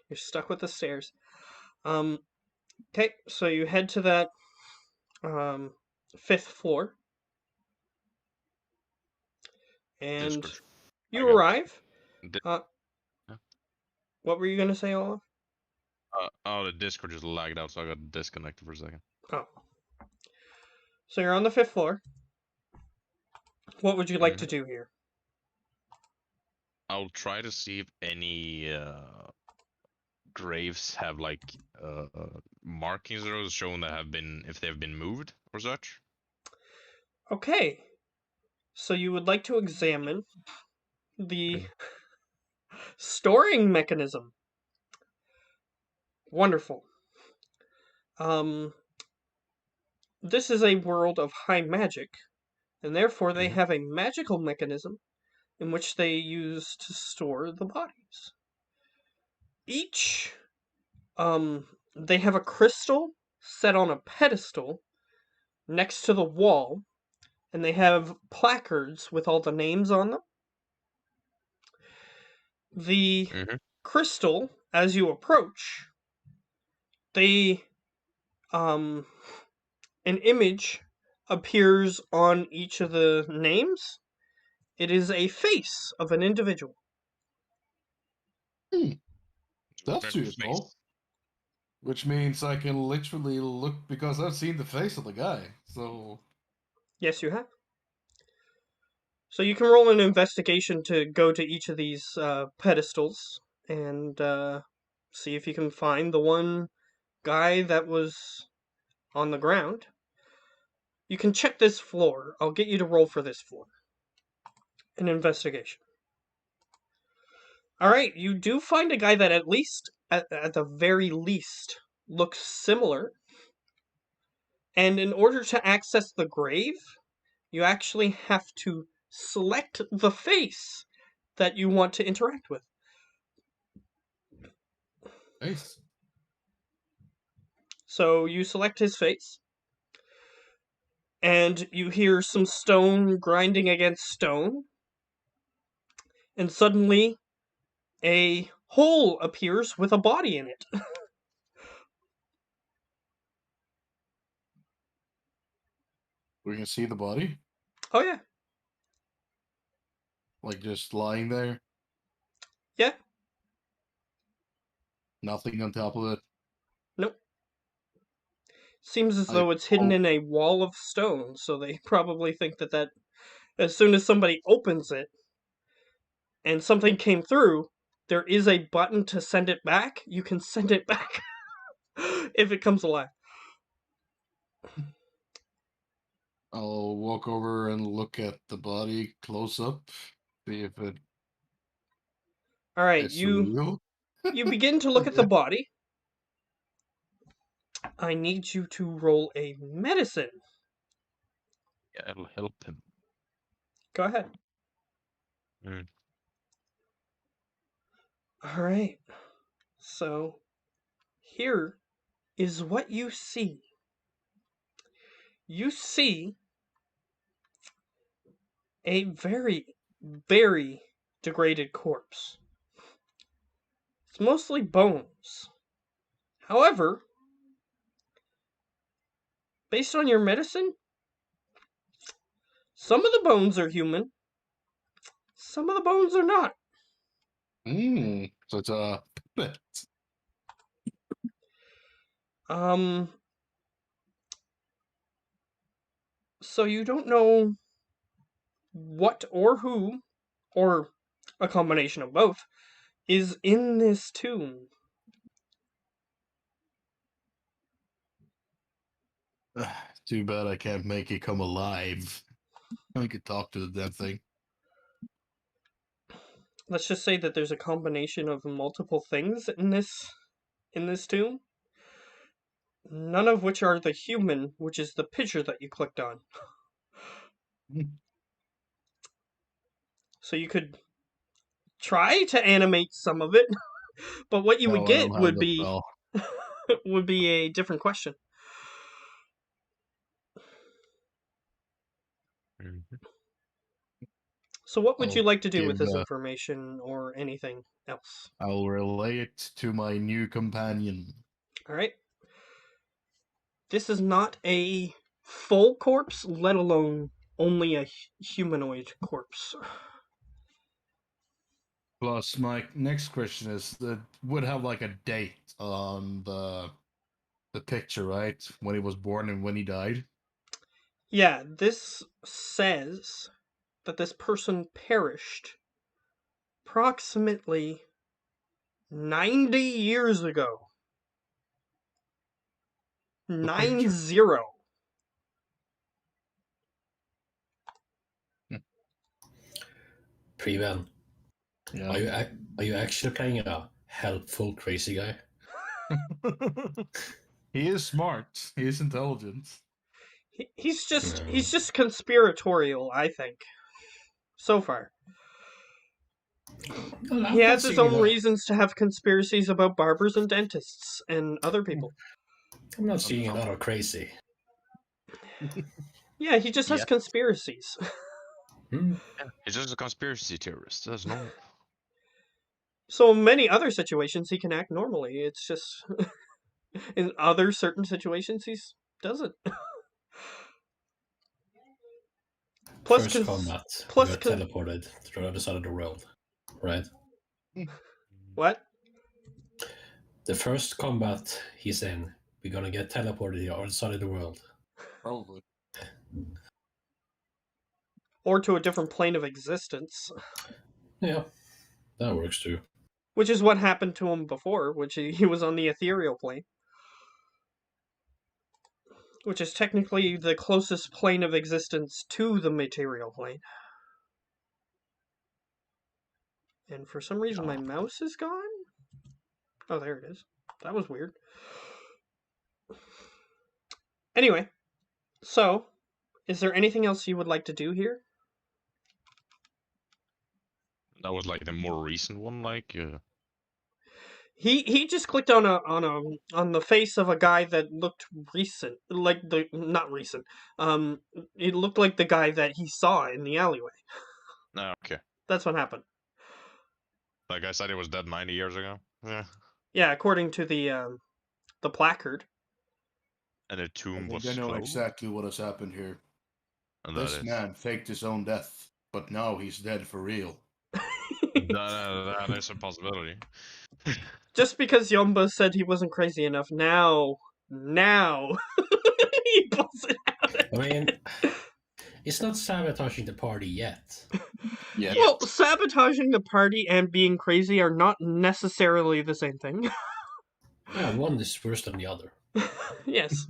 You're stuck with the stairs. Okay, so you head to that 5th floor. And Discord. you I got- arrive. Yeah. What were you going to say, Olaf? Oh, the Discord just lagged out, so I got disconnected for a second. Oh. So you're on the 5th floor. What would you like to do here? I'll try to see if any graves have like markings or showing that have been, if they've been moved or such. Okay. So you would like to examine the storing mechanism. Wonderful. This is a world of high magic, and therefore they have a magical mechanism in which they use to store the bodies. Each, they have a crystal set on a pedestal next to the wall, and they have placards with all the names on them. The crystal, as you approach, they, an image appears on each of the names. It is a face of an individual. That's useful. Which means I can literally look, because I've seen the face of the guy, so... Yes, you have. So you can roll an investigation to go to each of these pedestals and see if you can find the one guy that was on the ground. You can check this floor. I'll get you to roll for this floor. An investigation. Alright, you do find a guy that at least, at the very least, looks similar. And in order to access the grave, you actually have to select the face that you want to interact with. Nice. So you select his face, and you hear some stone grinding against stone, and suddenly a hole appears with a body in it. We can see the body? Oh yeah. Like just lying there? Yeah. Nothing on top of it? Nope. Seems as though it's hidden in a wall of stone, so they probably think that as soon as somebody opens it and something came through, there is a button to send it back. You can send it back if it comes alive. I'll walk over and look at the body close up, see if it... Alright, it's you real. begin to look at the body. I need you to roll a medicine. Yeah, it'll help him. Go ahead. Alright. So, here is what you see. You see a very, very degraded corpse. It's mostly bones. However, based on your medicine, some of the bones are human, some of the bones are not. So it's a puppet. So you don't know what or who, or a combination of both, is in this tomb. Too bad I can't make it come alive. I could talk to the damn thing. Let's just say that there's a combination of multiple things in this tomb, none of which are the human, which is the picture that you clicked on. So you could try to animate some of it, but what you would get would be would be a different question. So what would you like to do with this information or anything else? I'll relay it to my new companion. Alright. This is not a full corpse, let alone only a humanoid corpse. Plus, my next question is, that would have like a date on the picture, right? When he was born and when he died? Yeah, this says that this person perished approximately 90 years ago. 90. Pre-Ben, Yeah. are you actually playing a helpful crazy guy? He is smart. He is intelligent. He's just conspiratorial, I think. So far. He has his own reasons to have conspiracies about barbers and dentists and other people. I'm not seeing a lot of crazy. Yeah, he just has conspiracies. Yeah, he's just a conspiracy theorist. That's normal. So in many other situations, he can act normally. It's just in other certain situations, he doesn't. Plus first combat, we got teleported to the other side of the world, right? What? The first combat he's in, we're gonna get teleported to the other side of the world. Probably. Or to a different plane of existence. Yeah, that works too. Which is what happened to him before, which he was on the ethereal plane. Which is technically the closest plane of existence to the material plane. And for some reason my mouse is gone? Oh, there it is. That was weird. Anyway, so, is there anything else you would like to do here? That was like the more recent one, like. He just clicked on the face of a guy that looked recent, like not recent. It looked like the guy that he saw in the alleyway. Oh, okay. That's what happened. Like I said, he was dead 90 years ago. Yeah. Yeah, according to the placard. And the tomb was I know closed. exactly what has happened here. And this man faked his own death, but now he's dead for real. that is a possibility. Just because Yomba said he wasn't crazy enough, now he pulls it out. I mean, it's not sabotaging the party yet. Yeah. Well, sabotaging the party and being crazy are not necessarily the same thing. Yeah, one is worse than the other. Yes.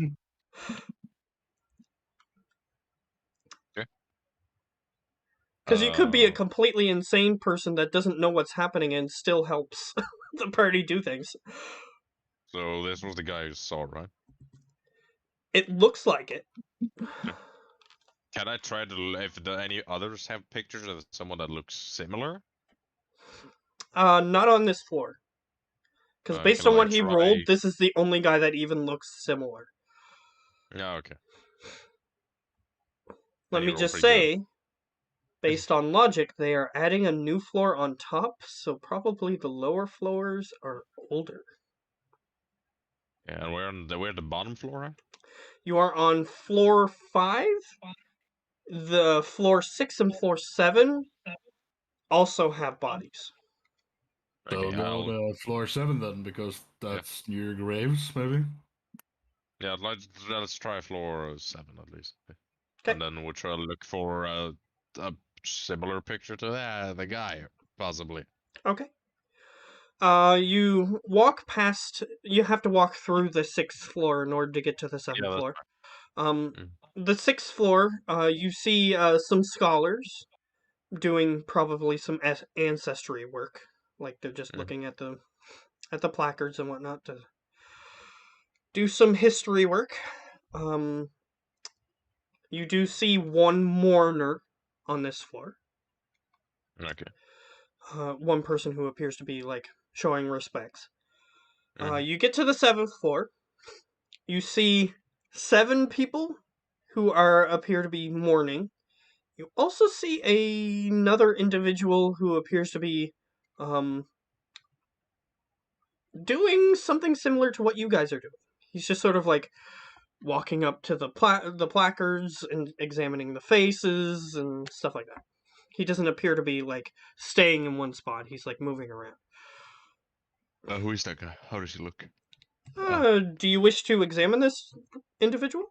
Because you could be a completely insane person that doesn't know what's happening and still helps the party do things. So this was the guy who saw, right? It looks like it. Can I try to if any others have pictures of someone that looks similar? Not on this floor. Because based Can on I what he try? rolled, this is the only guy that even looks similar. Yeah, okay. Let And me you roll just pretty good. say, based on logic, they are adding a new floor on top, so probably the lower floors are older. Yeah, and we're the bottom floor at? You are on floor 5. The floor 6 and floor 7 also have bodies. So Okay, go to floor 7 then, because that's near graves, maybe. yeah, let's try floor 7 at least. Okay. And then we'll try to look for a similar picture to the guy, possibly. Okay. You walk past. You have to walk through the 6th floor in order to get to the 7th Yeah, that's floor. Mm. The 6th floor, you see some scholars doing probably some ancestry work, like they're just looking at the placards and whatnot to do some history work. You do see one mourner on this floor. Okay. One person who appears to be like showing respects. You get to the 7th floor. You see 7 people who appear to be mourning. You also see another individual who appears to be doing something similar to what you guys are doing. He's just sort of like walking up to the placards and examining the faces and stuff like that. He doesn't appear to be like staying in one spot. He's like moving around. Who is that guy? How does he look? Do you wish to examine this individual?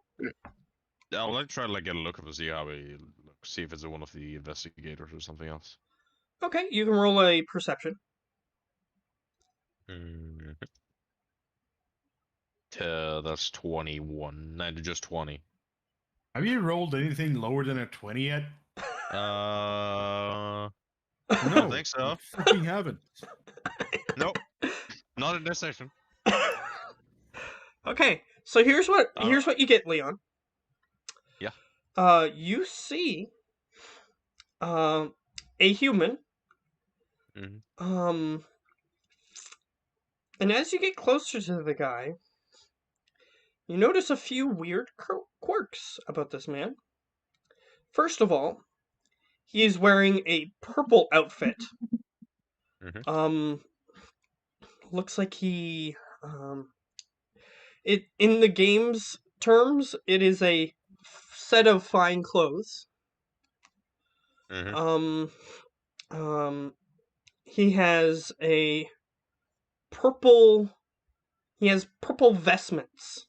Yeah, I'd like to try to get a look of him, see how he looks, see if it's one of the investigators or something else. Okay, you can roll a perception. That's 21. No, just 20. Have you rolled anything lower than a 20 yet? No, No, I think so. you fucking haven't. Nope, not in this session. Okay, so here's what you get, Leon. Yeah. You see, a human. And as you get closer to the guy, you notice a few weird quirks about this man. First of all, he is wearing a purple outfit. Looks like he it in the game's terms, it is a set of fine clothes. He has purple vestments.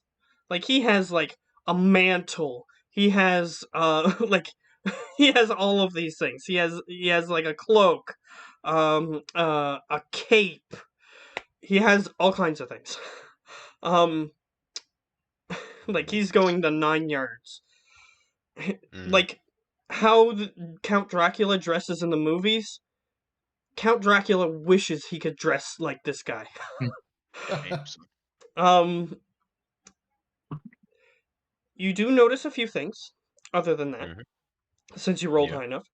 Like he has like a mantle. He has like he has all of these things. He has like a cloak, a cape. He has all kinds of things. Like he's going the 9 yards. Like how Count Dracula dresses in the movies. Count Dracula wishes he could dress like this guy. You do notice a few things other than that, since you rolled high enough.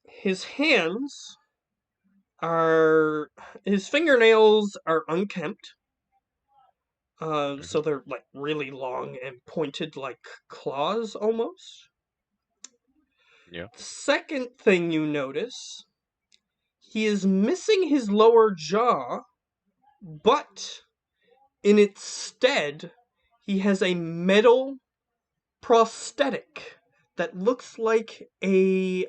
His fingernails are unkempt. So they're like really long and pointed like claws almost. Yeah. Second thing you notice, he is missing his lower jaw, but in its stead, he has a metal prosthetic that looks like a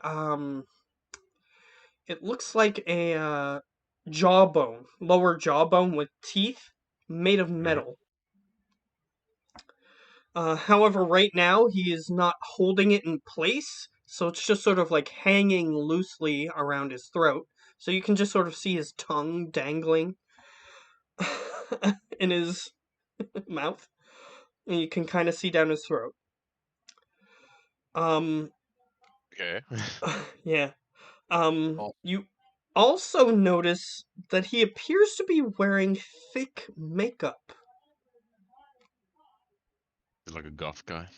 jawbone, lower jawbone with teeth made of metal. However, right now he is not holding it in place, so it's just sort of like hanging loosely around his throat. So you can just sort of see his tongue dangling in his mouth, and you can kind of see down his throat. Okay. Yeah. You also notice that he appears to be wearing thick makeup. He's like a goth guy.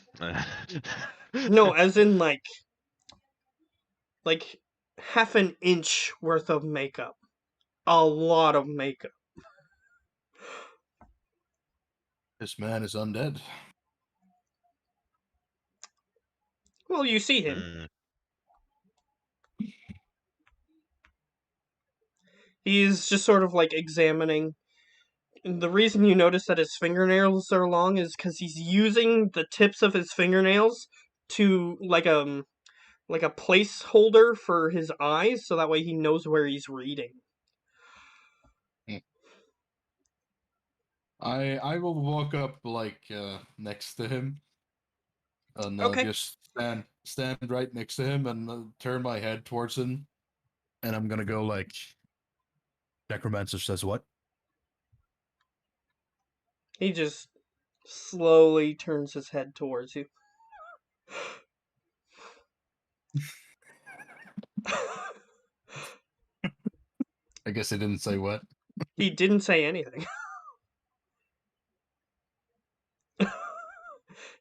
No, as in like half an inch worth of makeup. A lot of makeup. This man is undead. Well, you see him. Mm. He's just sort of like examining. And the reason you notice that his fingernails are long is because he's using the tips of his fingernails to like a placeholder for his eyes, so that way he knows where he's reading. I will walk up like next to him, and I'll Okay. just stand right next to him and turn my head towards him, and I'm gonna go like, necromancer says what? He just slowly turns his head towards you. I guess he didn't say what. He didn't say anything.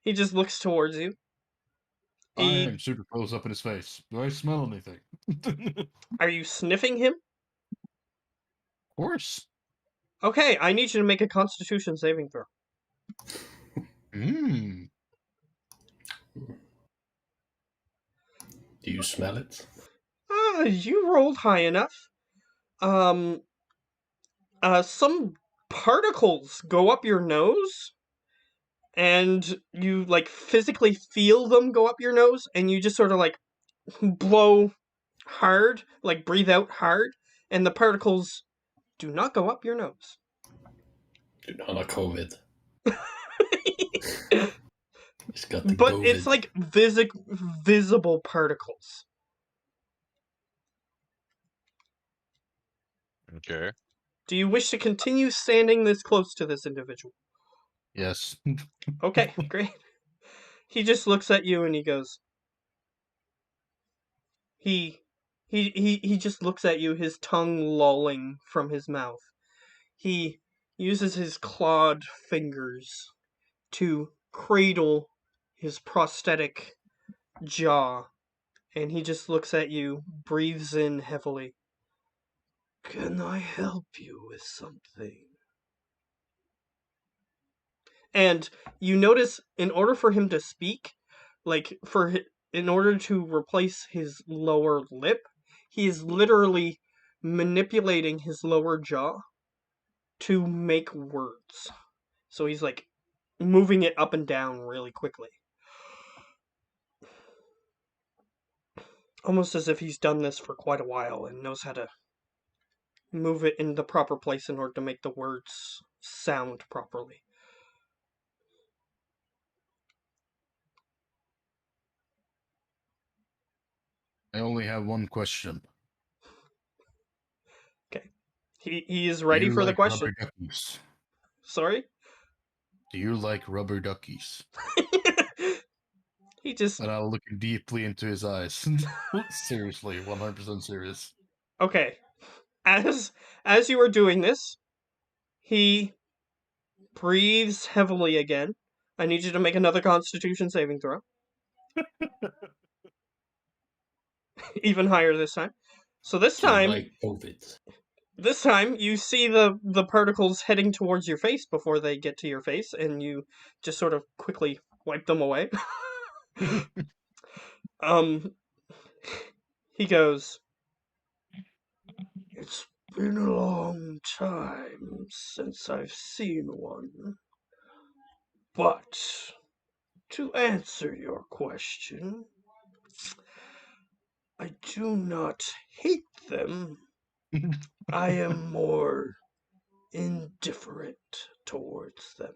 He just looks towards you. I'm super close up in his face. Do I smell anything? Of Are you sniffing him? course. Okay, I need you to make a Constitution saving throw. Hmm. Do you smell it? You rolled high enough. Some particles go up your nose, and you like physically feel them go up your nose, and you just sort of like blow hard, like breathe out hard, and the particles do not go up your nose. Do not have COVID. He's got the But COVID. it's like visible particles. Okay. Do you wish to continue standing this close to this individual? Yes. Okay, great. He just looks at you and he goes. He just looks at you, his tongue lolling from his mouth. He uses his clawed fingers to cradle his prosthetic jaw, and he just looks at you, breathes in heavily. Can I help you with something? And you notice, in order for him to speak, in order to replace his lower lip, he is literally manipulating his lower jaw to make words. So he's like moving it up and down really quickly. Almost as if he's done this for quite a while and knows how to move it in the proper place in order to make the words sound properly. I only have one question. Okay. He is Do ready you for the like question. rubber duckies? Sorry? Do you like rubber duckies? He just... And I'll look deeply into his eyes. Seriously, 100% serious. Okay. As you are doing this, he breathes heavily again. I need you to make another Constitution saving throw. Even higher this time. So this Do you time, like COVID? this time you see the particles heading towards your face before they get to your face, and you just sort of quickly wipe them away. He goes, "It's been a long time since I've seen one. But to answer your question, I do not hate them. I am more indifferent towards them."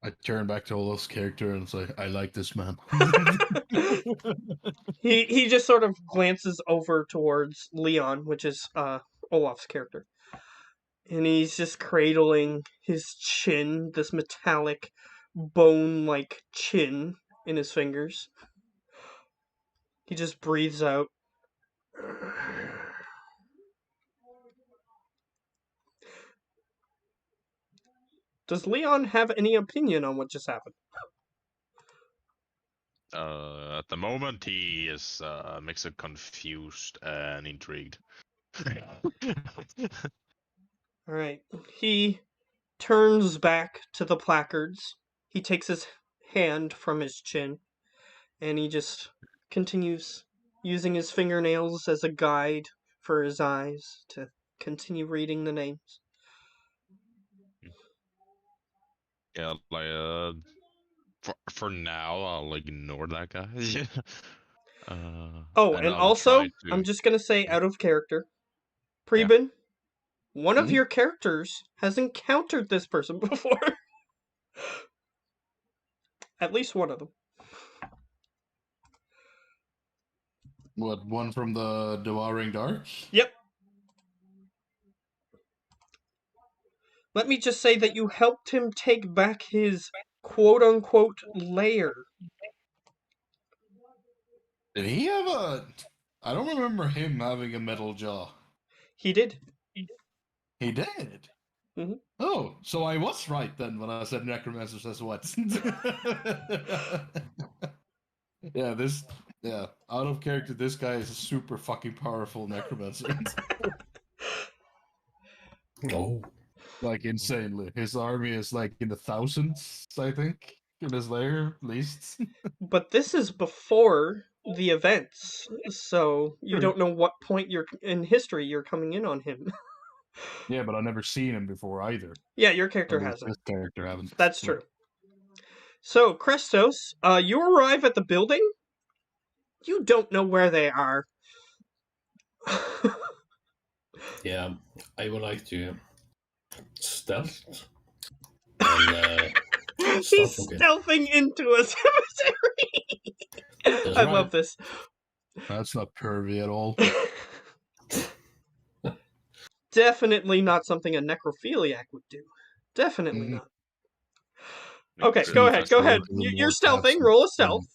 I turn back to Olaf's character and say, I like this man. He just sort of glances over towards Leon, which is Olaf's character. And he's just cradling his chin, this metallic, bone-like chin in his fingers. He just breathes out. Does Leon have any opinion on what just happened? At the moment, he is a mix of confused and intrigued. Alright. He turns back to the placards. He takes his hand from his chin, and he just continues using his fingernails as a guide for his eyes to continue reading the names. Yeah, like for now, I'll ignore that guy. Oh, and and I'll also, try to. I'm just gonna say out of character, Preben, one of Mhm. your characters has encountered this person before. At least one of them. What, one from the Devouring Dark? Yep. Let me just say that you helped him take back his quote-unquote lair. Did he have a... I don't remember him having a metal jaw. He did. He did? Mhm. Oh, so I was right then when I said Necromancer says what? Yeah, out of character, this guy is a super fucking powerful Necromancer. Oh, Like, insanely. His army is like in the thousands, I think, in his lair, at least. But this is before the events, so you True. don't know what point in history you're coming in on him. Yeah, but I've never seen him before either. Yeah, your At character least hasn't. this character haven't. That's true. So, Krestos, you arrive at the building. You don't know where they are. yeah. I would like to stealth and He's start looking. stealthing into a cemetery. That's I right. love this. That's not pervy at all. Definitely not something a necrophiliac would do. Definitely Mhm. not. Okay, Good go ahead. Go ahead. Festival is a You're more stealthing. passive Roll a thing. stealth.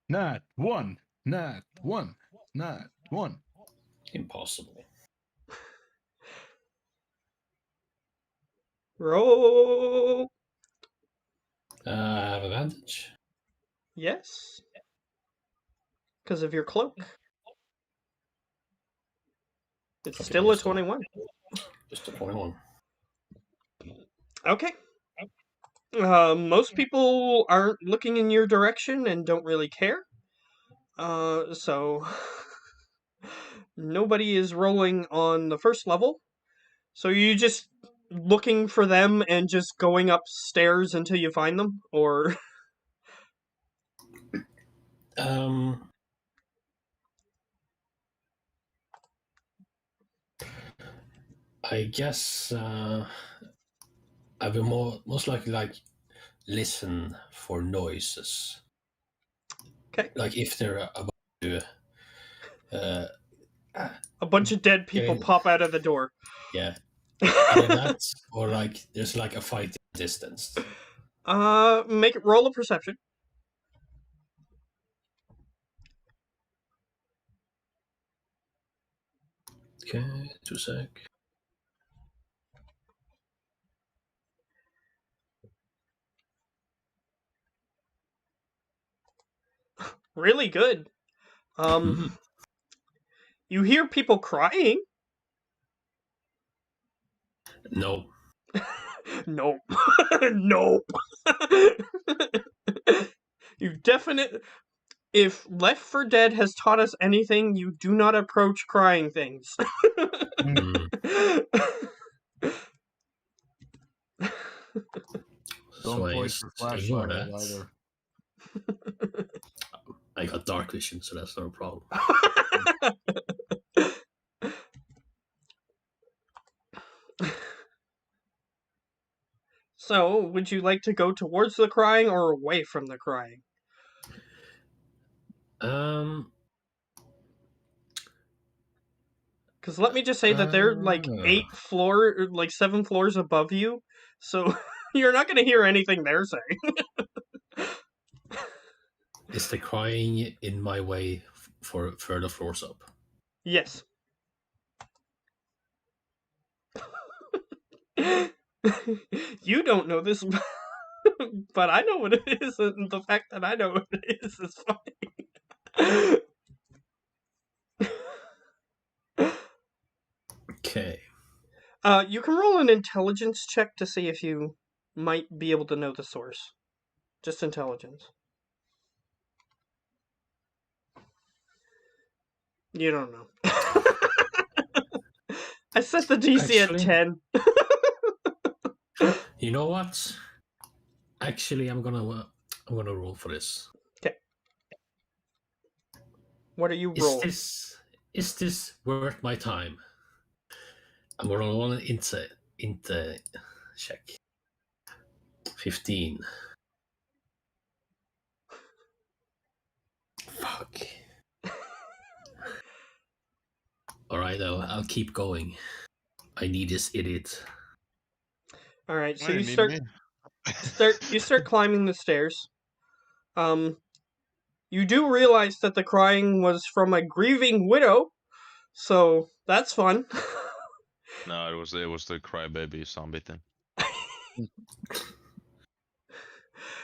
Not one. Not one. Not one. Impossible. Roll. I have advantage. Yes. Because of your cloak. It's Okay, still a so 21. just a 21. Okay. Most people aren't looking in your direction and don't really care. So nobody is rolling on the first level. So you just looking for them and just going upstairs until you find them, or I guess I will most likely listen for noises. okay. Like if they're about to A bunch of dead people Okay. pop out of the door. yeah. Either that or there's a fight distance. Make it roll a perception. Okay, 2 sec. Really good. You hear people crying. No. Nope. Nope. You definitely. If Left 4 Dead has taught us anything, you do not approach crying things. Mm. Don't So I point just your ignore flashlight that. either. I got dark vision, so that's no problem. So, would you like to go towards the crying or away from the crying? Because let me just say that they're like 7 floors above you, so you're not going to hear anything they're saying. Is the crying in my way for further floors up? Yes. You don't know this, but I know what it is, and the fact that I know what it is funny. Okay. You can roll an intelligence check to see if you might be able to know the source. Just intelligence. You don't know. I set the DC Actually- at 10. You know what? Actually, I'm gonna roll for this. Okay. What are you rolling? Is this worth my time? I'm gonna roll an inte check. 15. Fuck. All right, I'll keep going. I need this idiot. All right, so Why you you need me? start climbing the stairs. You do realize that the crying was from a grieving widow, so that's fun. No, it was the crybaby zombie thing.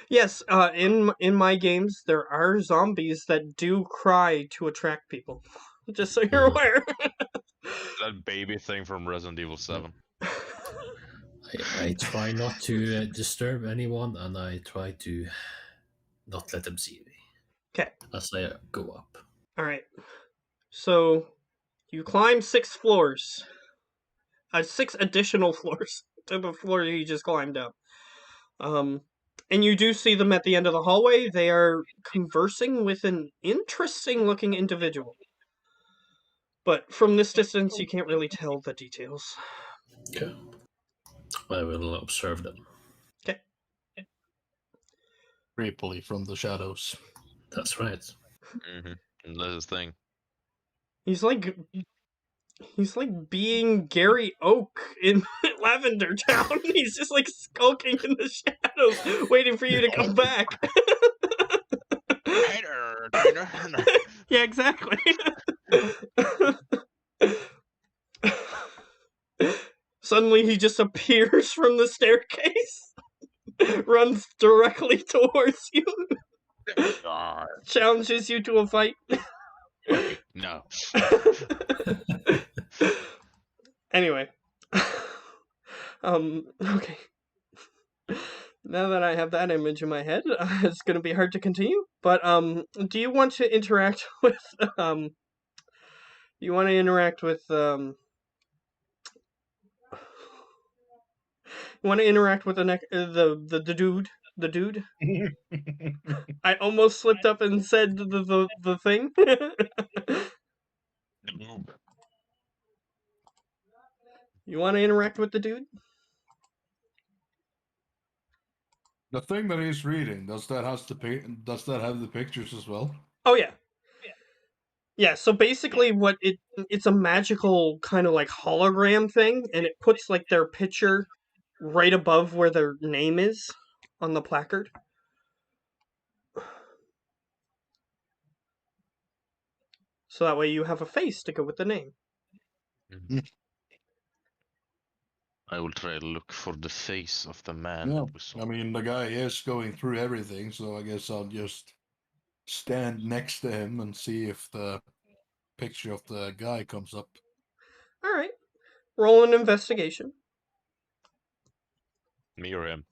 Yes, in my games there are zombies that do cry to attract people. Just so you're aware. That baby thing from Resident Evil 7. I try not to disturb anyone, and I try to not let them see me. Okay. As I go up. All right. So you climb 6 floors. 6 additional floors to the floor you just climbed up. And you do see them at the end of the hallway. They are conversing with an interesting looking individual. But from this distance, you can't really tell the details. Okay. I will observe them. Okay. Creepily from the shadows. That's right. Mm-hmm. That's his thing. He's like being Gary Oak in Lavender Town. He's just like skulking in the shadows, waiting for you to come back. Yeah, exactly. Suddenly he just appears from the staircase, runs directly towards you, challenges you to a fight. Wait, no. Anyway. Okay. Now that I have that image in my head, it's going to be hard to continue. But do you want to interact with you want to interact with you want to interact with the dude? I almost slipped up and said the thing. You want to interact with the dude? The thing that he's reading, does that have the pictures as well? Oh yeah. Yeah, so basically what it's a magical kind of like hologram thing, and it puts like their picture right above where their name is on the placard. So that way you have a face to go with the name. I will try to look for the face of the man Yeah. that we saw. I mean, the guy is going through everything, so I guess I'll just stand next to him and see if the picture of the guy comes up. All right. Roll an investigation. Me or him?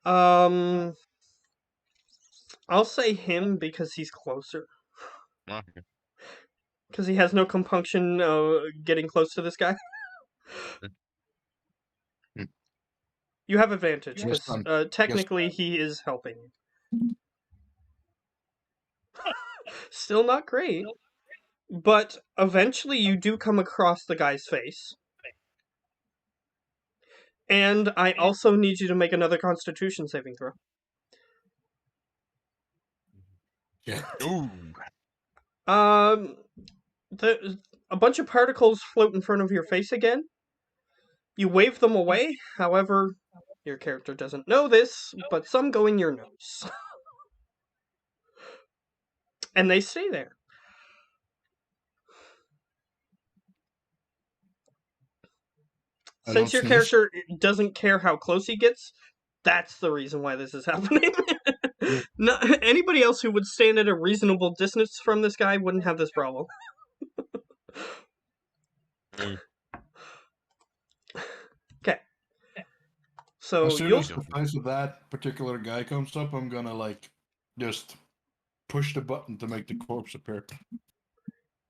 I'll say him because he's closer. Okay. Because he has no compunction getting close to this guy. You have advantage Yes, because technically he is helping you. Still not great, but eventually you do come across the guy's face. And I also need you to make another Constitution saving throw. Yeah. Ooh. A bunch of particles float in front of your face again. You wave them away. However, your character doesn't know this, but some go in your nose. And they stay there. Since your character doesn't care how close he gets, that's the reason why this is happening. Anybody else who would stand at a reasonable distance from this guy wouldn't have this problem. Okay. So as soon as the face of that particular guy comes up, I'm gonna like just push the button to make the corpse appear.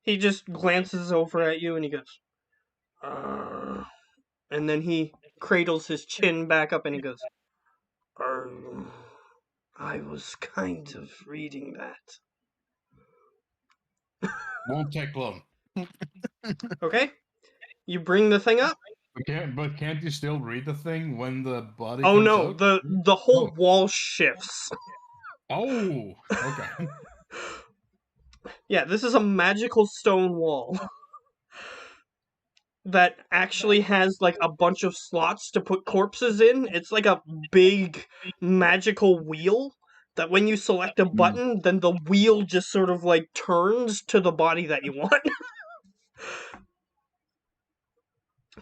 He just glances over at you and he goes, and then he cradles his chin back up and he goes, I was kind of reading that. Won't take long. Okay. You bring the thing up. But can't you still read the thing when the body Oh comes no, out? the whole wall shifts. Oh, okay. Yeah, this is a magical stone wall that actually has like a bunch of slots to put corpses in. It's like a big magical wheel that when you select a button, then the wheel just sort of like turns to the body that you want.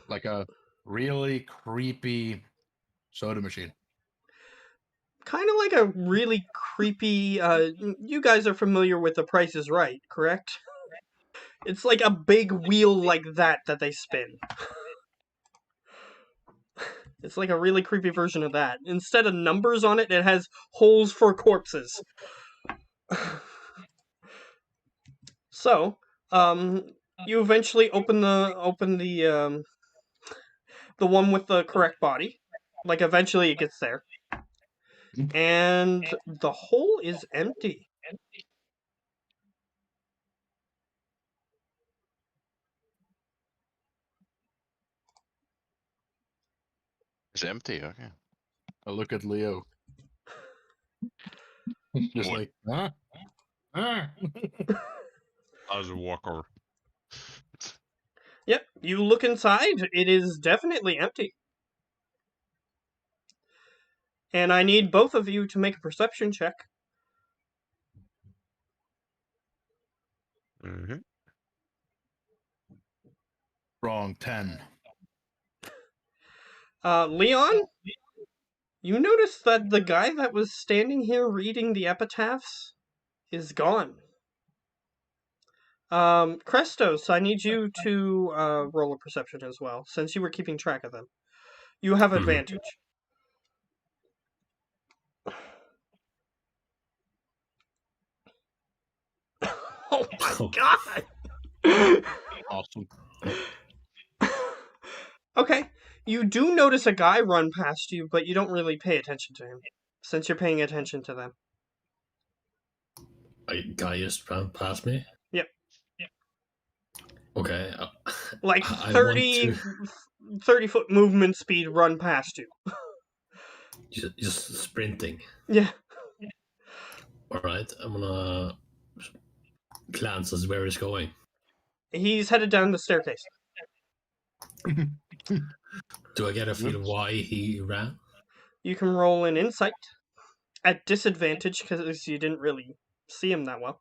Like a really creepy soda machine. Kind of like a really creepy, you guys are familiar with The Price is Right, correct? It's like a big wheel like that they spin. It's like a really creepy version of that. Instead of numbers on it, it has holes for corpses. So, you eventually open the one with the correct body. Like, eventually it gets there. And the hole is empty. It's empty, okay. I look at Leo. Just What? like, huh? Huh? As a walker. Yep, you look inside, it is definitely empty. And I need both of you to make a perception check. Mm-hmm. Wrong, 10. Leon, you notice that the guy that was standing here reading the epitaphs is gone. Krestos, I need you to roll a perception as well, since you were keeping track of them. You have advantage. Oh my god! Awesome. Okay, you do notice a guy run past you, but you don't really pay attention to him, since you're paying attention to them. A guy just ran past me? Yep. Okay. Like I 30 foot movement speed run past you. Just sprinting. Yeah. Alright, I'm gonna glance as where he's going. He's headed down the staircase. Do I get a feel of why he ran? You can roll an insight at disadvantage because you didn't really see him that well.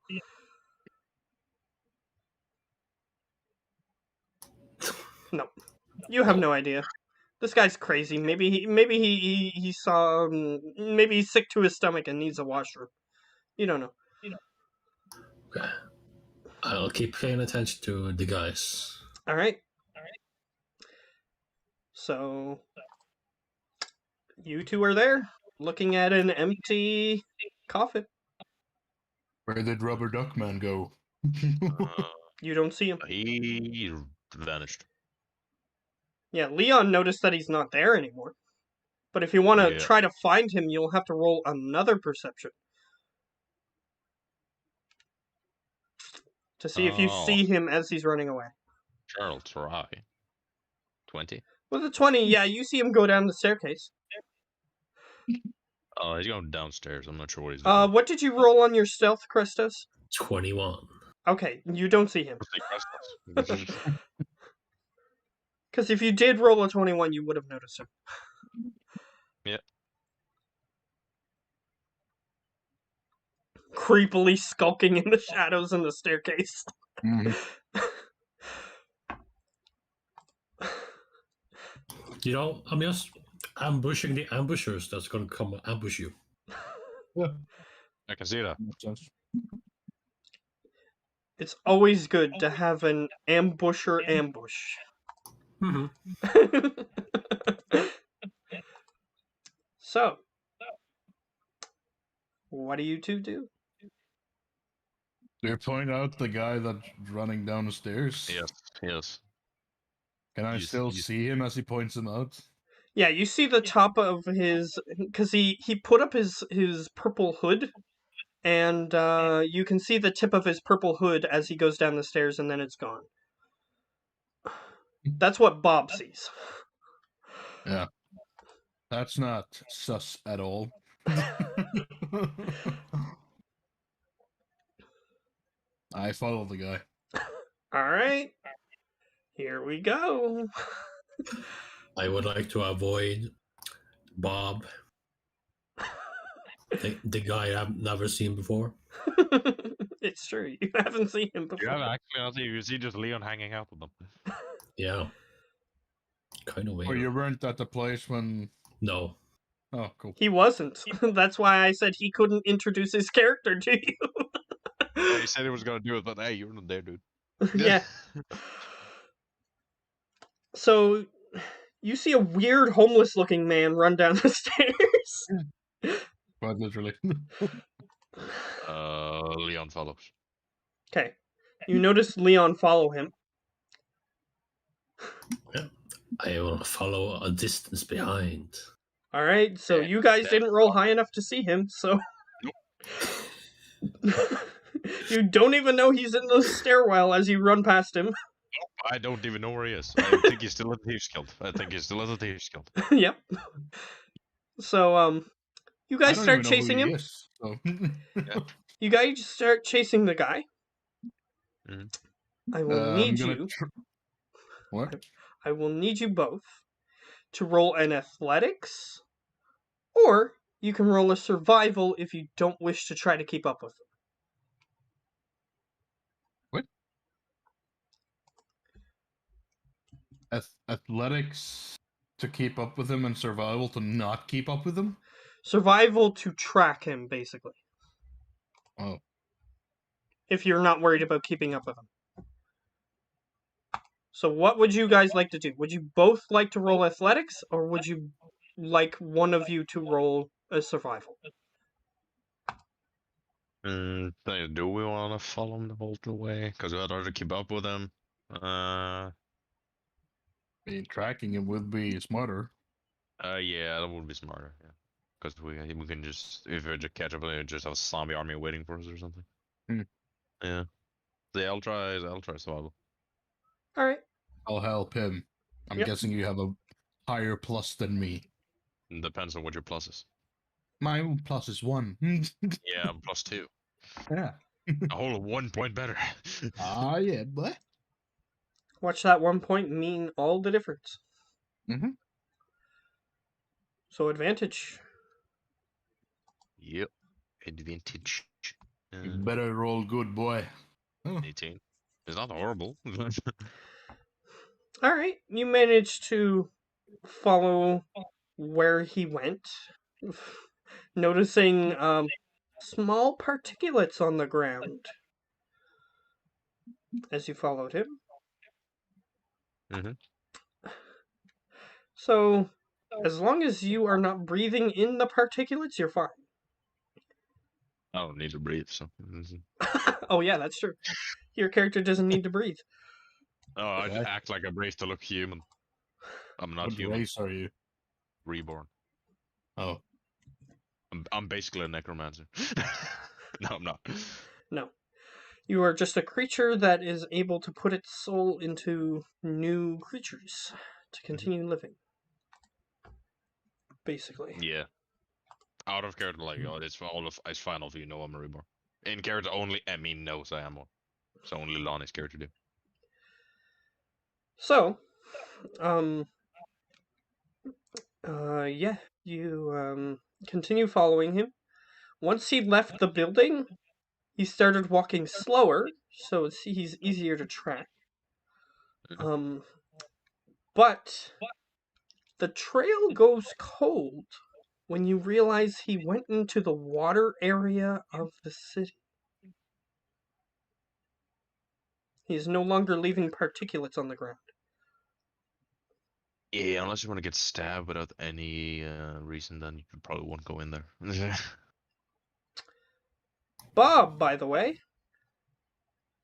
No, you have no idea. This guy's crazy. Maybe he saw. Maybe he's sick to his stomach and needs a washroom. You don't know. Okay. I'll keep paying attention to the guys. All right. So you two are there, looking at an empty coffin. Where did Rubber Duck Man go? You don't see him. He vanished. Yeah, Leon noticed that he's not there anymore. But if you want to try to find him, you'll have to roll another perception to see if you see him as he's running away. Charles, try. 20. With a 20, yeah, you see him go down the staircase. Oh, he's going downstairs. I'm not sure what he's doing. What did you roll on your stealth, Krestos? 21. Okay, you don't see him. Because if you did roll a 21, you would have noticed him. Yeah. Creepily skulking in the shadows in the staircase. You know, I'm just ambushing the ambushers that's going to come ambush you. Yeah, I can see that. makes sense. It's always good to have an ambusher ambush. Mm-hmm. So, what do you two do? Do you point out the guy that's running down the stairs? Yes, yes. Can I You s- still you s- see him as he points him out? Yeah, you see the top of his, because he put up his purple hood, and you can see the tip of his purple hood as he goes down the stairs, and then it's gone. That's what Bob sees. Yeah. That's not sus at all. I follow the guy. All right, here we go. I would like to avoid Bob, the guy I've never seen before. It's true, you haven't seen him You have before. actually, I see you see just Leon hanging out with them. Yeah. Kind of Or weird. you weren't at the place when... No. Oh, cool. He wasn't. That's why I said he couldn't introduce his character to you. Yeah, he said he was gonna do it, but hey, you're not there, dude. Yeah. So, you see a weird homeless-looking man run down the stairs. Quite literally. Leon follows. Okay. You notice Leon follow him. I will follow a distance behind. Alright, so you guys didn't roll high enough to see him, so... You don't even know he's in the stairwell as you run past him. I don't even know where he is. I think he's still at the Thieves Guild. Yep. So, you I guys don't start even know chasing who he him. is, so. You guys start chasing the guy. Mhm. I will I'm need gonna you. What? I will need you both to roll an athletics, or you can roll a survival if you don't wish to try to keep up with them. What? Athletics to keep up with him and survival to not keep up with him? Survival to track him, basically. Oh. If you're not worried about keeping up with him. So what would you guys like to do? Would you both like to roll athletics, or would you like one of you to roll a survival? Do we want to follow him the whole way? Because we'd rather keep up with him. I mean, tracking him would be smarter. Yeah, that would be smarter. Yeah, because we can just if we just catch up with him, just have a zombie army waiting for us or something. Hmm. Yeah. So yeah, I'll try survival. All right. I'll help him. I'm Yep. guessing you have a higher plus than me. Depends on what your plus is. My plus is 1. Yeah, I'm +2. Yeah. A whole 1 point better. Ah, yeah, but. Watch that 1 point mean all the difference. Mm-hmm. So advantage. Yep. Advantage. You better roll good, boy. Oh. 18. It's not horrible. All right. You managed to follow where he went, noticing small particulates on the ground as you followed him. Mm-hmm. So, as long as you are not breathing in the particulates, you're fine. I don't need to breathe, so. Oh yeah, that's true. Your character doesn't need to breathe. Oh, I just What? act like I breathe to look human. I'm not What human. race are you? Reborn. Oh. I'm basically a necromancer. No, I'm not. No. You are just a creature that is able to put its soul into new creatures to continue living. Basically. Yeah. Out of character, like, oh, it's fine if you know I'm a reborn. In character, only Emmy knows I am one. So only Lonnie's character do. So, yeah, you continue following him. Once he left the building, he started walking slower, so he's easier to track. But The trail goes cold when you realize he went into the water area of the city. He is no longer leaving particulates on the ground. Yeah, unless you want to get stabbed without any reason, then you probably won't go in there. Bob, by the way,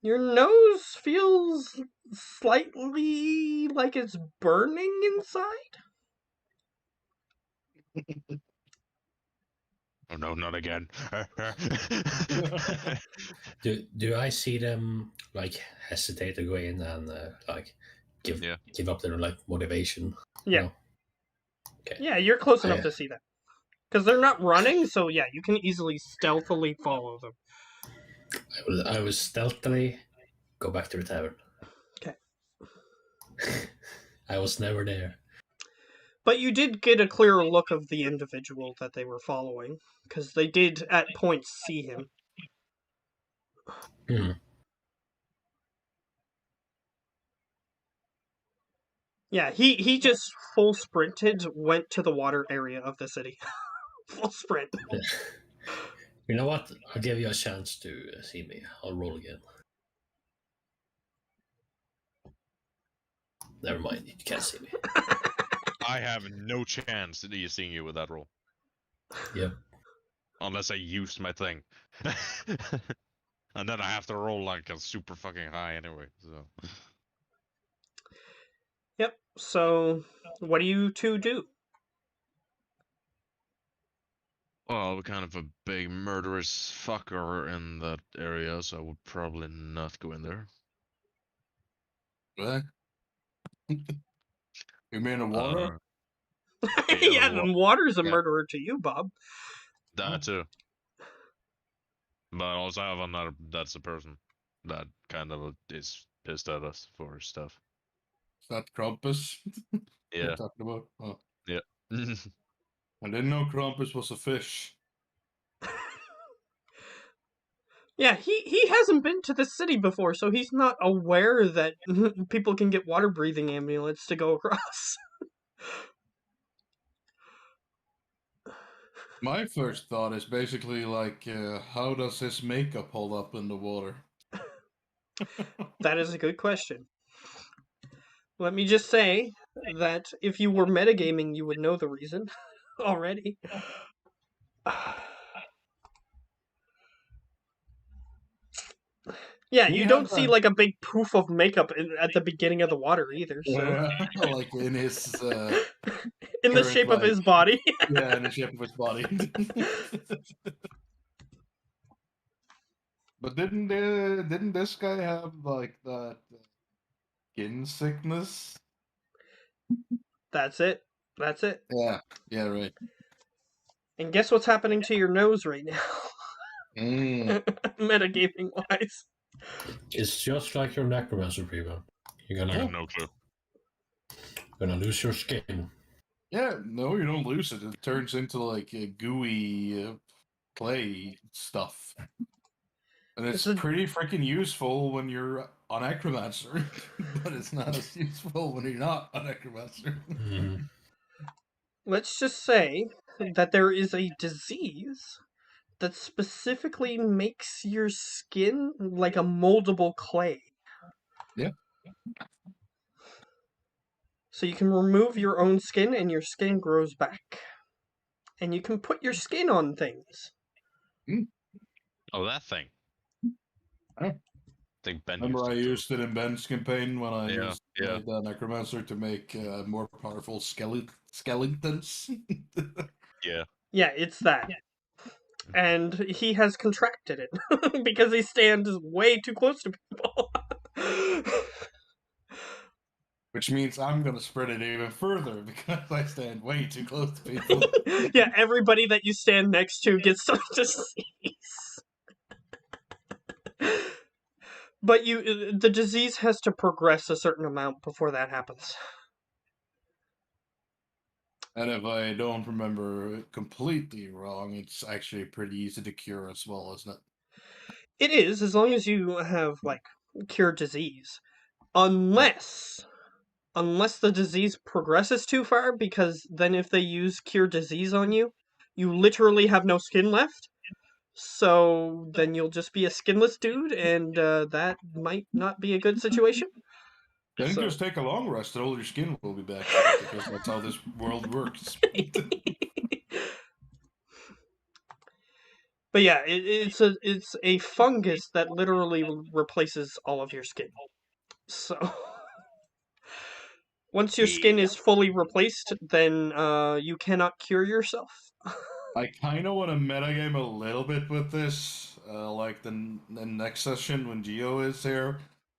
your nose feels slightly like it's burning inside. Oh no, not again. Do I see them like hesitate to go in and like give up their like motivation? Yeah. No? Okay. Yeah, you're close enough to see that. Because they're not running, so yeah, you can easily stealthily follow them. I will stealthily go back to the tavern. Okay. I was never there. But you did get a clearer look of the individual that they were following, because they did at points see him. Hmm. Yeah, he just full sprinted, went to the water area of the city. Full sprint. You know what? I'll give you a chance to see me. I'll roll again. Never mind, you can't see me. I have no chance of seeing you with that roll. Yep. Unless I used my thing. And then I have to roll like a super fucking high anyway, so. Yep, so what do you two do? Well, we're kind of a big murderous fucker in that area, so I would probably not go in there. What? You mean the water? Yeah, the water's a murderer to you, Bob. That too. But also I have another, that's a person that kind of is pissed at us for stuff. Is that Krampus? Yeah. You're talking about? Oh. Yeah. I didn't know Krampus was a fish. Yeah, he hasn't been to the city before, so he's not aware that people can get water breathing amulets to go across. My first thought is basically like, how does his makeup hold up in the water? That is a good question. Let me just say that if you were metagaming, you would know the reason already. Yeah, you don't see like a big poof of makeup at the beginning of the water either. So, like in his in the shape of his body. Yeah, in the shape of his body. But didn't this guy have like that skin sickness? That's it. That's it. Yeah. Yeah. Right. And guess what's happening to your nose right now? Metagaming wise. It's just like your necromancer, people. You're gonna I have no clue. Gonna lose your skin. Yeah, no, you don't lose it. It turns into like a gooey clay stuff. And it's pretty freaking useful when you're on Necromancer, but it's not as useful when you're not on Necromancer. Mm-hmm. Let's just say that there is a disease that specifically makes your skin like a moldable clay. Yeah. So you can remove your own skin and your skin grows back. And you can put your skin on things. Oh, that thing. Oh. I think Ben Remember I used it in Ben's campaign when I used the Necromancer to make more powerful skeletons. Yeah. Yeah, it's that. And he has contracted it because he stands way too close to people. Which means I'm going to spread it even further because I stand way too close to people. Yeah, everybody that you stand next to gets some disease. But the disease has to progress a certain amount before that happens. And if I don't remember completely wrong, it's actually pretty easy to cure as well, isn't it? It is, as long as you have, like, cured disease. Unless unless the disease progresses too far, because then if they use cure disease on you, you literally have no skin left. So then you'll just be a skinless dude, and that might not be a good situation. Then So- just take a long rest and all your skin will be back, because that's how this world works. But yeah, it's a fungus that literally replaces all of your skin. So once your skin is fully replaced, then you cannot cure yourself. I kind of want to metagame a little bit with this, like the next session when Geo is here.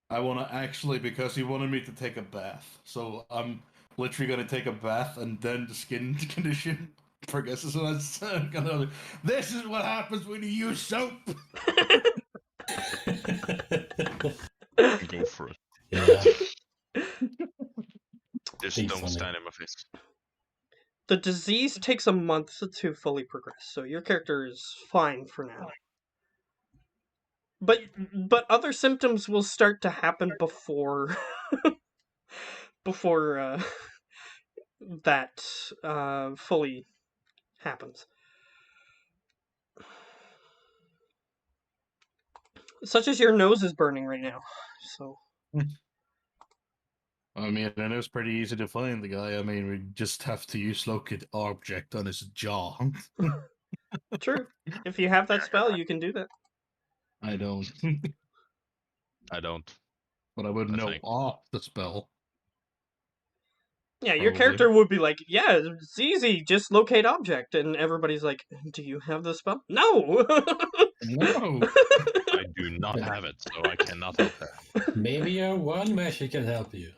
I want to actually, because he wanted me to take a bath, so I'm literally gonna take a bath and then the skin condition progresses. And I'm gonna. This is what happens when you use soap. Go for it. Yeah. Just Be don't funny. stand in my face. The disease takes a month to fully progress, so your character is fine for now. But other symptoms will start to happen before before that fully happens. Such as your nose is burning right now. So I mean, and it was pretty easy to find the guy. I mean, we just have to use locate object on his jaw. true. If you have that spell, you can do that. I don't, I don't. but I would I know think. off the spell. Yeah, your Probably. character would be like, "Yeah, it's easy. Just locate object," and everybody's like, "Do you have the spell?" No. No. I do not have it, so I cannot help her. Maybe your one magic can help you.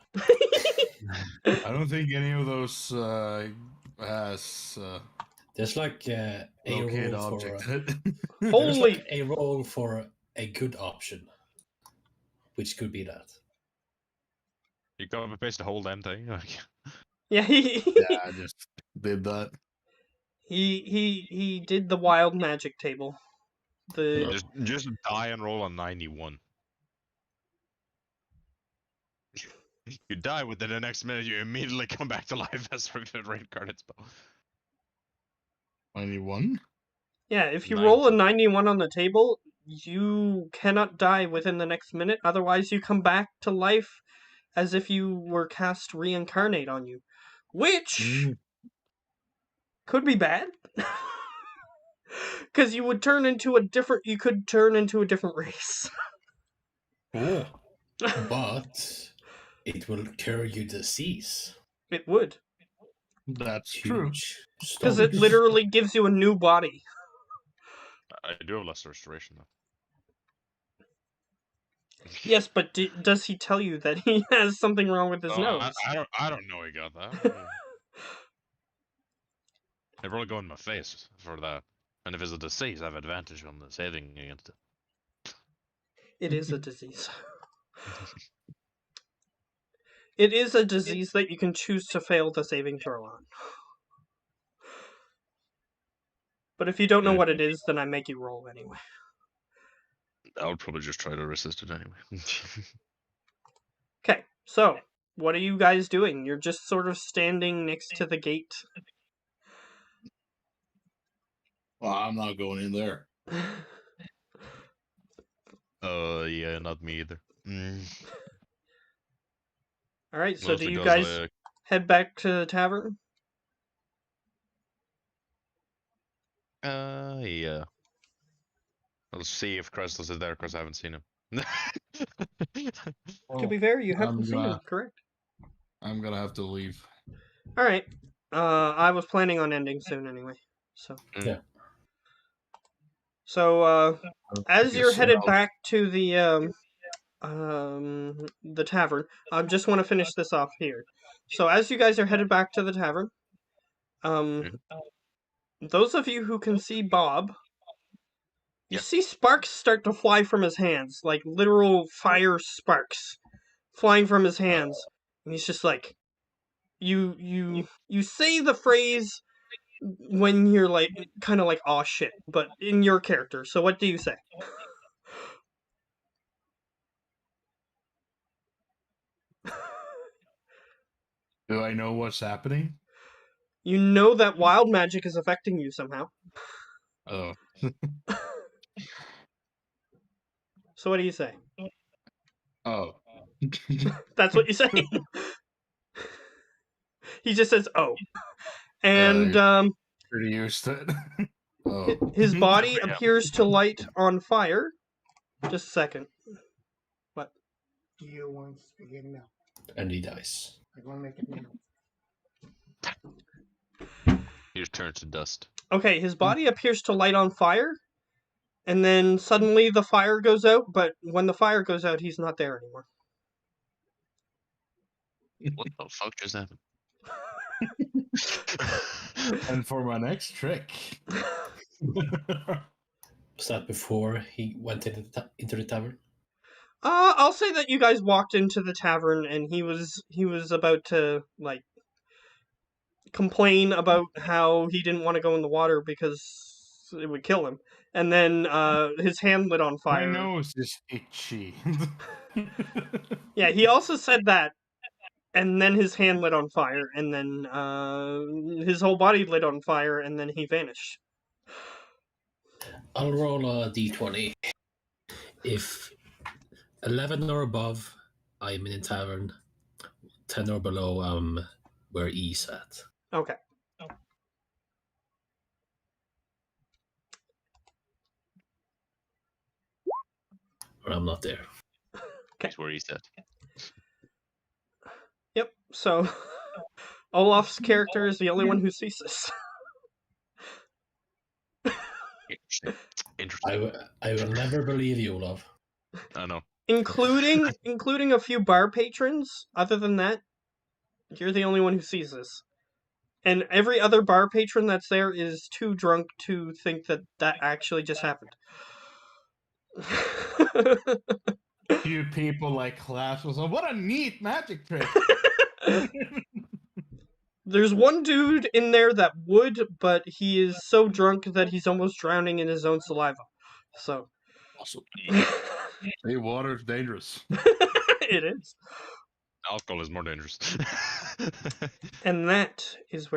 I don't think any of those has There's like a locate role for object. there's Holy like a role for a good option, which could be that. You copy paste the whole damn thing. Like, yeah, Yeah, I just did that. he did the wild magic table. The just die and roll on 91. You die within the next minute, you immediately come back to life as a reincarnate spell. 91? Yeah, if you roll a 91 on the table, you cannot die within the next minute. Otherwise, you come back to life as if you were cast reincarnate on you, which could be bad. Because you would turn into a different. You could turn into a different race. Cool. But it will cure you disease. It would, That's true. Huge. because it stomach. literally gives you a new body. I do have lesser restoration though. Yes, but does he tell you that he has something wrong with his nose? I don't know he got that. They probably go in my face for that. And if it's a disease, I have advantage on the saving against it. It is a disease. It is a disease that you can choose to fail the saving throw on. But if you don't know what it is, then I make you roll anyway. I'll probably just try to resist it anyway. Okay, so what are you guys doing? You're just sort of standing next to the gate. Well, I'm not going in there. Yeah, not me either. Alright, so Mostly do you 'cause, guys head back to the tavern? Yeah. I'll see if Crestus is there, because I haven't seen him. To be fair, you haven't I'm seen him, gonna- correct? I'm gonna have to leave. Alright. I was planning on ending soon anyway, so. Yeah. So, as you're Yes, headed I'll- back to the tavern, I just want to finish this off here. So, as you guys are headed back to the tavern, those of you who can see Bob, you see sparks start to fly from his hands, like literal fire sparks flying from his hands, and he's just like, you say the phrase when you're like kind of like aw shit, but in your character. So what do you say? Do I know what's happening? You know that wild magic is affecting you somehow. Oh. So what do you say? Oh. That's what you say. He just says, "Oh," and Pretty used to it. Oh. his body appears to light on fire. Just a second. What? Do you want spaghetti now? And he dies. I want to make it now. He just turns to dust. Okay, his body appears to light on fire, and then suddenly the fire goes out, but when the fire goes out, he's not there anymore. What the fuck just happened? And for my next trick. Was that before he went into the tavern? I'll say that you guys walked into the tavern, and he was about to like complain about how he didn't want to go in the water because it would kill him, and then his hand lit on fire. My nose is itchy. Yeah, he also said that, and then his hand lit on fire, and then his whole body lit on fire, and then he vanished. I'll roll a d20. If 11 or above, I'm in a tavern. 10 or below, where E's at. Okay. Or I'm not there. That's where he's at. Yep. So Olaf's character is the only one who sees this. Interesting. I will never believe you, Olaf. I know. Including a few bar patrons. Other than that, you're the only one who sees this. And every other bar patron that's there is too drunk to think that actually just happened. Few people like class was like, what a neat magic trick. There's one dude in there that would, but he is so drunk that he's almost drowning in his own saliva. So. Awesome. Hey, water's dangerous. It is. Alcohol is more dangerous. And that is where